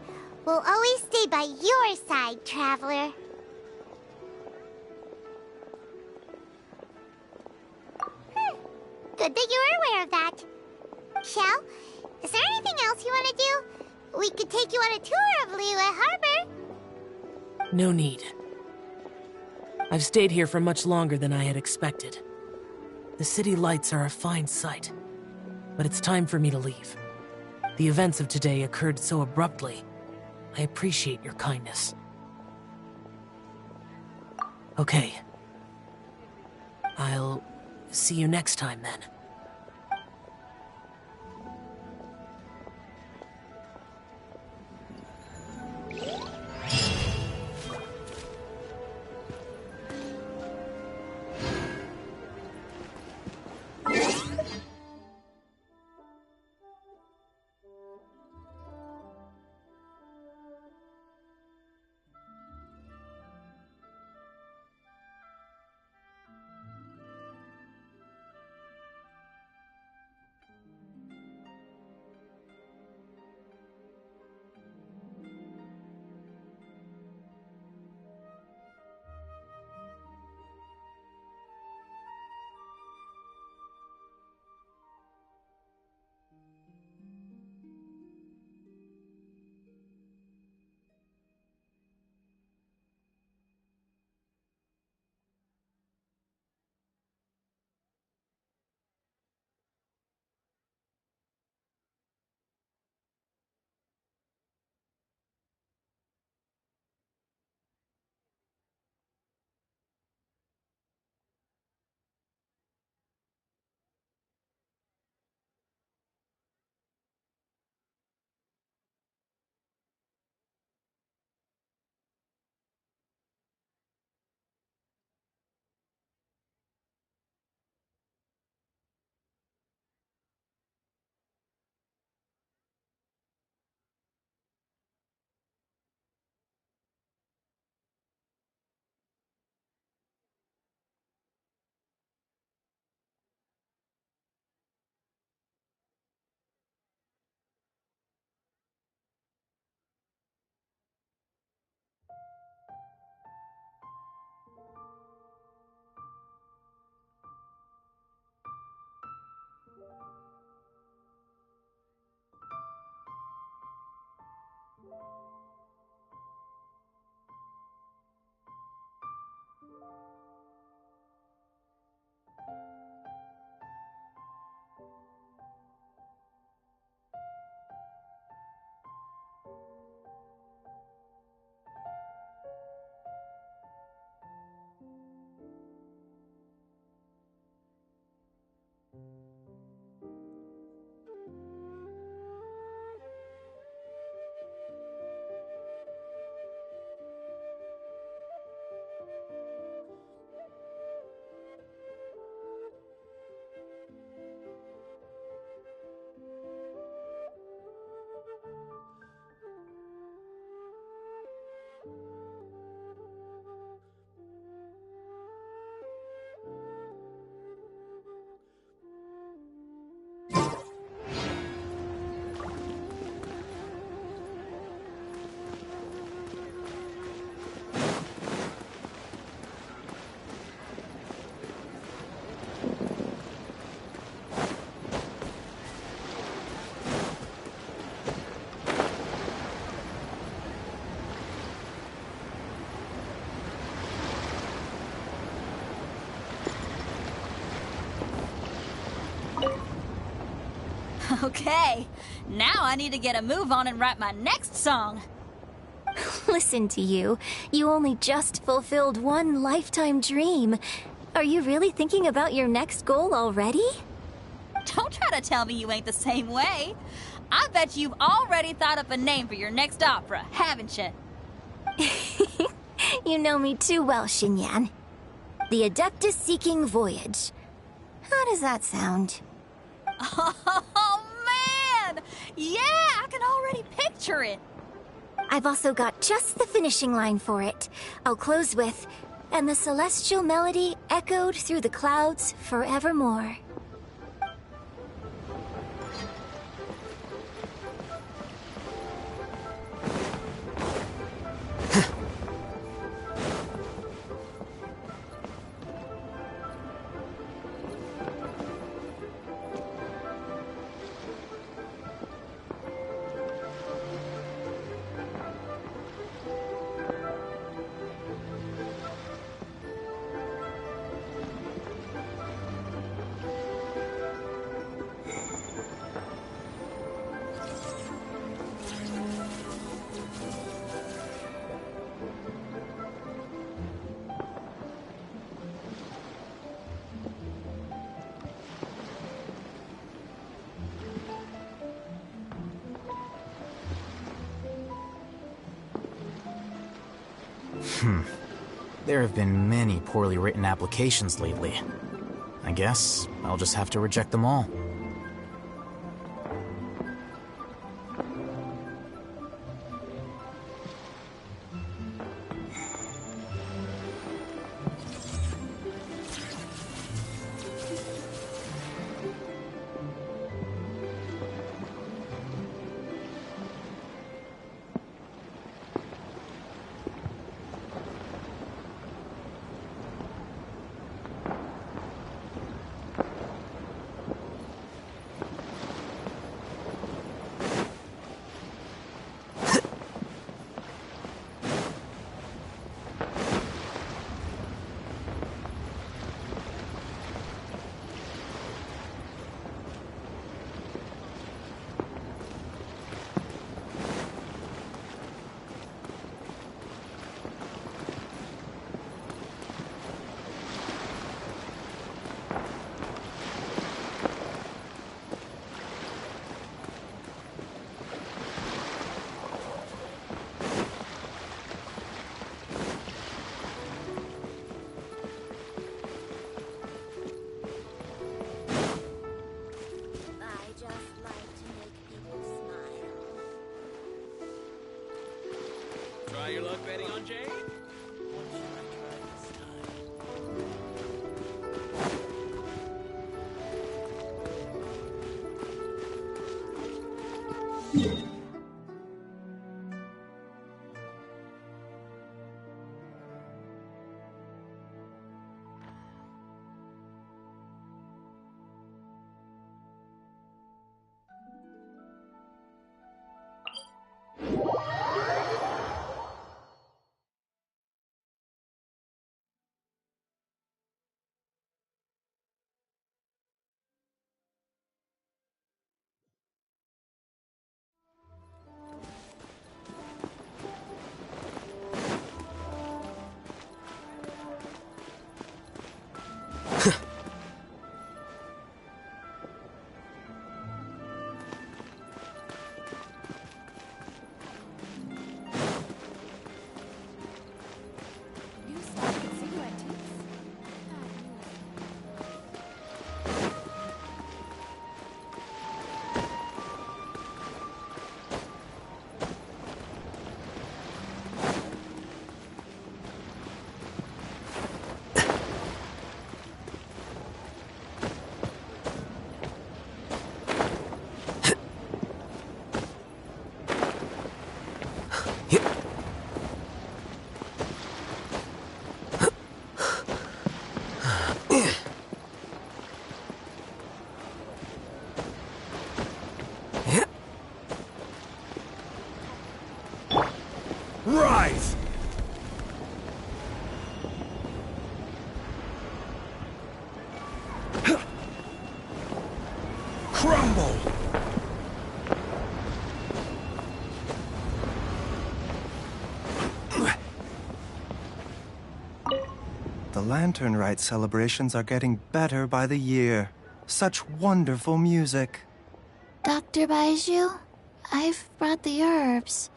will always stay by your side, Traveler. Good that you were aware of that. Xiao, is there anything else you want to do? We could take you on a tour of Liyue Harbor. No need. I've stayed here for much longer than I had expected. The city lights are a fine sight, but it's time for me to leave. The events of today occurred so abruptly. I appreciate your kindness. Okay. I'll see you next time then. Okay, now I need to get a move on and write my next song. Listen to you. You only just fulfilled one lifetime dream. Are you really thinking about your next goal already? Don't try to tell me you ain't the same way. I bet you've already thought up a name for your next opera, haven't you? You know me too well, Xinyan. The Adeptus Seeking Voyage. How does that sound? Oh, man! Yeah, I can already picture it. I've also got just the finishing line for it. I'll close with, "And the celestial melody echoed through the clouds forevermore." There have been many poorly written applications lately. I guess I'll just have to reject them all. Try your luck betting on Jade? Rise! Crumble! Lantern Rite celebrations are getting better by the year. Such wonderful music. Dr. Baiju, I've brought the herbs.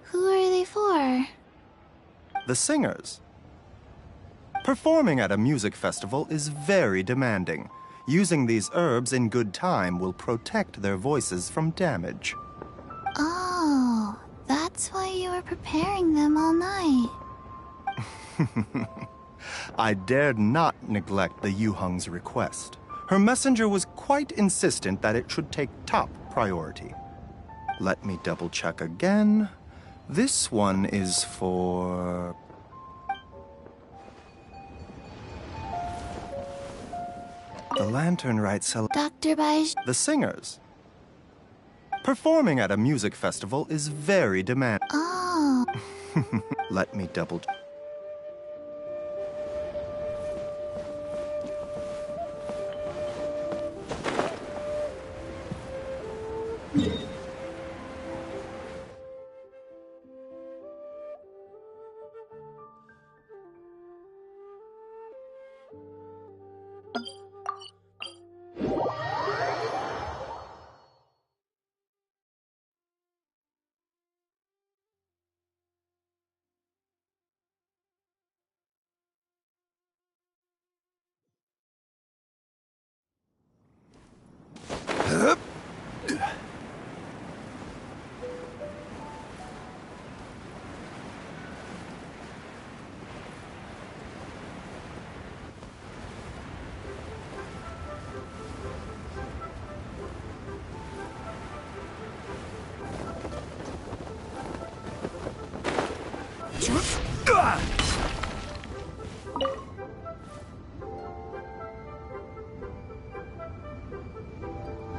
Who are they for? The singers. Performing at a music festival is very demanding. Using these herbs in good time will protect their voices from damage. Oh, that's why you were preparing them all night. I dared not neglect the Yuheng's request. Her messenger was quite insistent that it should take top priority. Let me double-check again. This one is for... The Lantern Rite Dr. Baiju. The singers. Performing at a music festival is very demanding. Oh. Let me double...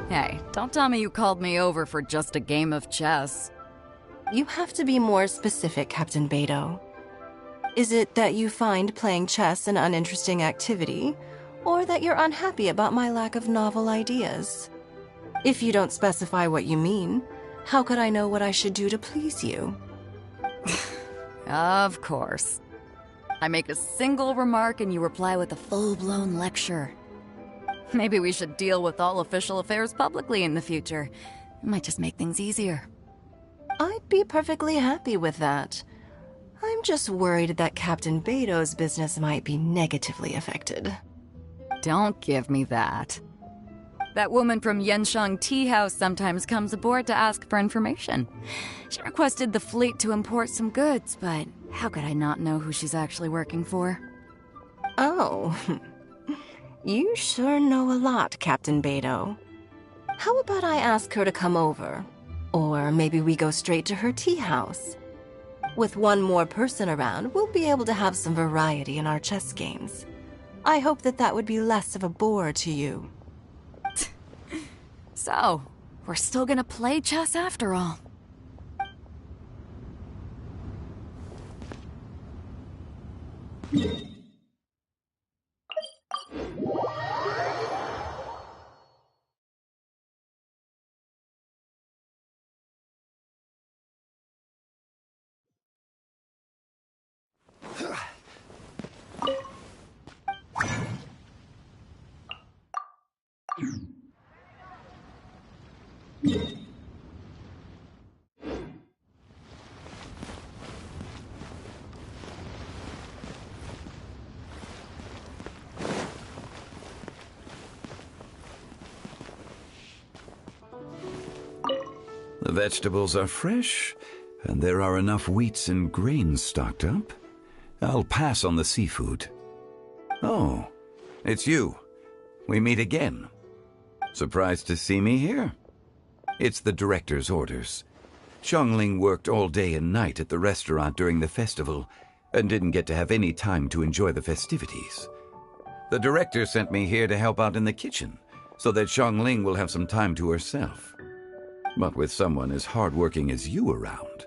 Hey, don't tell me you called me over for just a game of chess. You have to be more specific, Captain Beidou. Is it that you find playing chess an uninteresting activity, or that you're unhappy about my lack of novel ideas? If you don't specify what you mean, how could I know what I should do to please you? Of course. I make a single remark and you reply with a full-blown lecture. Maybe we should deal with all official affairs publicly in the future. It might just make things easier. I'd be perfectly happy with that. I'm just worried that Captain Beidou's business might be negatively affected. Don't give me that. That woman from Yansheng Tea House sometimes comes aboard to ask for information. She requested the fleet to import some goods, but how could I not know who she's actually working for? Oh, you sure know a lot, Captain Beidou. How about I ask her to come over? Or maybe we go straight to her tea house. With one more person around, we'll be able to have some variety in our chess games. I hope that would be less of a bore to you. So, we're still gonna play chess after all. The vegetables are fresh, and there are enough wheats and grains stocked up. I'll pass on the seafood. Oh, it's you. We meet again. Surprised to see me here? It's the director's orders. Xiangling worked all day and night at the restaurant during the festival and didn't get to have any time to enjoy the festivities. The director sent me here to help out in the kitchen so that Xiangling will have some time to herself. But with someone as hardworking as you around,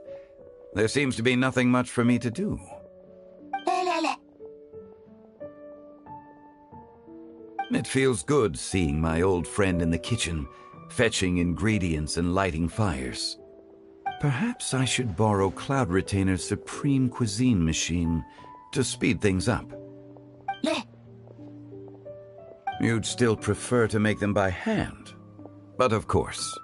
there seems to be nothing much for me to do. It feels good seeing my old friend in the kitchen, fetching ingredients and lighting fires. Perhaps I should borrow Cloud Retainer's Supreme Cuisine machine to speed things up. You'd still prefer to make them by hand. But of course.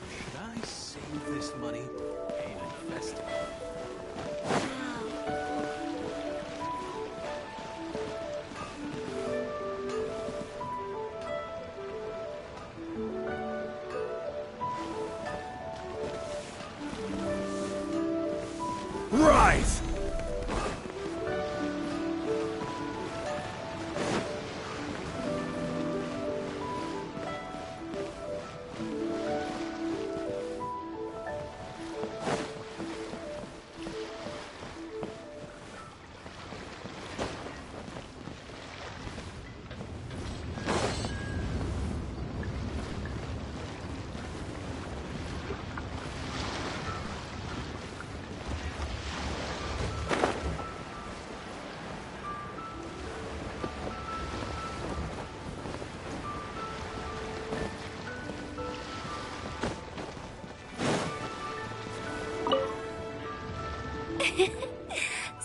Should I save this money? Pay an festival. Rise!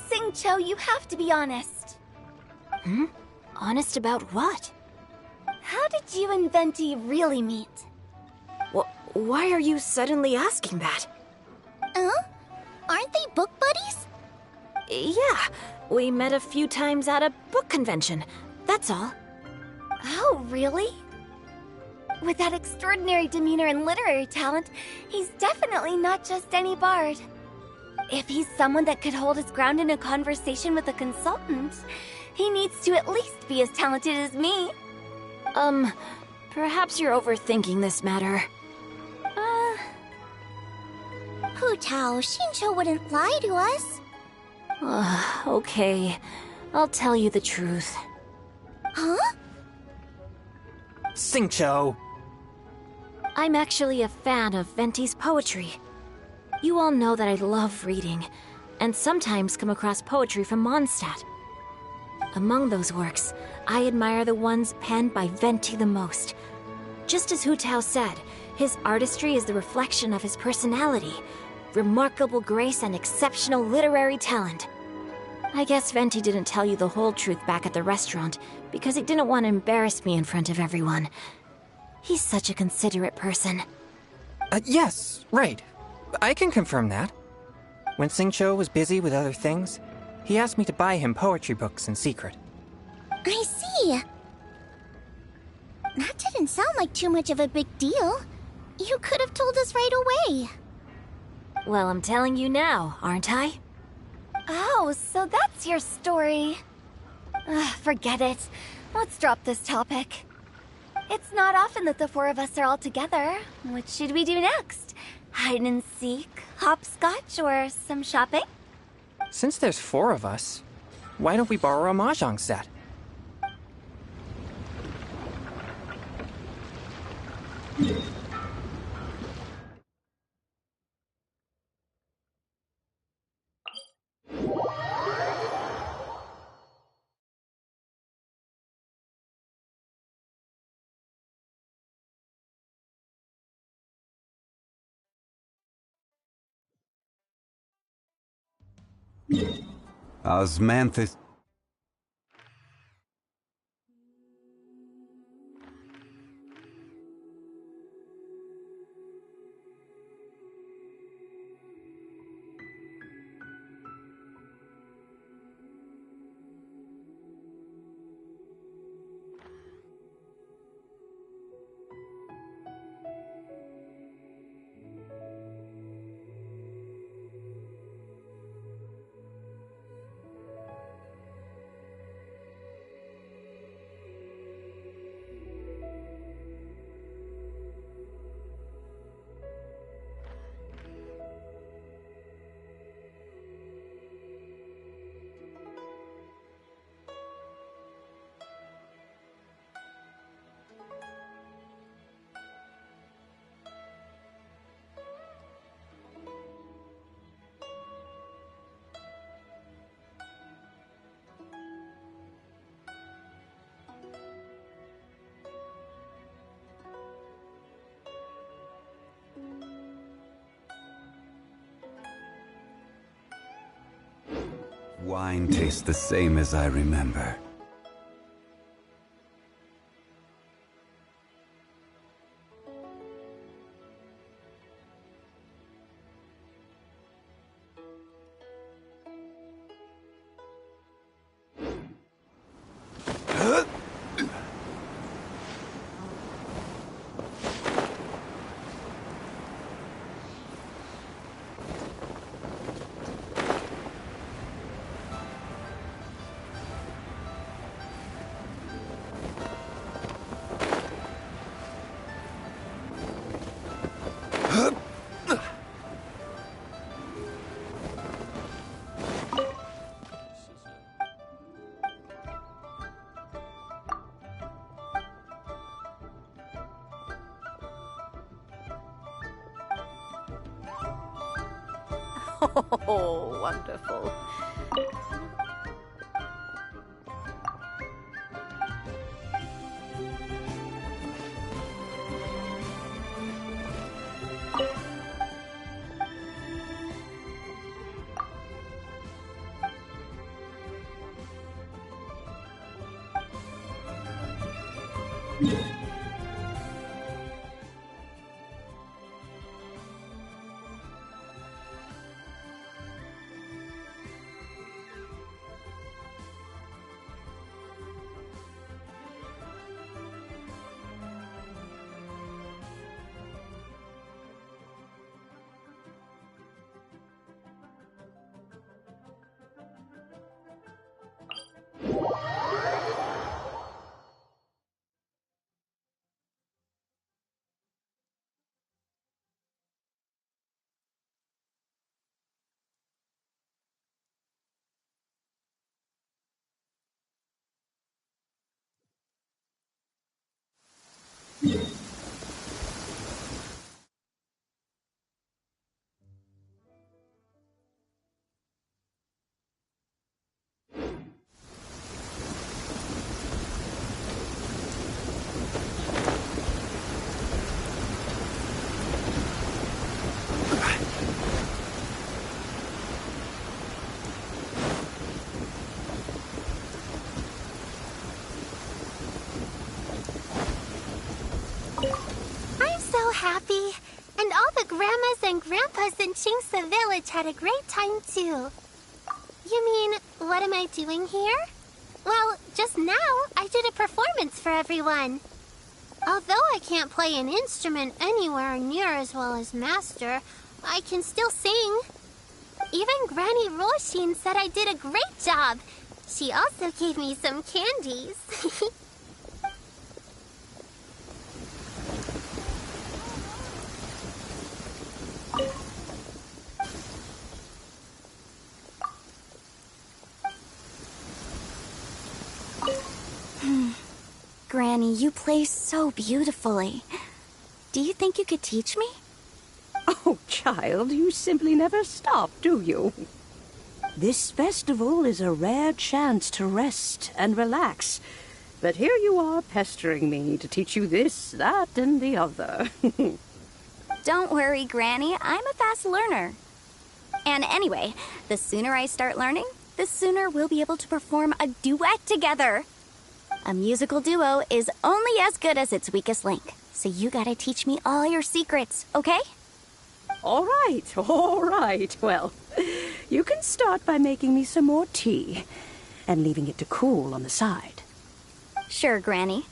Xingqiu, you have to be honest. Hmm? Honest about what? How did you and Venti really meet? Why are you suddenly asking that? Aren't they book buddies? Yeah, we met a few times at a book convention. That's all. Oh, really? With that extraordinary demeanor and literary talent, he's definitely not just any bard. If he's someone that could hold his ground in a conversation with a consultant, he needs to at least be as talented as me. Perhaps you're overthinking this matter. Hu Tao, Xingqiu wouldn't lie to us. Okay, I'll tell you the truth. Huh? Xingqiu! I'm actually a fan of Venti's poetry. You all know that I love reading, and sometimes come across poetry from Mondstadt. Among those works, I admire the ones penned by Venti the most. Just as Hu Tao said, his artistry is the reflection of his personality, remarkable grace and exceptional literary talent. I guess Venti didn't tell you the whole truth back at the restaurant, because he didn't want to embarrass me in front of everyone. He's such a considerate person. Yes, right. I can confirm that. When Xingqiu was busy with other things, he asked me to buy him poetry books in secret. I see. That didn't sound like too much of a big deal. You could have told us right away. Well, I'm telling you now, aren't I? Oh, so that's your story. Forget it. Let's drop this topic. It's not often that the four of us are all together. What should we do next? Hide and seek, hopscotch, or some shopping? Since there's 4 of us, why don't we borrow a mahjong set? Osmanthus. Wine tastes the same as I remember. Oh, wonderful. Happy, and all the grandmas and grandpas in Chingsa Village had a great time too. You mean, what am I doing here? Well, just now, I did a performance for everyone. Although I can't play an instrument anywhere near as well as Master, I can still sing. Even Granny Roshin said I did a great job. She also gave me some candies. Granny, you play so beautifully. Do you think you could teach me? Oh, child, you simply never stop, do you? This festival is a rare chance to rest and relax. But here you are pestering me to teach you this, that, and the other. Don't worry, Granny. I'm a fast learner. And anyway, the sooner I start learning, the sooner we'll be able to perform a duet together. A musical duo is only as good as its weakest link. So you gotta teach me all your secrets, okay? All right. Well, you can start by making me some more tea and leaving it to cool on the side. Sure, Granny.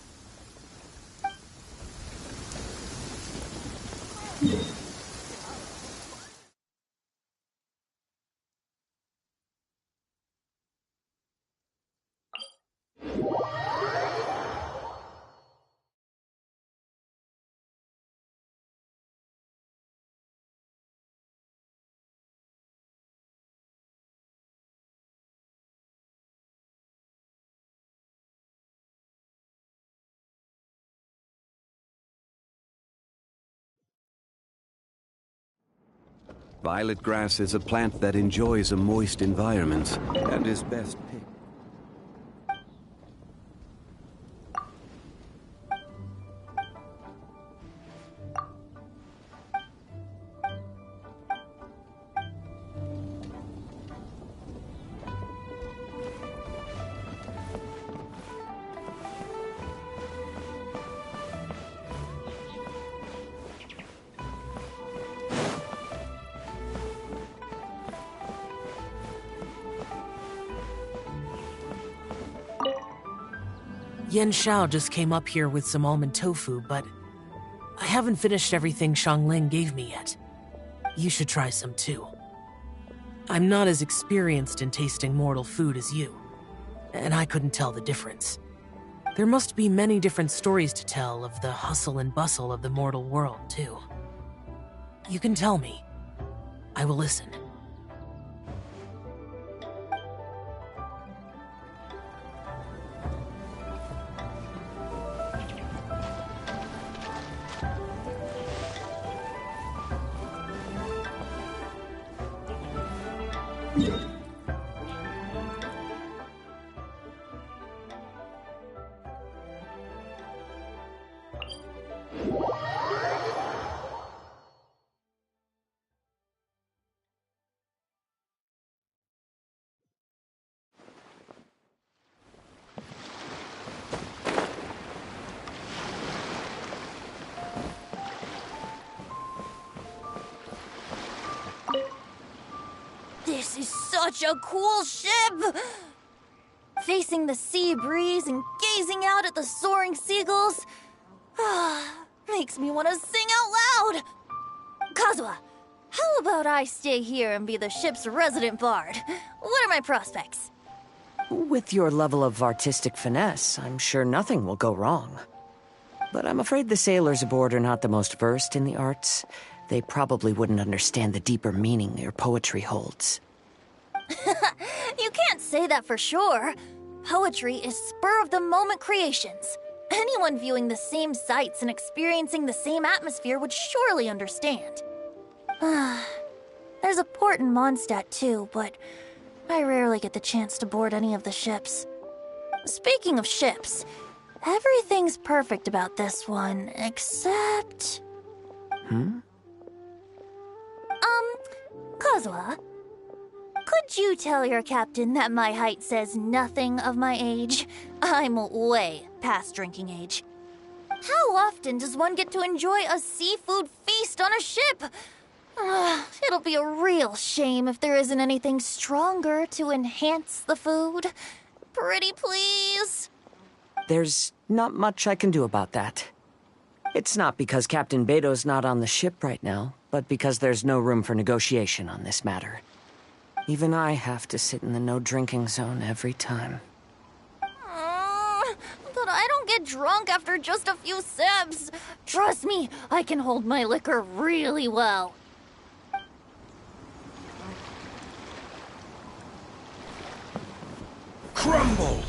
Violet grass is a plant that enjoys a moist environment and is best picked. Yen Xiao just came up here with some almond tofu, but I haven't finished everything Xiangling gave me yet. You should try some too. I'm not as experienced in tasting mortal food as you, and I couldn't tell the difference. There must be many different stories to tell of the hustle and bustle of the mortal world, too. You can tell me. I will listen. This is such a cool ship! Facing the sea breeze and gazing out at the soaring seagulls makes me want to sing out loud! Kazuha, how about I stay here and be the ship's resident bard? What are my prospects? With your level of artistic finesse, I'm sure nothing will go wrong. But I'm afraid the sailors aboard are not the most versed in the arts. They probably wouldn't understand the deeper meaning your poetry holds. You can't say that for sure. Poetry is spur-of-the-moment creations. Anyone viewing the same sights and experiencing the same atmosphere would surely understand. There's a port in Mondstadt too, but I rarely get the chance to board any of the ships. Speaking of ships, everything's perfect about this one, except... Kazuha, could you tell your captain that my height says nothing of my age? I'm way past drinking age. How often does one get to enjoy a seafood feast on a ship? It'll be a real shame if there isn't anything stronger to enhance the food. Pretty please? There's not much I can do about that. It's not because Captain Beto's not on the ship right now, but because there's no room for negotiation on this matter. Even I have to sit in the no-drinking zone every time. But I don't get drunk after just a few sips. Trust me, I can hold my liquor really well. Crumble!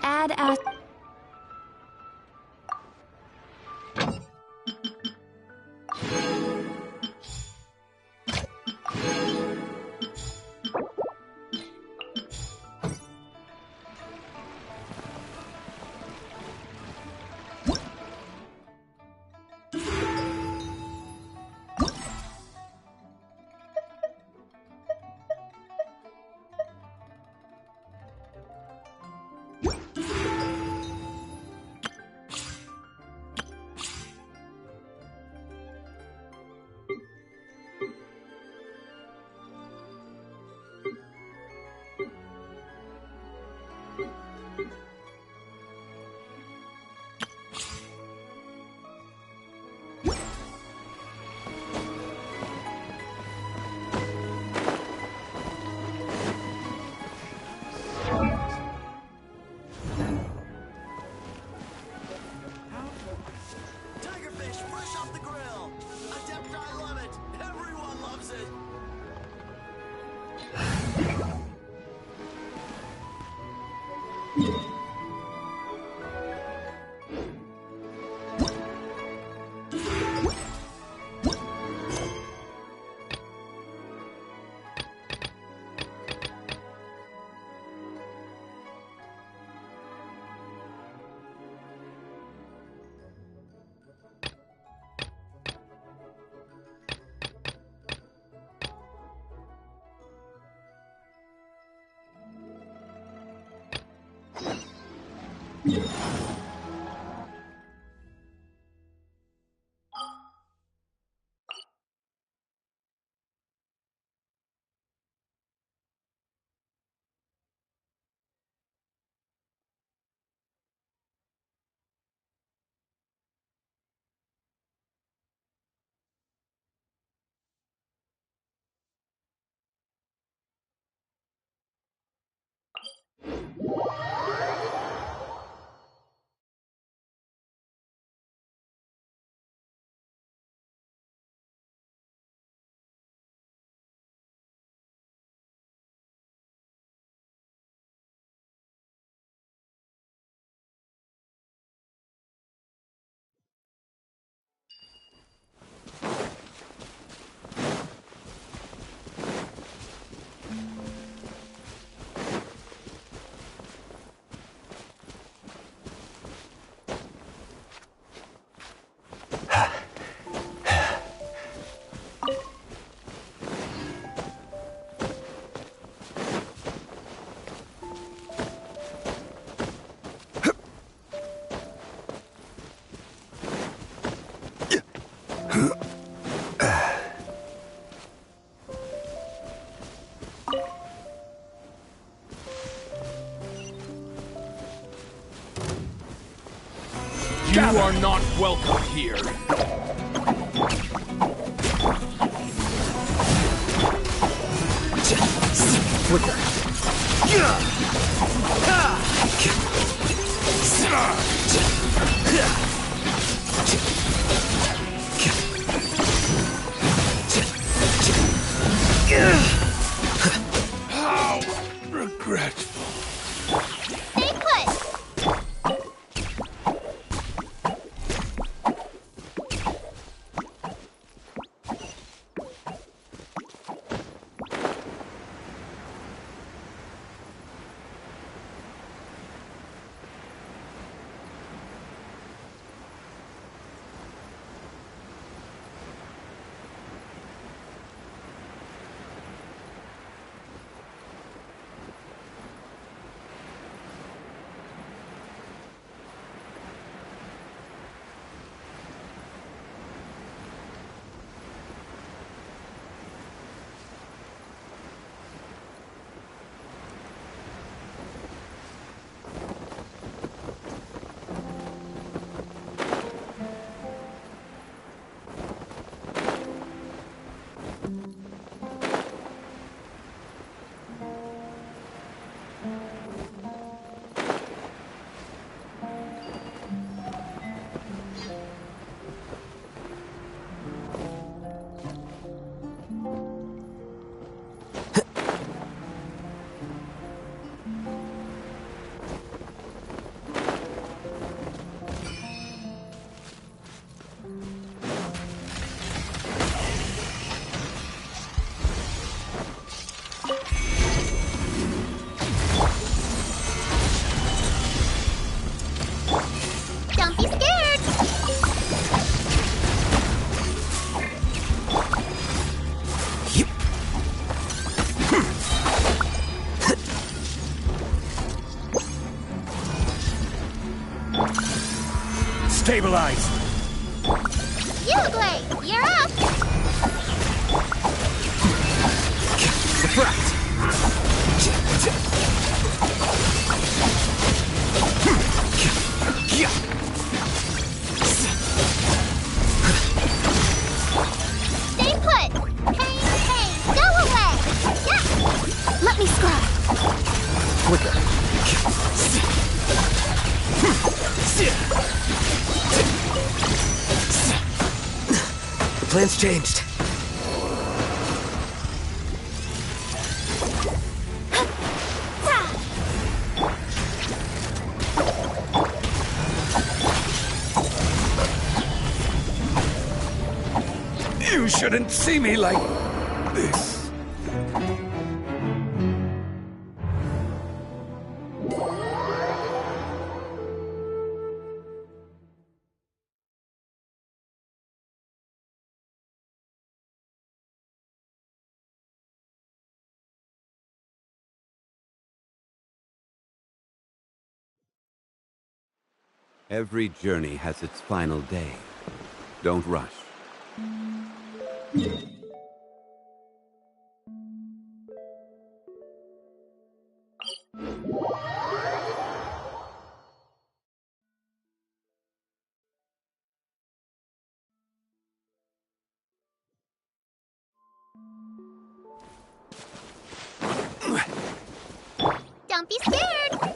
Add as... Tigerfish, fresh off the grill! Adept, I love it! Everyone loves it! You are not welcome here. How regretful. Stay put! Don't be scared! Stabilize! Yellowblade, you're up! Subtract! Stay put! Pain, go away! Yeah. Let me scrub! Quicker. The plan's changed. You shouldn't see me like this. Every journey has its final day. Don't rush. Don't be scared!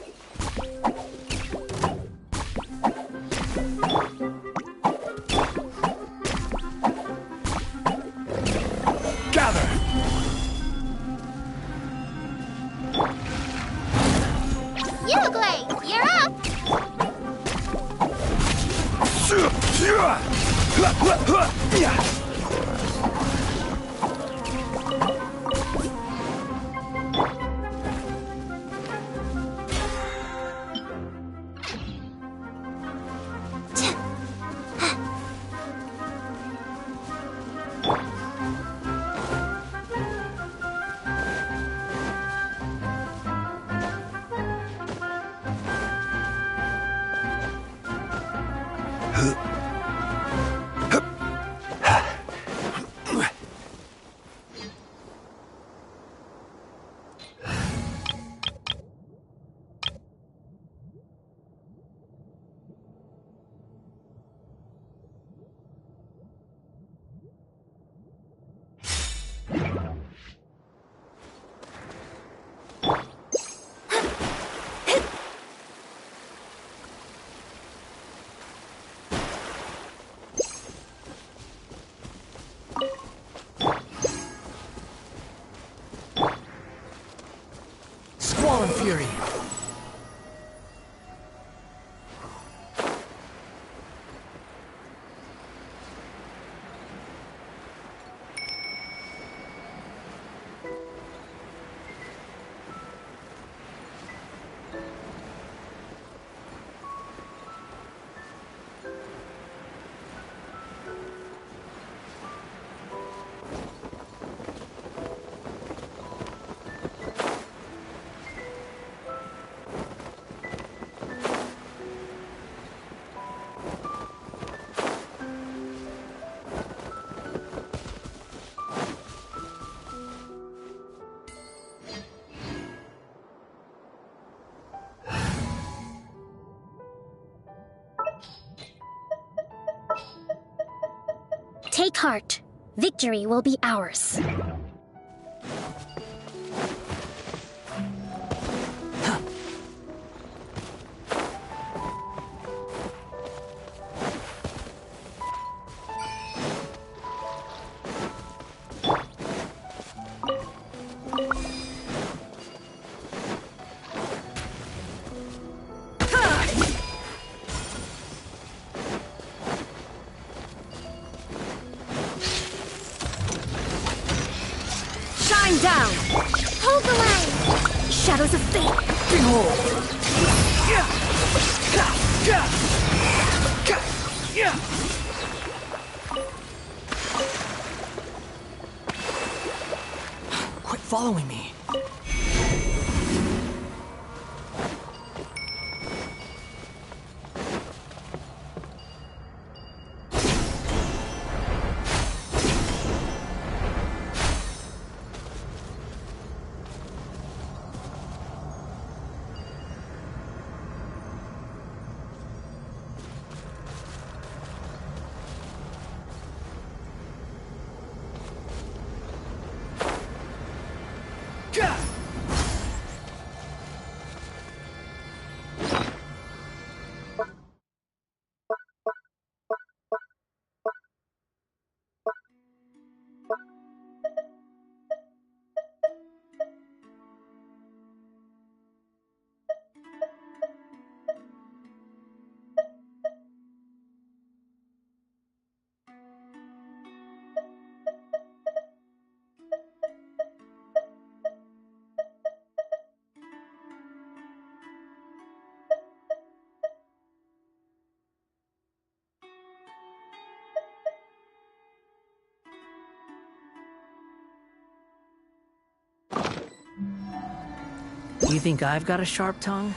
Squall and Fury. Take heart. Victory will be ours. Down! Hold the line! Shadows of fate! Behold! Quit following me. You think I've got a sharp tongue?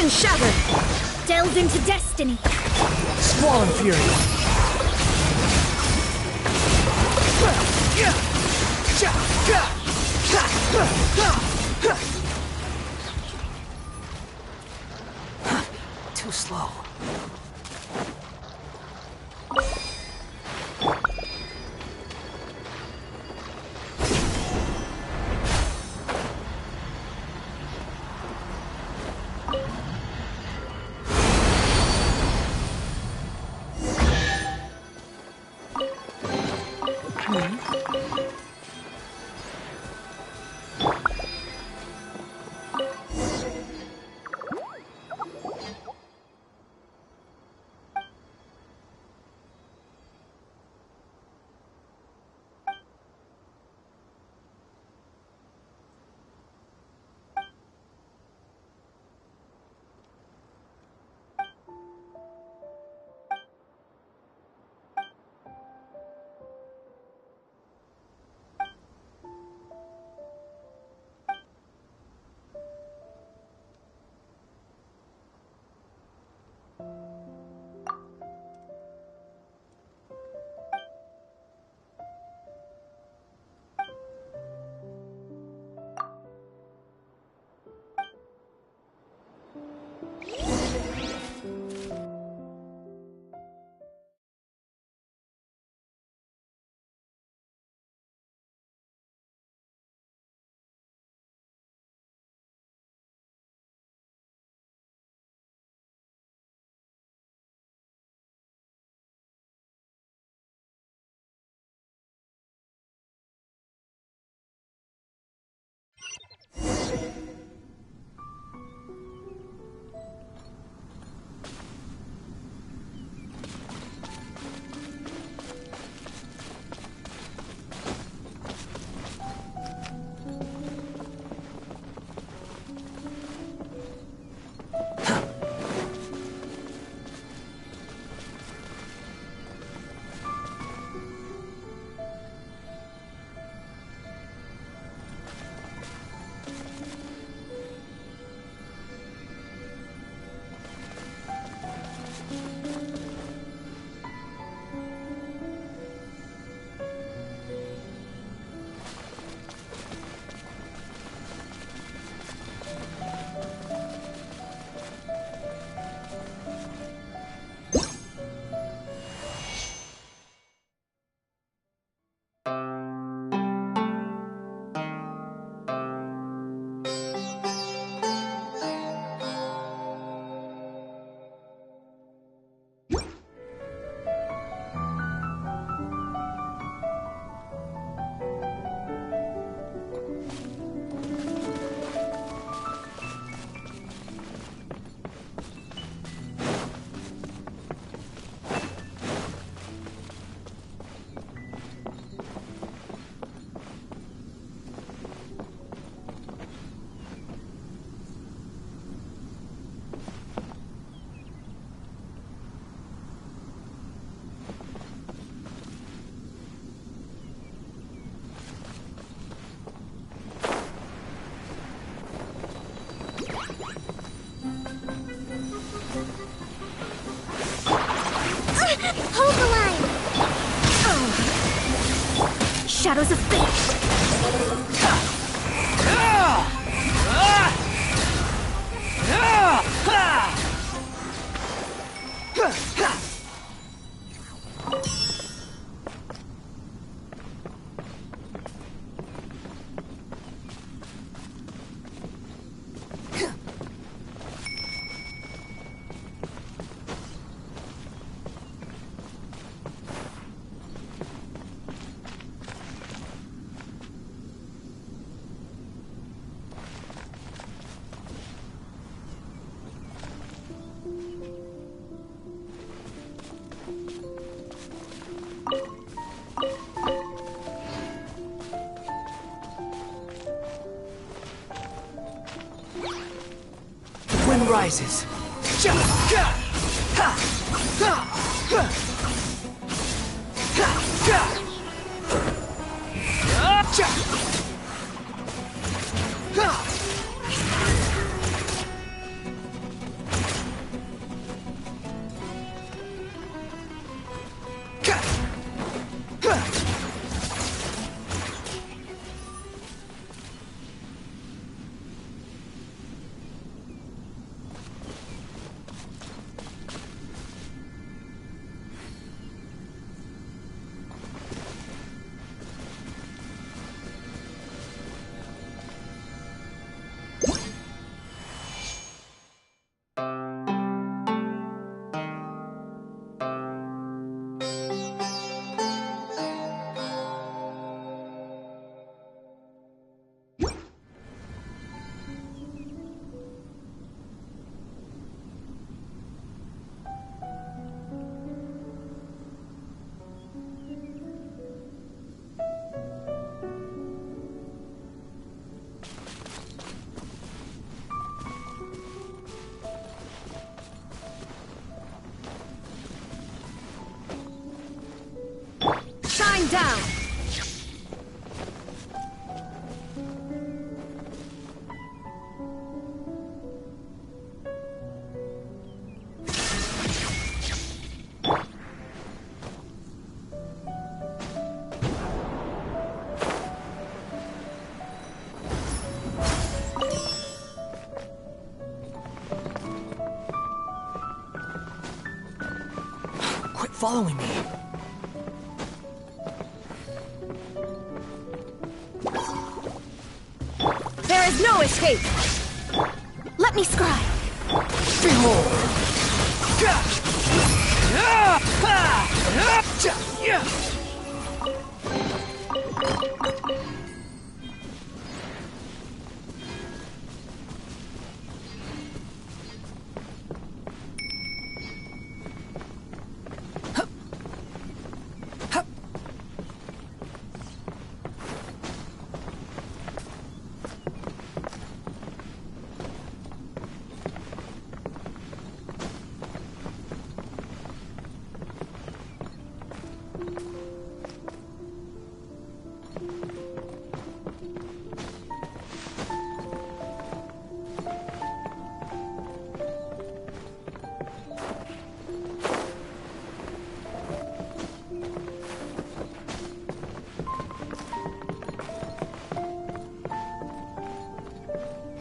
and shattered! Delve into destiny! Squall and Fury! Too slow. Hold the line! Oh. Shadows of fate! Wind rises. Shine down! Quit following me. There is no escape! Let me scry! Behold!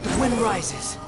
The wind rises.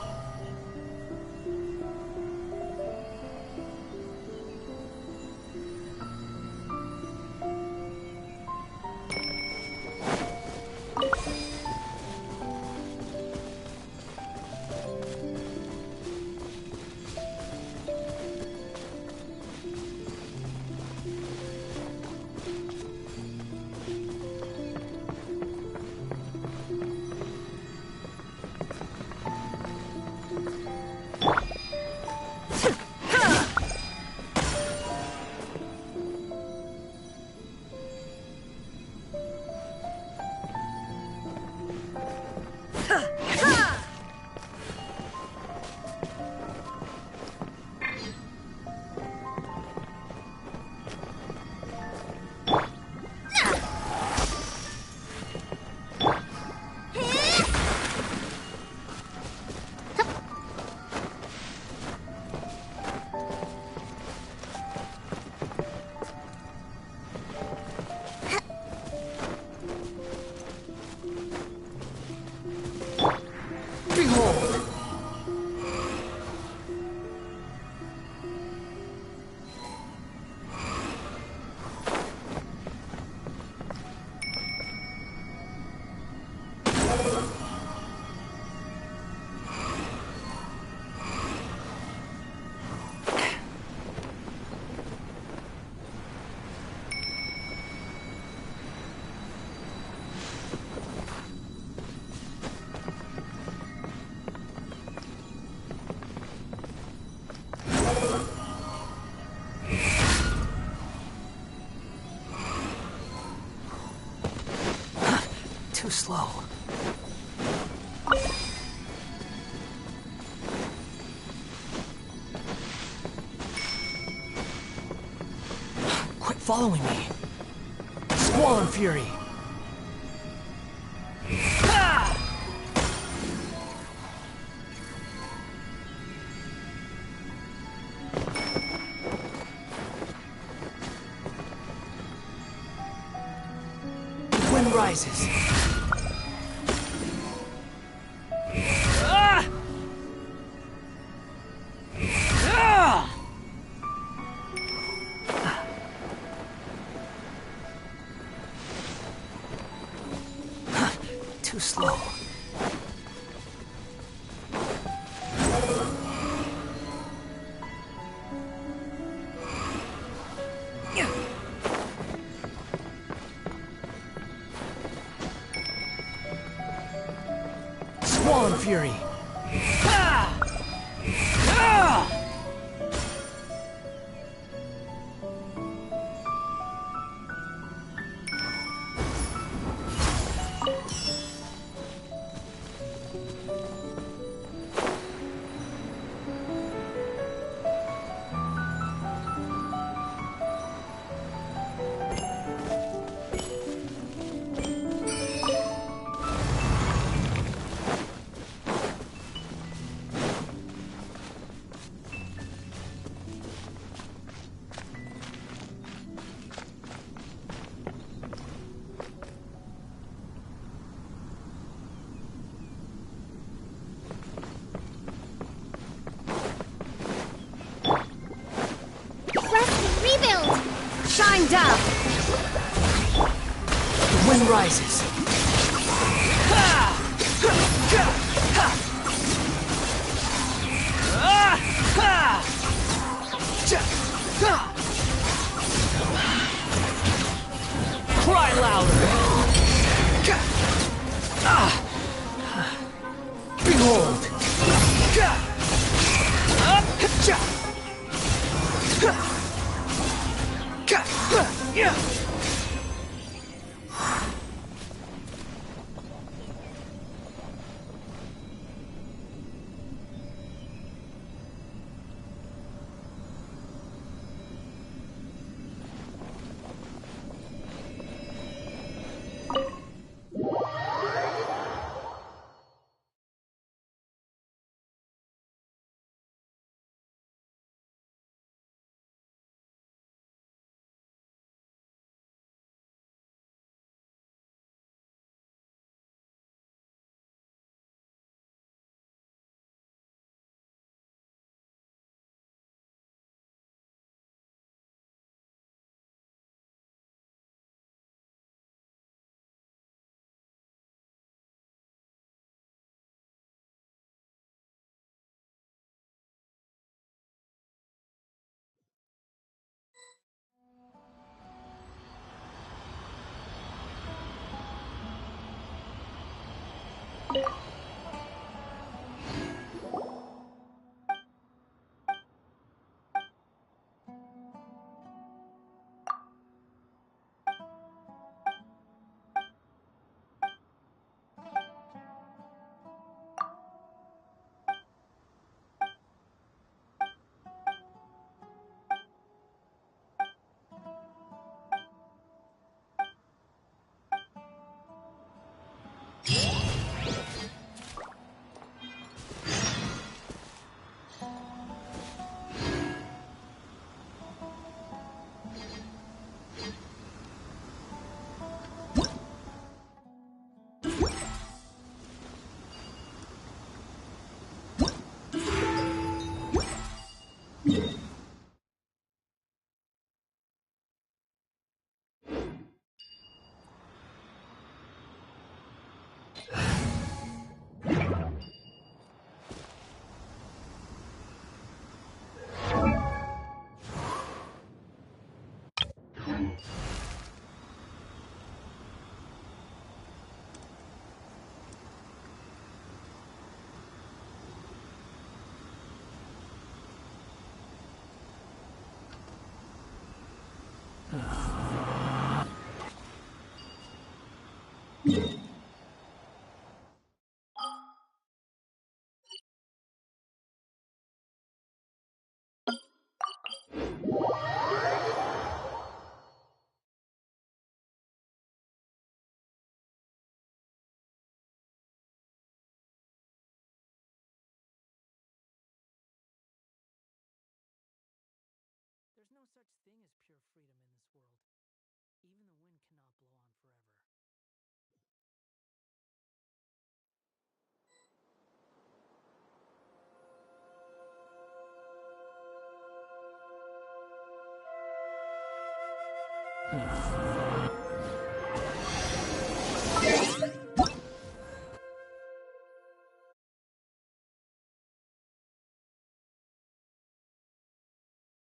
Too slow. Quit following me. Squall and Fury. The wind rises. Too slow. Squall and Fury. sun rises. Cry louder! Behold! There's no such thing as pure freedom in this world. Even the wind cannot blow on forever. Hmm.